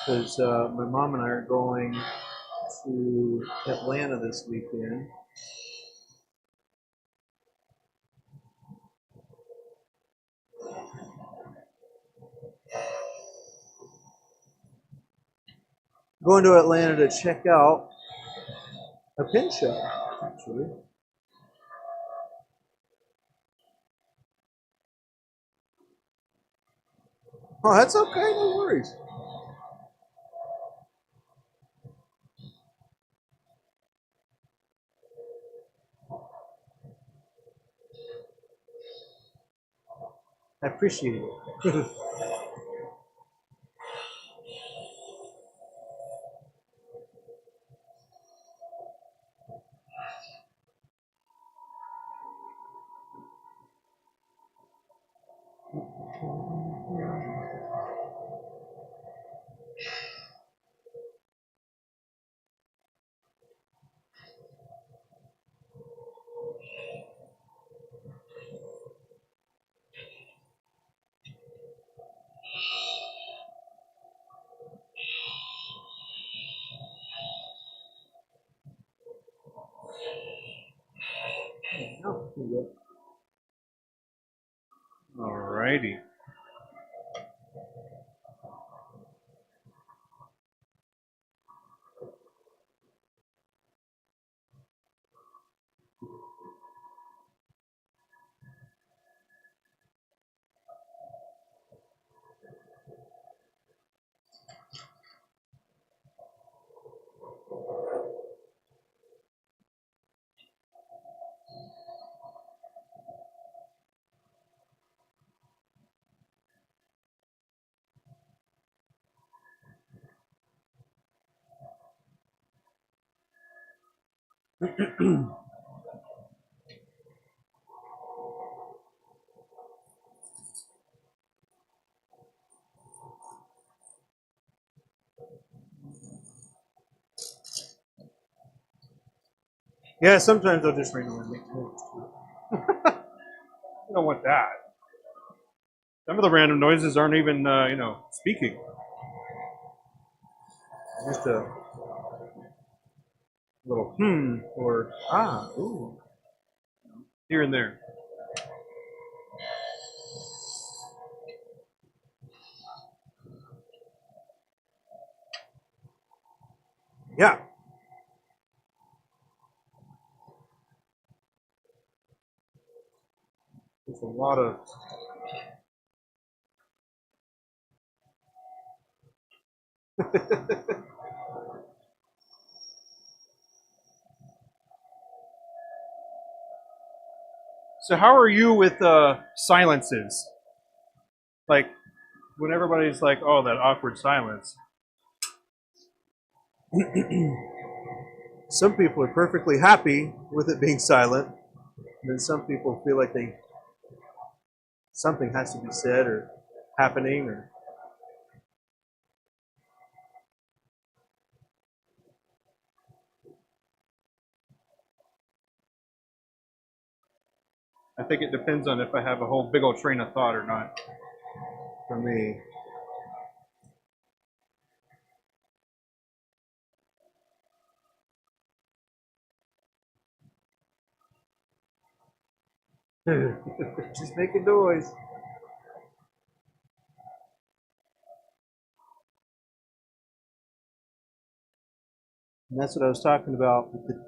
because my mom and I are going to Atlanta this weekend. Going to Atlanta to check out a pin show, actually. Oh, that's okay, no worries. I appreciate it. Alrighty. Yeah, sometimes I'll just randomly make noise too. I don't want that. Some of the random noises aren't even, speaking. Just a little or ooh, here and there. Yeah. There's a lot of. So how are you with silences? Like when everybody's like, "Oh, that awkward silence." Some people are perfectly happy with it being silent, and then some people feel like something has to be said or happening or. I think it depends on if I have a whole big old train of thought or not. For me. Just making noise. And that's what I was talking about with the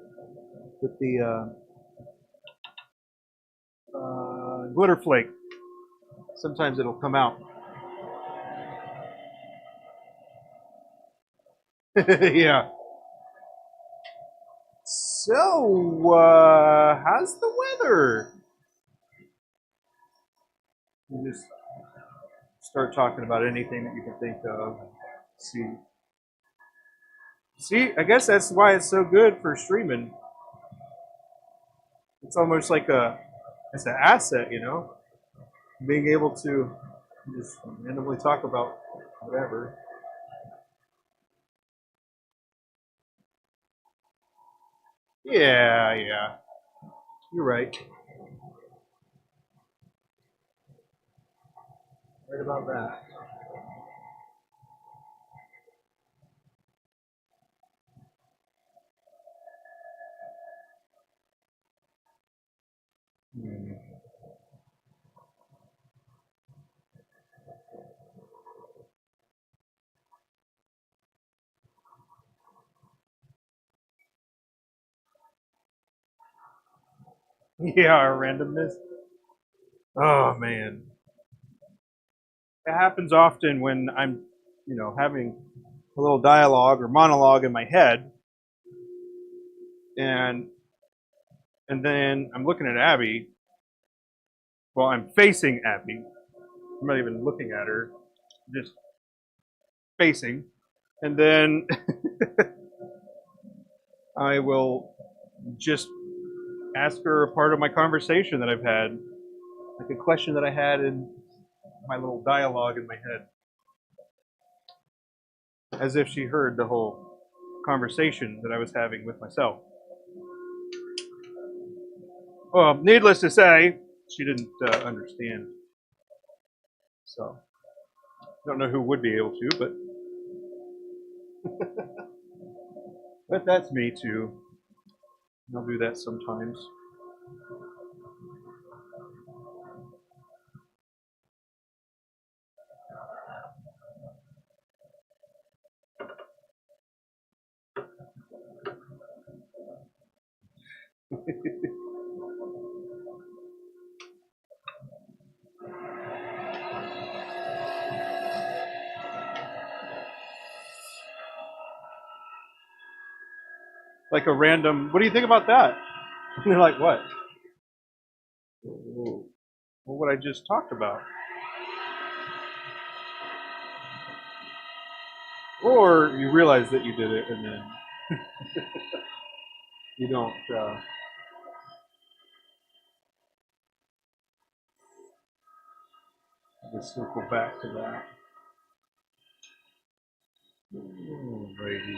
glitter flake. Sometimes it'll come out. Yeah. So, how's the weather? You just start talking about anything that you can think of. See, I guess that's why it's so good for streaming. It's almost like it's an asset, you know. being able to just randomly talk about whatever. Yeah, yeah, you're right. Right about that. Hmm. Yeah, randomness. Oh man, it happens often when I'm, having a little dialogue or monologue in my head, and then I'm looking at Abby. Well, I'm facing Abby. I'm not even looking at her, just facing. And then I will just ask her a part of my conversation that I've had, like a question that I had in my little dialogue in my head, as if she heard the whole conversation that I was having with myself. Well, needless to say, she didn't understand. So I don't know who would be able to, but that's me too. I'll do that sometimes. Like a random, what do you think about that? And they're like, what? Well, what I just talked about. Or you realize that you did it and then you don't just circle back to that. Alrighty.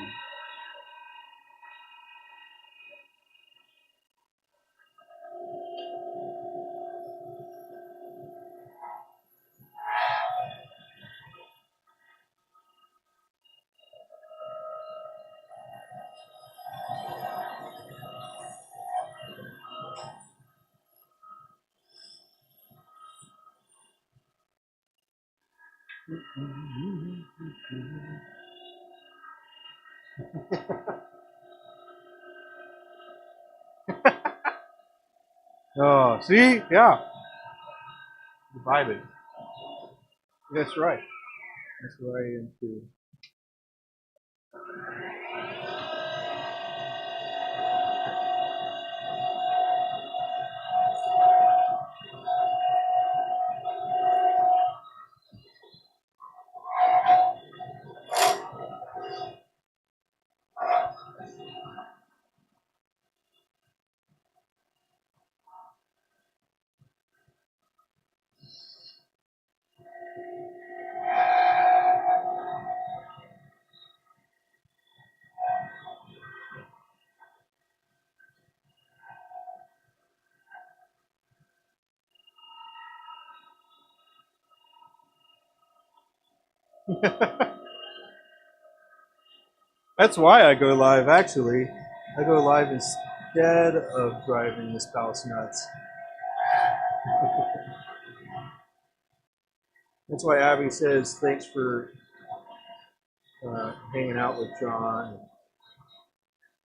Oh, see? Yeah. Vibing. That's right. That's what I am too. That's why I go live, actually. I go live instead of driving this house nuts. That's why Abby says thanks for hanging out with John.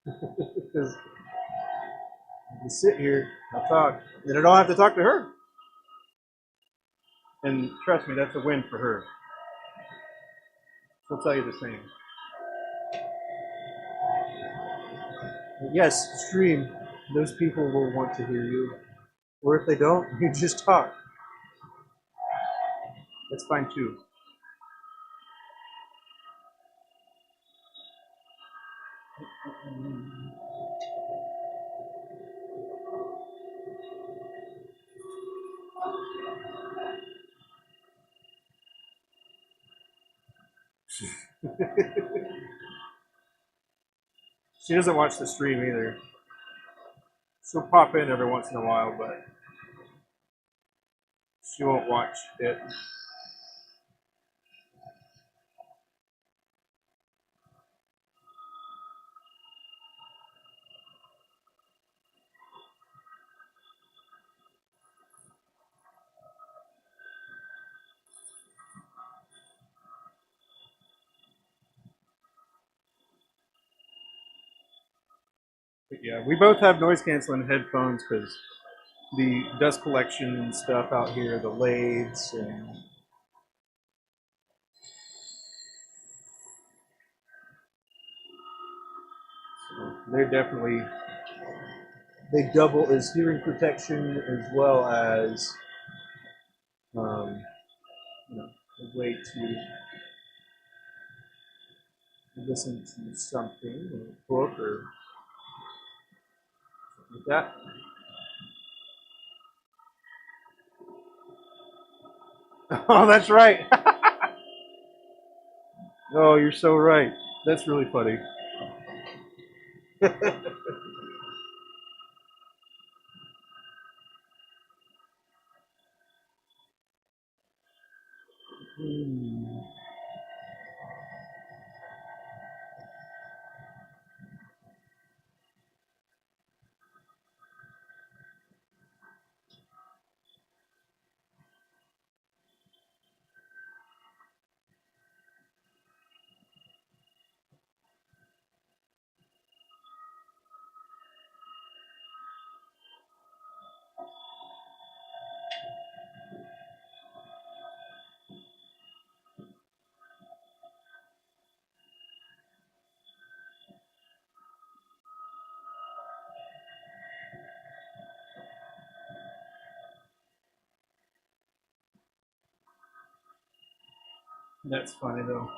Because I can sit here, I'll talk, and I don't have to talk to her. And trust me, that's a win for her. She'll tell you the same. But yes, stream. Those people will want to hear you. Or if they don't, you just talk. That's fine too. She doesn't watch the stream either. She'll pop in every once in a while, but she won't watch it. But yeah, we both have noise canceling headphones because the dust collection and stuff out here, the lathes, and so they double as hearing protection as well as um, a way to listen to something, or a book, or something like that. Oh, that's right. Oh, you're so right. That's really funny. That's funny though.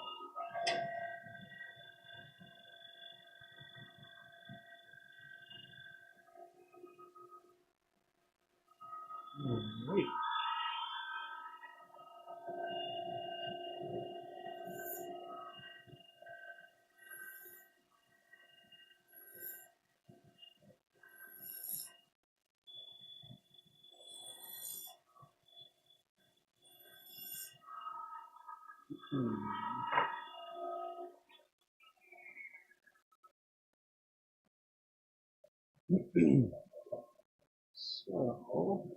Wait. So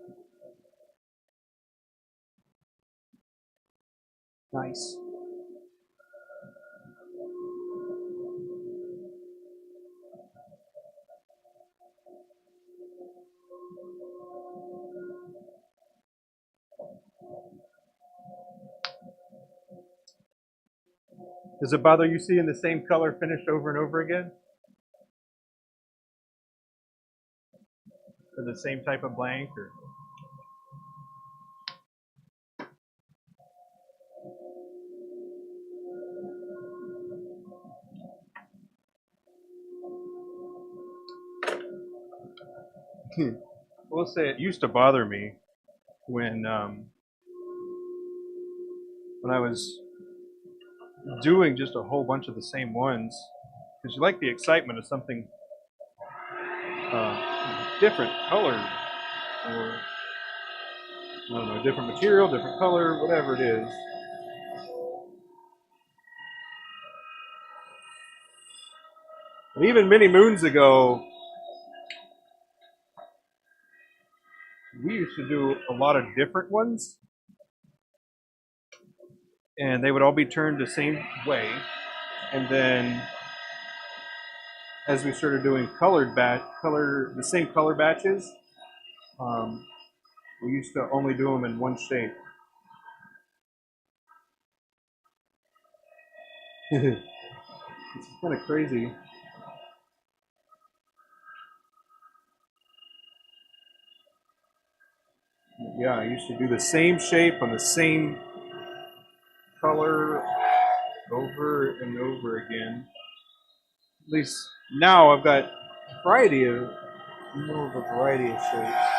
nice. Does it bother you seeing the same color finished over and over again? Or the same type of blank? Or we'll say it used to bother me when I was doing just a whole bunch of the same ones, because you like the excitement of something different color, or I don't know, different material, different color, whatever it is. But even many moons ago, we used to do a lot of different ones, and they would all be turned the same way. And then, as we started doing the same color batches, um, we used to only do them in one shape. It's kind of crazy. Yeah, I used to do the same shape on the same color over and over again. At least now I've got more of a variety of shapes.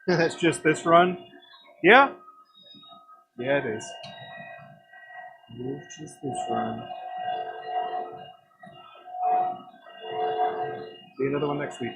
That's just this run? Yeah? Yeah, it is. It's just this run. See another one next week.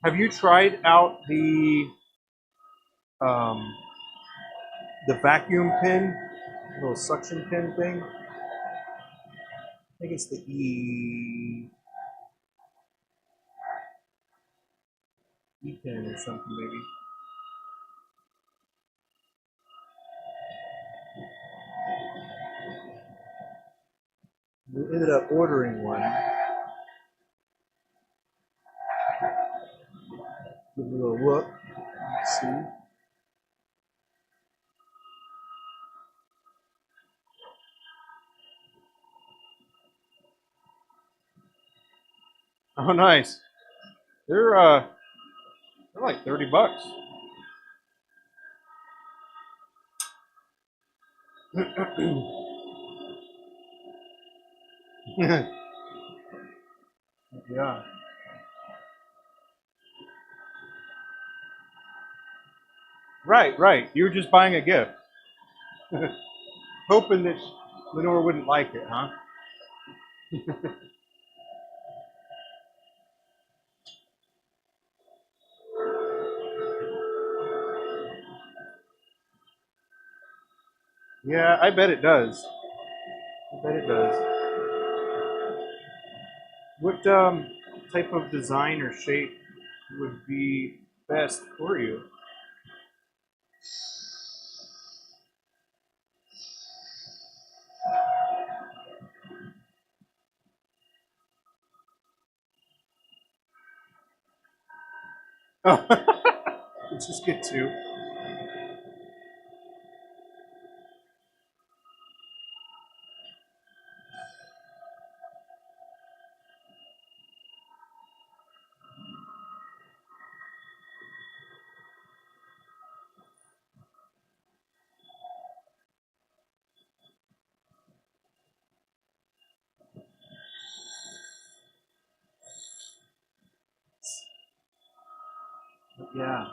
Have you tried out um, the vacuum pin, little suction pin thing? I think it's the E pin or something maybe. We ended up ordering one. Give it a little look. Let's see. Oh, nice. They're like $30. Yeah. Right, right. You were just buying a gift, hoping that Lenore wouldn't like it, huh? Yeah, I bet it does. I bet it does. What type of design or shape would be best for you? Oh, let's just get two. Yeah.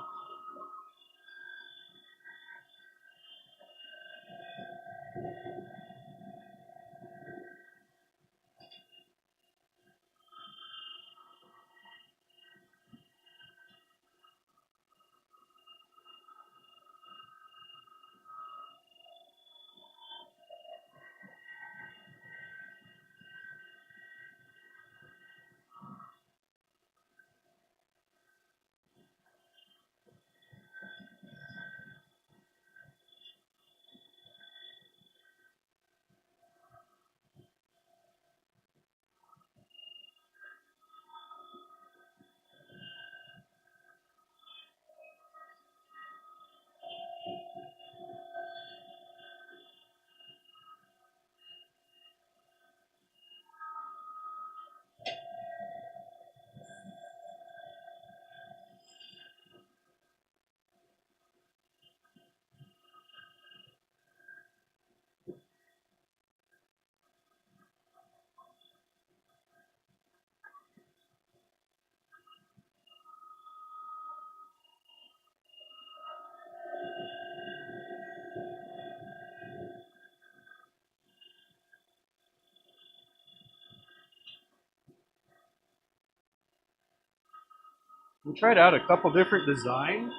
We tried out a couple different designs,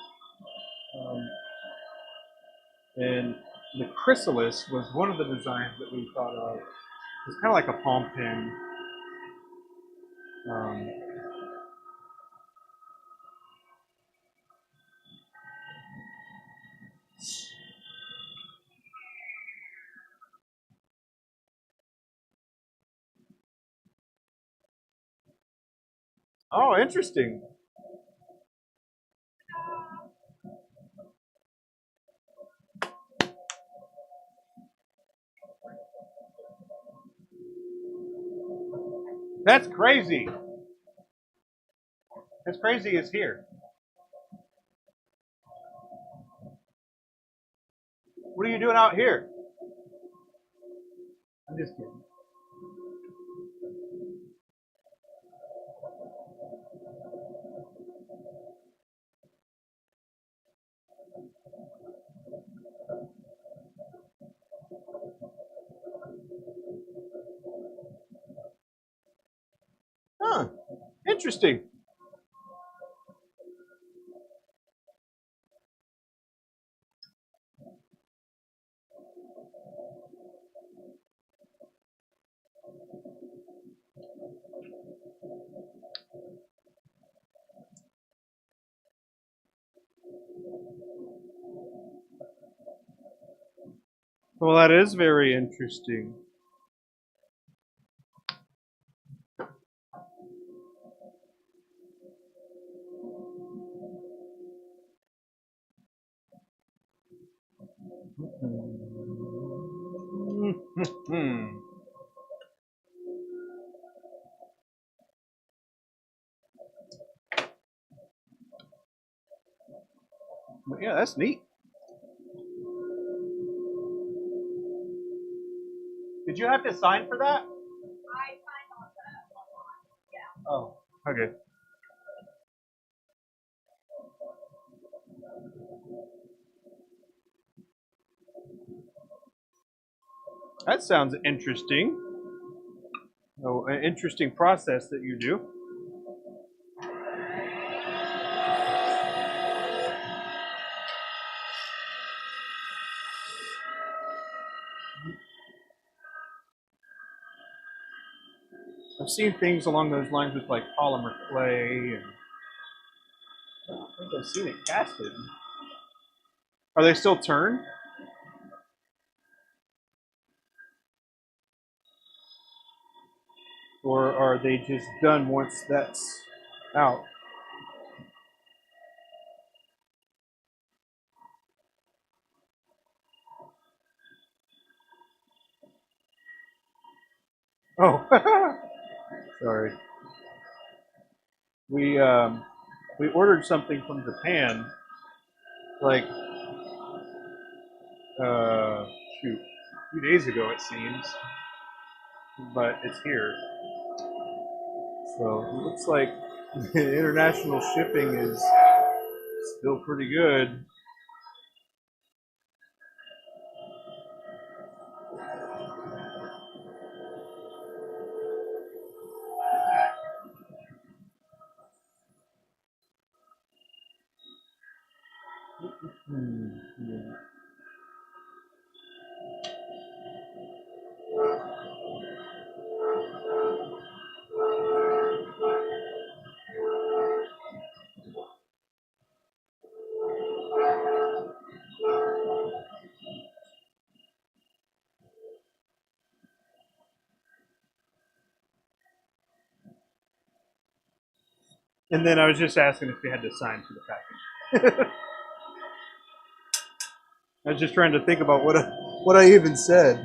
um, and the chrysalis was one of the designs that we thought of. It's kind of like a palm pin. Um, Oh, interesting. That's crazy. As crazy as here. What are you doing out here? I'm just kidding. Huh. Interesting. Well, that is very interesting. Yeah, that's neat. Did you have to sign for that? Oh, okay. That sounds interesting. Oh, an interesting process that you do. I've seen things along those lines with like polymer clay, and I think I've seen it casted. Are they still turned? Or are they just done once that's out? Oh, sorry. We um, we ordered something from Japan, like uh, shoot, a few days ago it seems, but it's here. So it looks like international shipping is still pretty good. Yeah. And then I was just asking if they had to sign for the package. I was just trying to think about what I even said.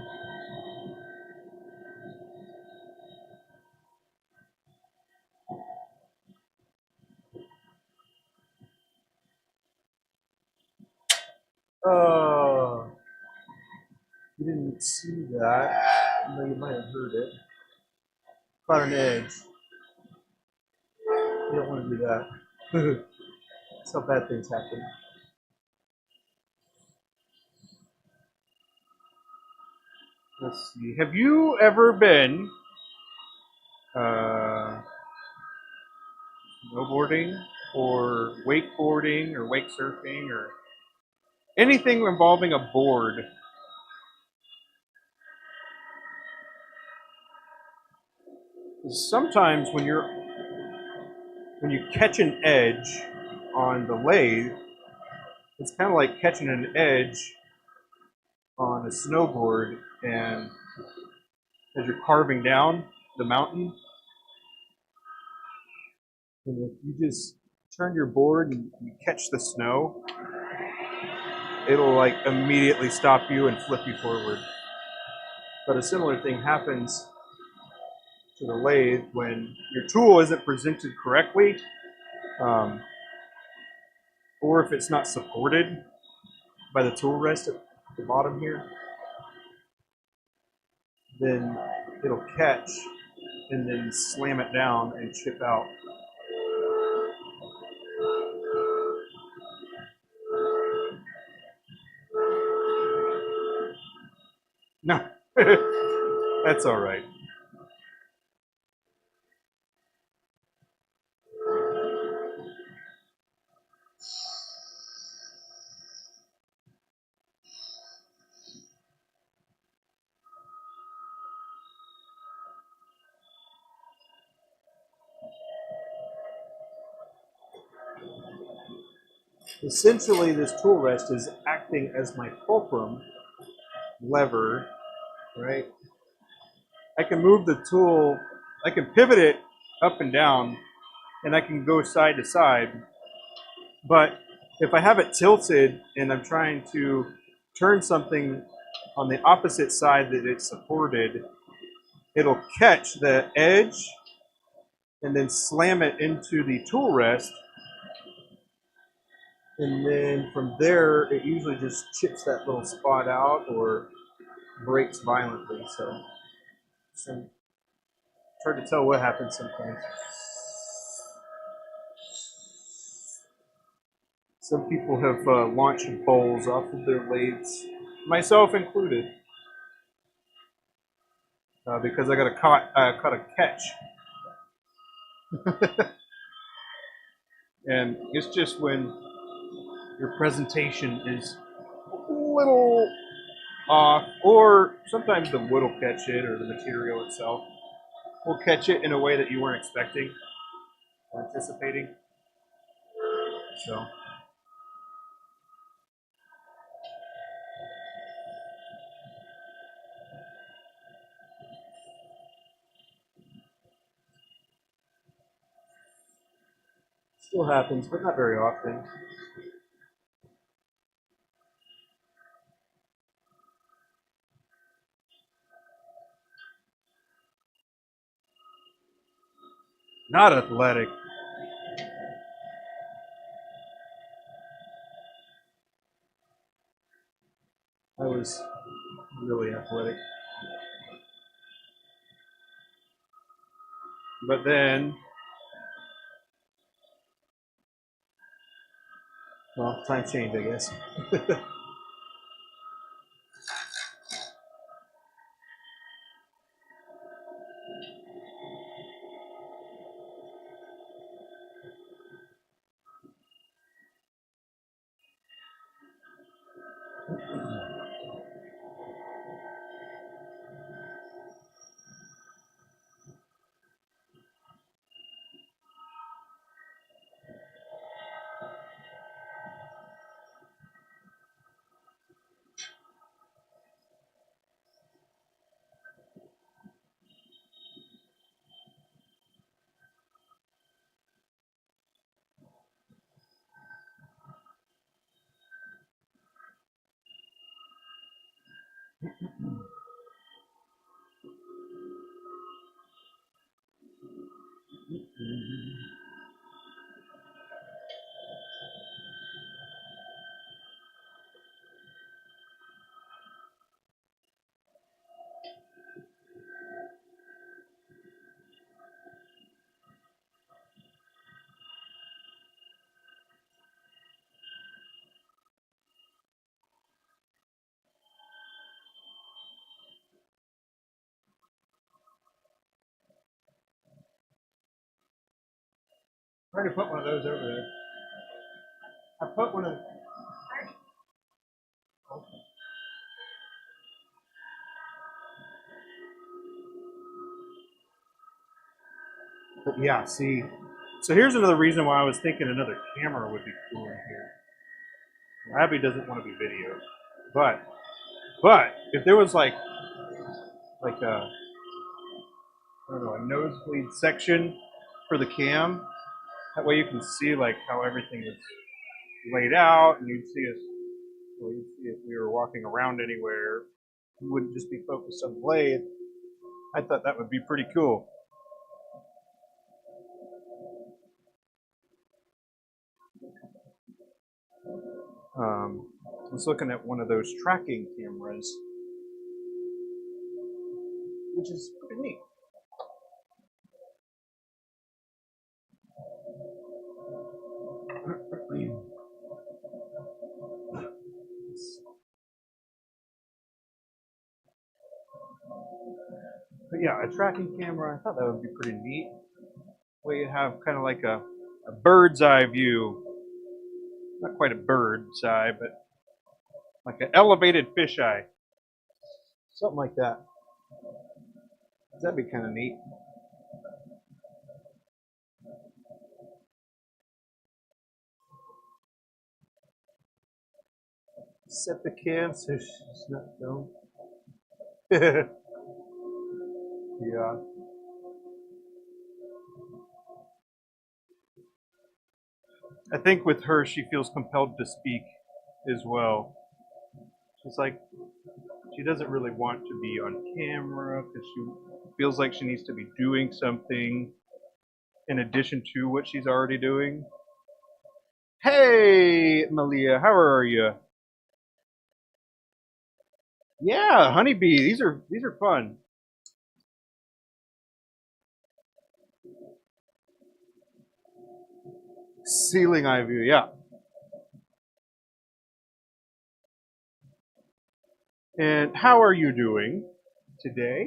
Oh, you didn't see that. No, you might have heard it. Caught an edge. You don't want to do that. That's how bad things happen. Let's see. Have you ever been uh, snowboarding or wakeboarding or wake surfing or anything involving a board? Sometimes when you catch an edge on the lathe, it's kind of like catching an edge on a snowboard, and as you're carving down the mountain, And if you just turn your board and you catch the snow, it'll like immediately stop you and flip you forward. But a similar thing happens to the lathe when your tool isn't presented correctly, um, or if it's not supported by the tool rest at the bottom here, then it'll catch and then slam it down and chip out. No, that's all right. Essentially, this tool rest is acting as my fulcrum lever, right? I can move the tool, I can pivot it up and down, and I can go side to side. But if I have it tilted and I'm trying to turn something on the opposite side that it's supported, it'll catch the edge and then slam it into the tool rest. And then from there, it usually just chips that little spot out or breaks violently. So it's hard to tell what happens sometimes. Some people have launched bowls off of their lathes, myself included, because I got caught a catch. And it's just when your presentation is a little off, or sometimes the wood will catch it, or the material itself will catch it in a way that you weren't expecting or anticipating. So still happens, but not very often. Not athletic. I was really athletic. But then, well, times changed, I guess. Trying to put one of those over there. I put one of. But yeah, see. So here's another reason why I was thinking another camera would be cool in here. Abby doesn't want to be videoed, but if there was like a I don't know, a nosebleed section for the cam, That way you can see like how everything is laid out, and you'd see us. Well, you'd see if we were walking around anywhere, we wouldn't just be focused on the blade. I thought that would be pretty cool. I was looking at one of those tracking cameras, which is pretty neat. But yeah, a tracking camera, I thought that would be pretty neat. Where you have kind of like a bird's eye view. Not quite a bird's eye, but like an elevated fisheye. Something like that. That'd be kind of neat. Set the cam so she's not filmed. Yeah. I think with her, she feels compelled to speak as well. She's like, she doesn't really want to be on camera because she feels like she needs to be doing something in addition to what she's already doing. Hey, Malia, how are you? Yeah, Honeybee. These are fun. Ceiling eye view, yeah. And how are you doing today?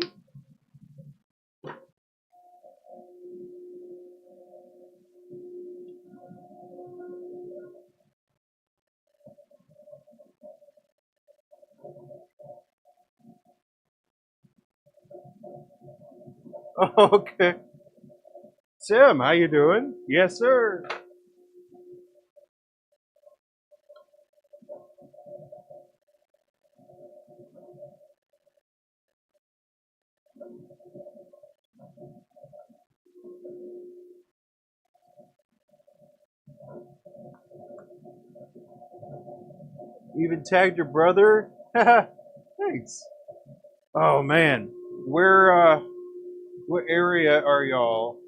Okay. Tim, how you doing? Yes, sir. Even tagged your brother? Thanks. Oh man. Where what area are y'all?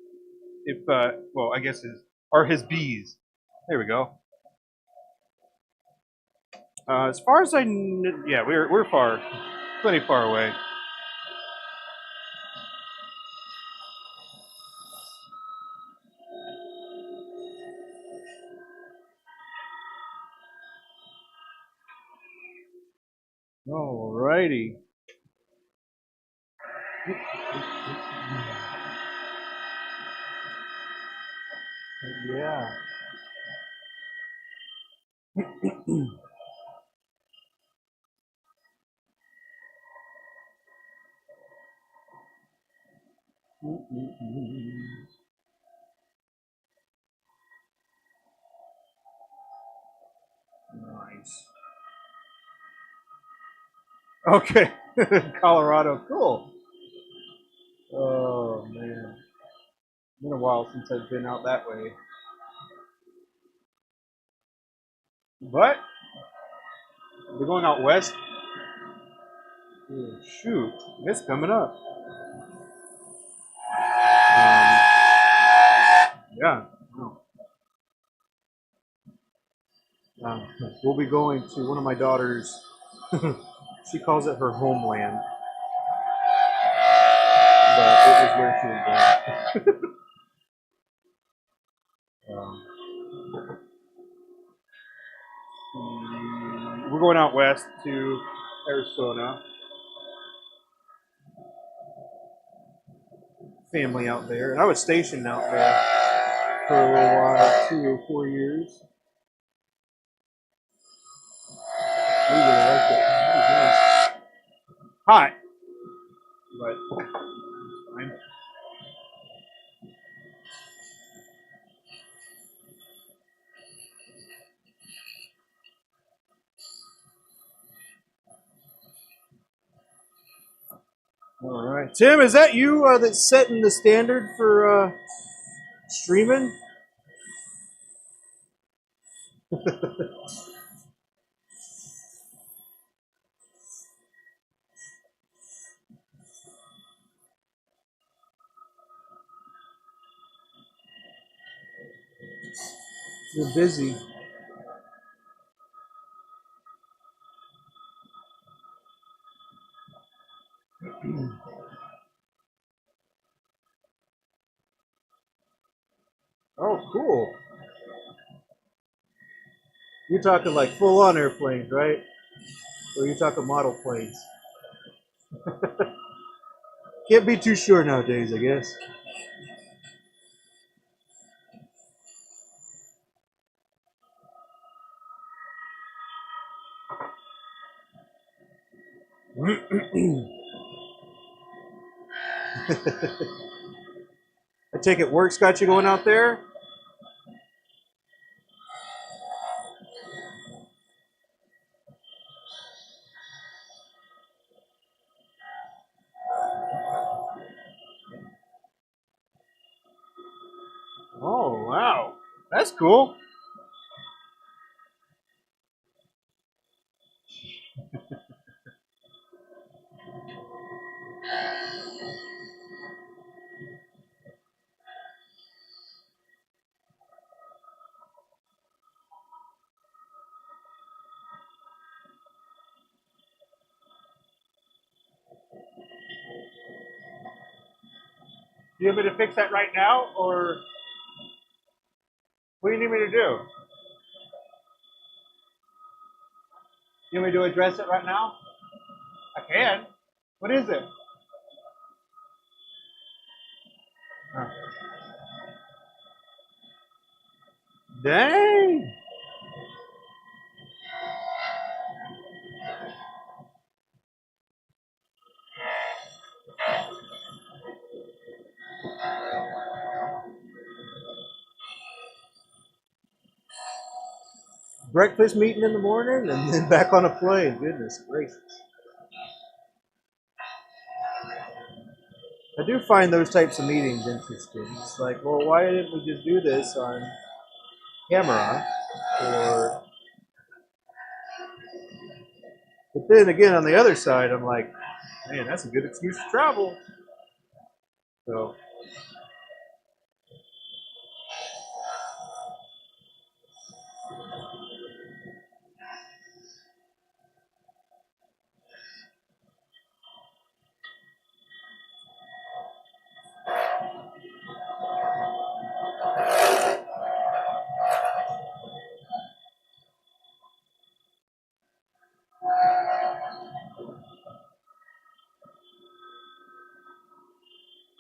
If well, I guess are his bees. There we go. As far as yeah, we're far, plenty far away. Alrighty. Yeah. Nice. Okay. Colorado, cool. Oh man. Been a while since I've been out that way. But we're going out west. Oh, shoot, it's coming up. Yeah. We'll be going to one of my daughters. She calls it her homeland, but it was where she was born. We're going out west to Arizona. Family out there, and I was stationed out there for a little while, 2 or 4 years. We really liked it. It was nice. Hot, but it's fine. All right, Tim, is that you that's setting the standard for streaming? You're busy. Oh, cool. You're talking like full-on airplanes, right? Or are you talking model planes? Can't be too sure nowadays, I guess. I take it work's got you going out there? Oh, wow. That's cool. Do you want me to fix that right now, or what do you need me to do? You want me to address it right now? I can. What is it? Oh. Dang. Breakfast meeting in the morning and then back on a plane. Goodness gracious. I do find those types of meetings interesting. It's like, well, why didn't we just do this on camera? Or, but then again, on the other side, I'm like, man, that's a good excuse to travel. So,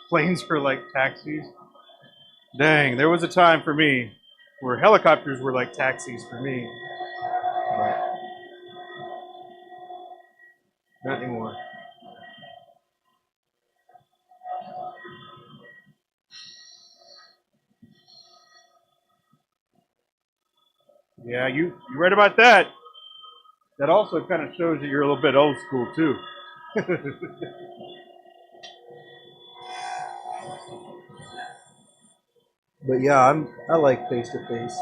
planes are like taxis. Dang, there was a time for me where helicopters were like taxis for me. But not anymore. Yeah, you right about that. That also kind of shows that you're a little bit old school too. But yeah, I like face to face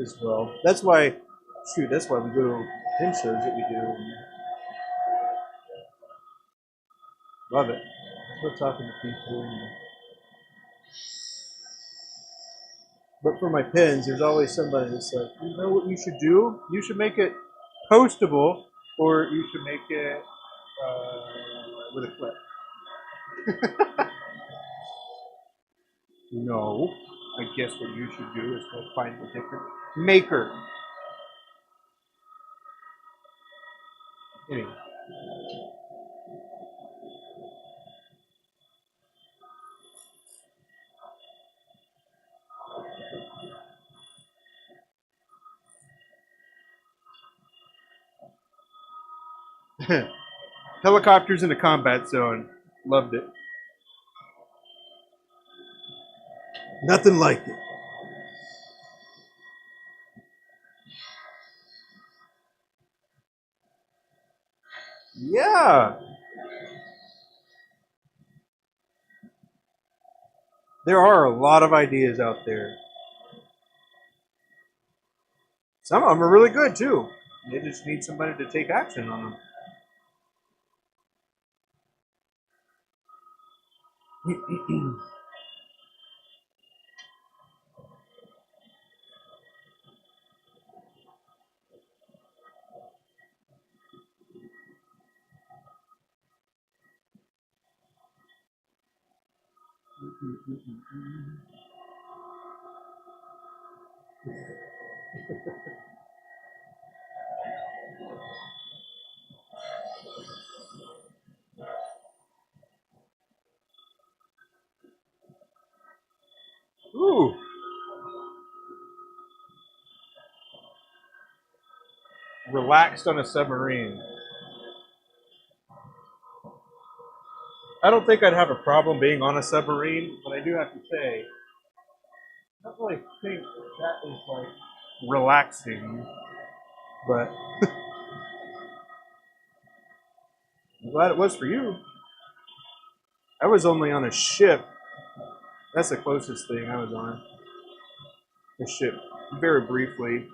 as well. That's why, shoot, that's why we go to pin shows that we do. And love it. Love talking to people. But for my pins, there's always somebody that's like, you know what you should do? You should make it postable, or you should make it with a clip. No, I guess what you should do is go find a different maker. Anyway. Helicopters in the combat zone. Loved it. Nothing like it. Yeah. There are a lot of ideas out there. Some of them are really good too. They just need somebody to take action on them. Ooh, relaxed on a submarine. I don't think I'd have a problem being on a submarine, but I do have to say, I don't really think that is like relaxing. But I'm glad it was for you. I was only on a ship. That's the closest thing I was on. A ship, very briefly.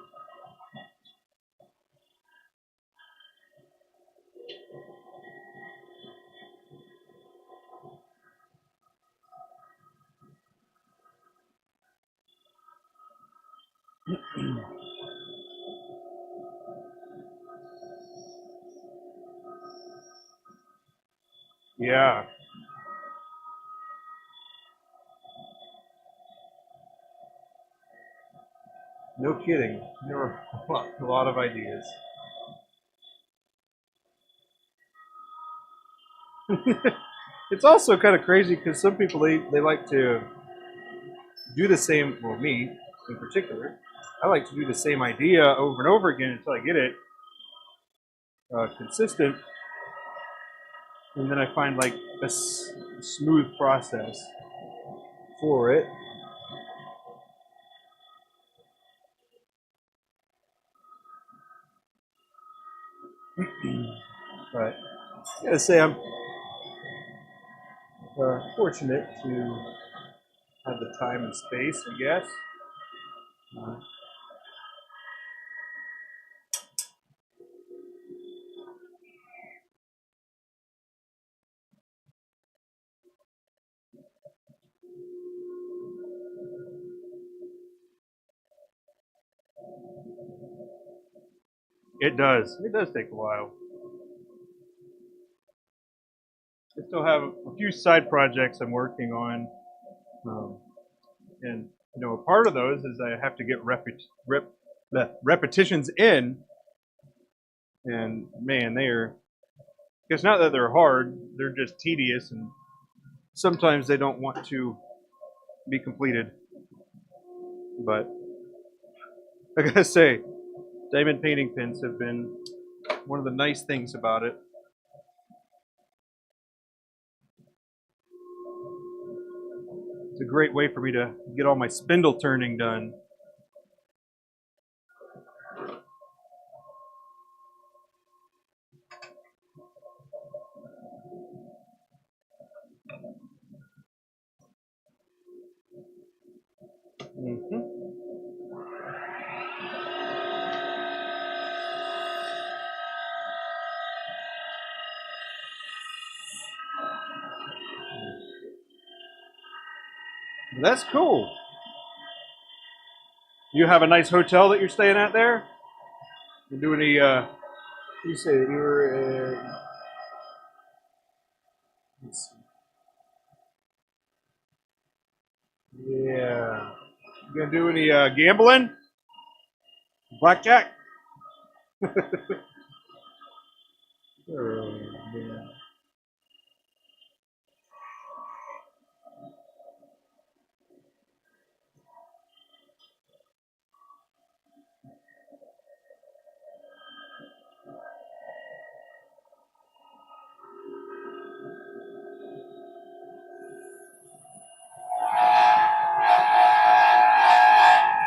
Yeah, no kidding. There were a lot of ideas. It's also kind of crazy because some people they like to do the same. Well, me in particular, I like to do the same idea over and over again until I get it consistent, and then I find like a smooth process for it. But I gotta say, I'm fortunate to have the time and space, I guess. Uh, it does. It does take a while. I still have a few side projects I'm working on, um, and a part of those is I have to get repetitions in, and man, they are. It's not that they're hard; they're just tedious, and sometimes they don't want to be completed. But I gotta say, diamond painting pins have been one of the nice things about it. It's a great way for me to get all my spindle turning done. Mm-hmm. That's cool. You have a nice hotel that you're staying at there? You do any? You say that you were. Let's see. Yeah. You gonna do any gambling? Blackjack? Oh, yeah.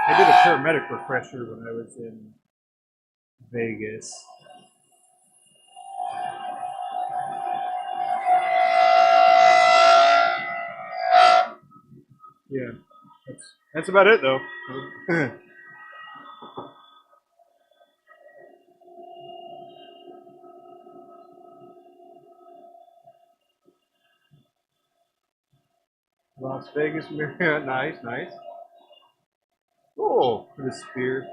I did a paramedic refresher when I was in Vegas. Yeah, that's about it though. Las Vegas Marriott. Nice, nice. Oh, for the spear.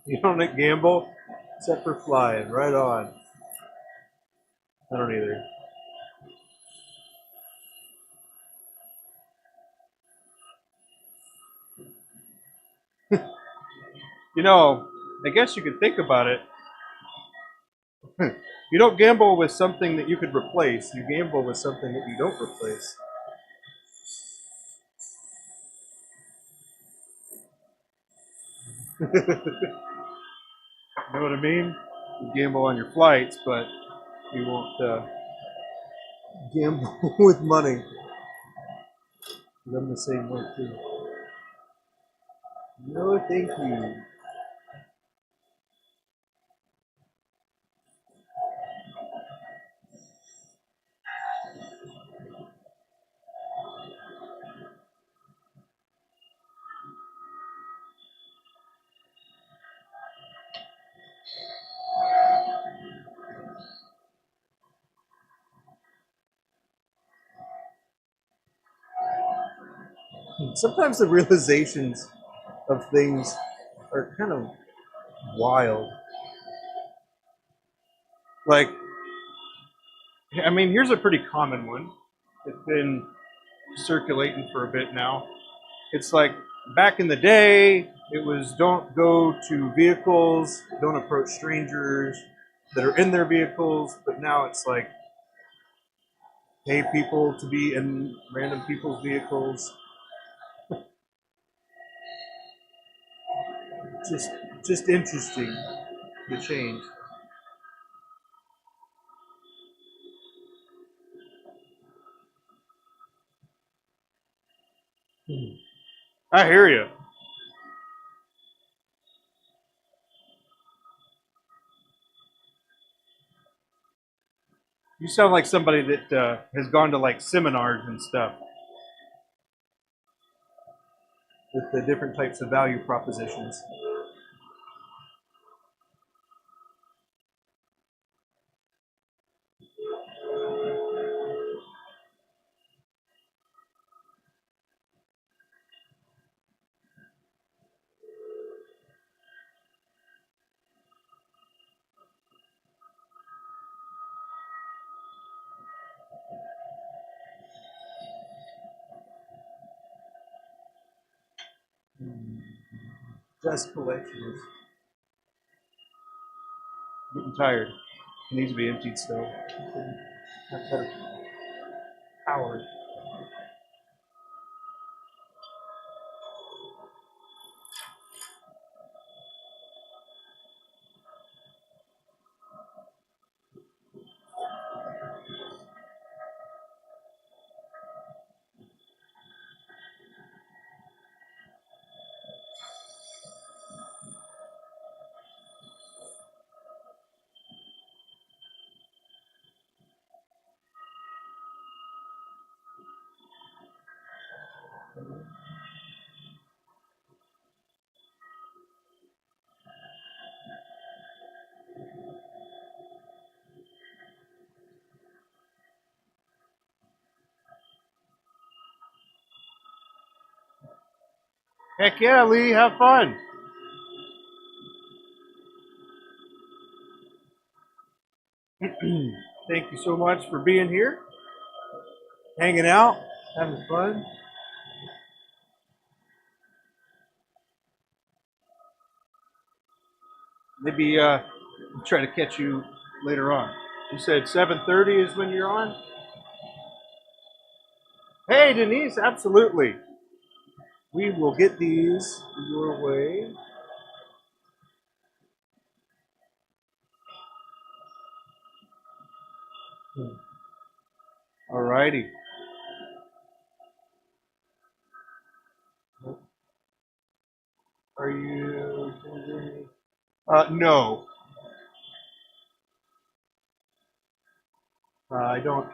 You don't gamble except for flying. Right on. I don't either. You know, I guess you could think about it. You don't gamble with something that you could replace. You gamble with something that you don't replace. You know what I mean? You gamble on your flights, but you won't gamble with money. I'm the same way too. No, thank you. Sometimes the realizations of things are kind of wild. Like, I mean, here's a pretty common one. It's been circulating for a bit now. It's like back in the day, it was don't go to vehicles, don't approach strangers that are in their vehicles, but now it's like pay people to be in random people's vehicles. Just just interesting, the change. I hear you. You sound like somebody that has gone to like seminars and stuff with the different types of value propositions. Just collections. Getting tired. It needs to be emptied still. Have better power. Heck yeah, Lee, have fun. Thank you so much for being here, hanging out, having fun. Maybe try to catch you later on. You said 7:30 is when you're on? Hey, Denise, absolutely. We will get these your way. Alrighty. Are you? No. I don't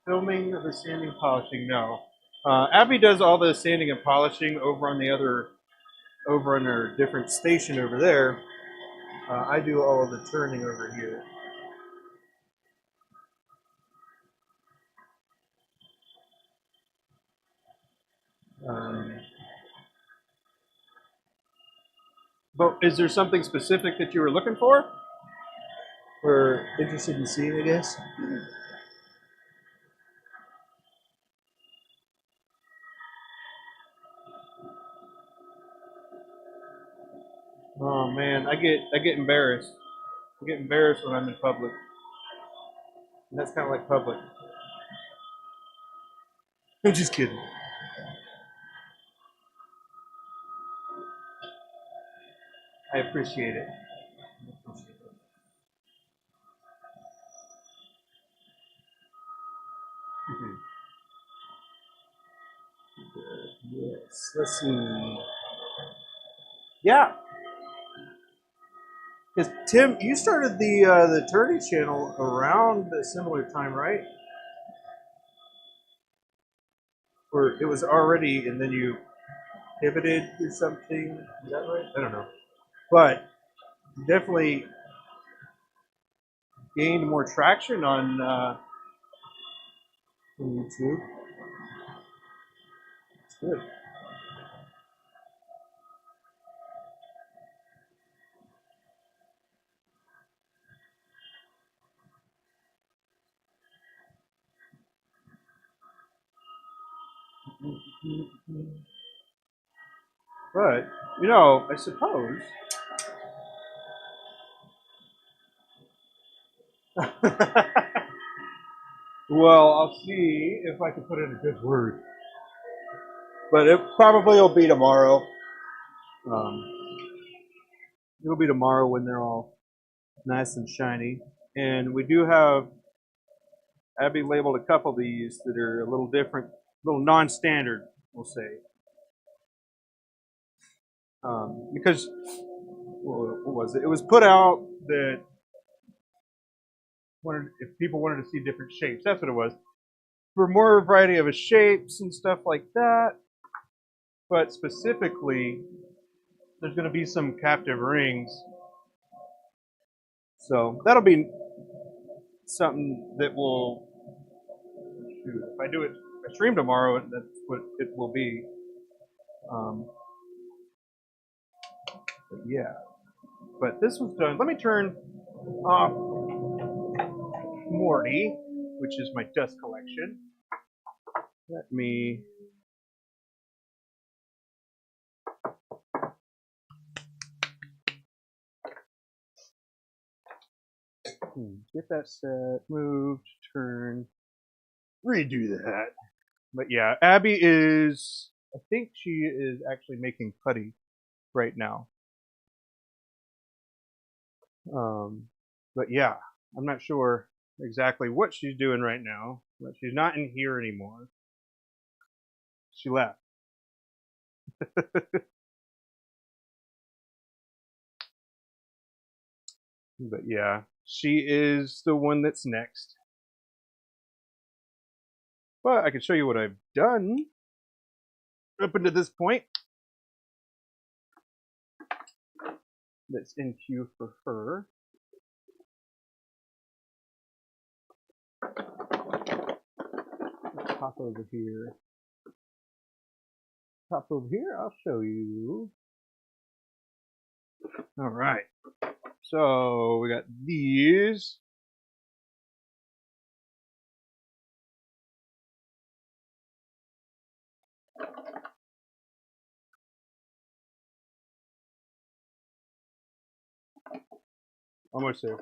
filming the sanding polishing. No, Abby does all the sanding and polishing over on the other over on her different station over there. I do all of the turning over here. Um, but is there something specific that you were looking for? Or interested in seeing, I guess? Oh man, I get embarrassed. I get embarrassed when I'm in public. And that's kind of like public. I'm just kidding. I appreciate it. Mhm. Yes. Let's see. Yeah, because Tim, you started the Turdy channel around a similar time, right? Or it was already, and then you pivoted or something. Is that right? I don't know. But you definitely gained more traction on YouTube. It's good. But I suppose. Well, I'll see if I can put in a good word. But it probably will be tomorrow. Um, it'll be tomorrow when they're all nice and shiny. And we do have Abby labeled a couple of these that are a little different, a little non-standard, we'll say. Because what was it? It was put out that if people wanted to see different shapes, that's what it was. For more variety of shapes and stuff like that. But specifically, there's going to be some captive rings. So that'll be something that will, if I do it, if I stream tomorrow, that's what it will be. Um, but yeah. But this was done. Let me turn off Morty, which is my dust collection. Let me get that set, moved, turn, redo that. But yeah, Abby is, I think she is actually making putty right now. But yeah, I'm not sure exactly what she's doing right now, but she's not in here anymore. She left. But yeah, she is the one that's next. But I can show you what I've done up until this point. That's in queue for her. Let's pop over here. Pop over here, I'll show you. All right. So we got these. Almost there.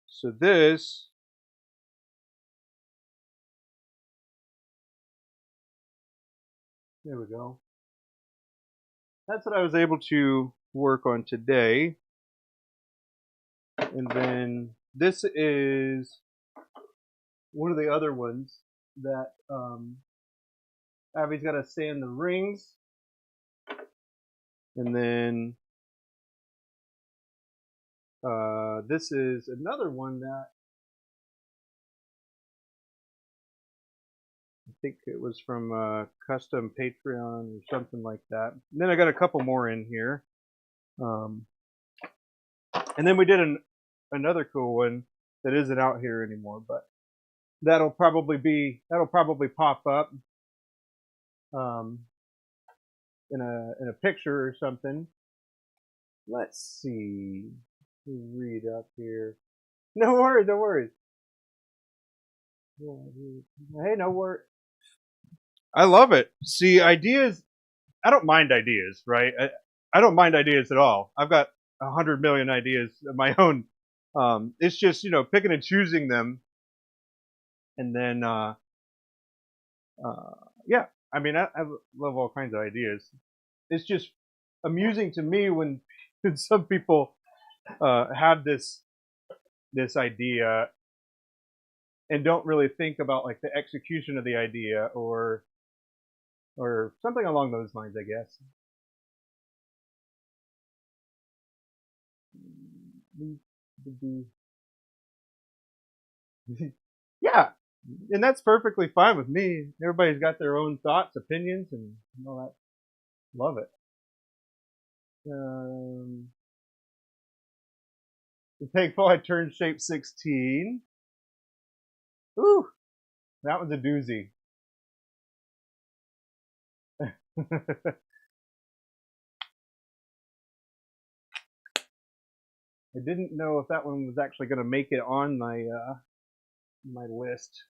So this there we go. That's what I was able to work on today. And then this is one of the other ones that Abby's got to sand the rings. And then This is another one that I think it was from custom Patreon or something like that. And then I got a couple more in here. And then we did another cool one that isn't out here anymore, but that'll probably pop up um, in a picture or something. Let's see. Read up here. No worries, no worries. Hey, no worries. I love it. See, ideas. I don't mind ideas, right? I don't mind ideas at all. I've got 100 million ideas of my own. It's just picking and choosing them, and then yeah. I mean, I love all kinds of ideas. It's just amusing to me when some people have this idea and don't really think about like the execution of the idea or something along those lines, I guess. Yeah, and that's perfectly fine with me. Everybody's got their own thoughts, opinions, and all that. Love it. Um, Thankful I turned shape 16. Ooh, that was a doozy. I didn't know if that one was actually going to make it on my list.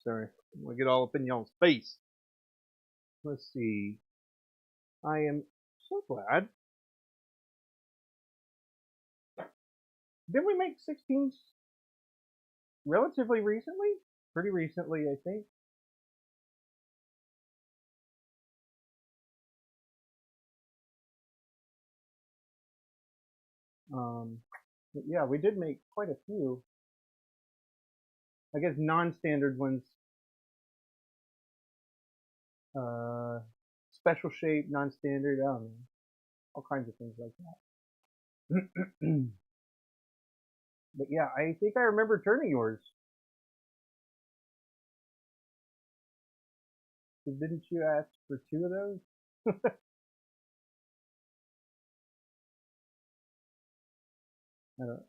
Sorry, I'm gonna get all up in y'all's face. Let's see. I am so glad. Did we make 16s relatively recently? Pretty recently, I think. But yeah, we did make quite a few. I guess non-standard ones. Uh, Special shape, non-standard. I don't know. All kinds of things like that. But yeah, I think I remember turning yours. Didn't you ask for two of those? I don't.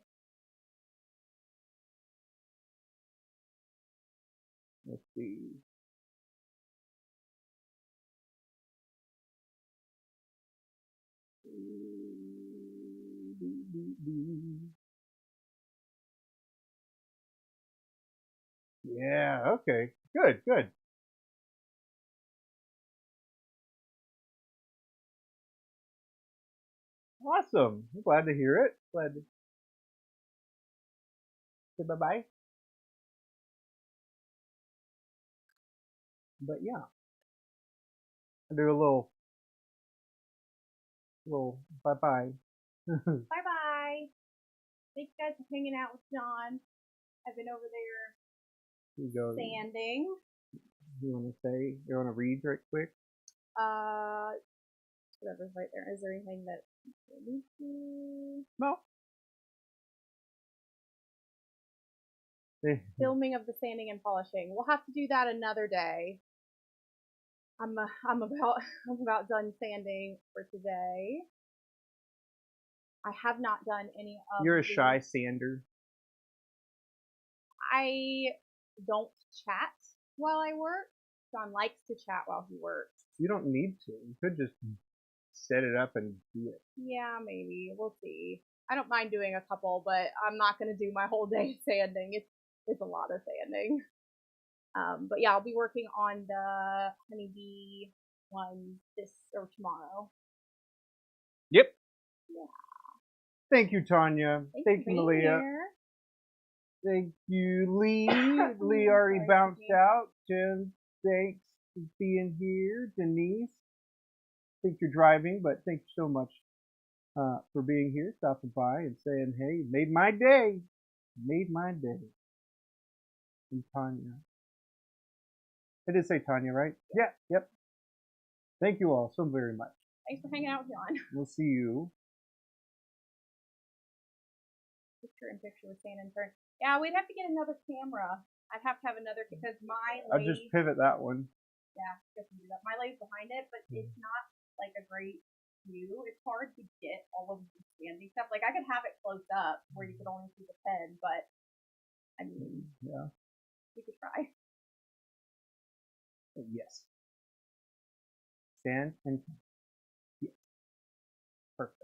Let's see. Yeah. Okay. Good. Good. Awesome. I'm glad to hear it. Glad to say bye bye. But yeah, I do a little bye bye. Bye bye. Thanks guys for hanging out with John. I've been over there You go. sanding. You want to say? You want to read right quick? Whatever's right there. Is there anything that No. filming of the sanding and polishing? We'll have to do that another day. I'm about done sanding for today. I have not done any of. You're a shy sander. I don't chat while I work. John likes to chat while he works. You don't need to. You could just set it up and do it. Yeah, maybe. We'll see. I don't mind doing a couple, but I'm not going to do my whole day sanding. It's a lot of sanding. But yeah, I'll be working on the Honeybee one this or tomorrow. Yep. Yeah. Thank you, Tanya. Thank you, Malia. Here. Thank you, Lee. Lee already bounced out. Jim, thanks for being here. Denise, I think you're driving, but thank you so much for being here, stopping by and saying, hey, you made my day. Made my day. And Tanya. I did say Tanya, right? Yeah, yep. Thank you all so very much. Thanks for hanging out, John. We'll see you. Picture in picture with Sand and Turn. Yeah, we'd have to get another camera. I'd have to have another because my I'll just pivot that one. Yeah, definitely do that. My leg's behind it, but it's not like a great view. It's hard to get all of the standing stuff. Like I could have it close up where you could only see the pen, but I mean, yeah, we could try. Yes. Stand and yes. Perfect.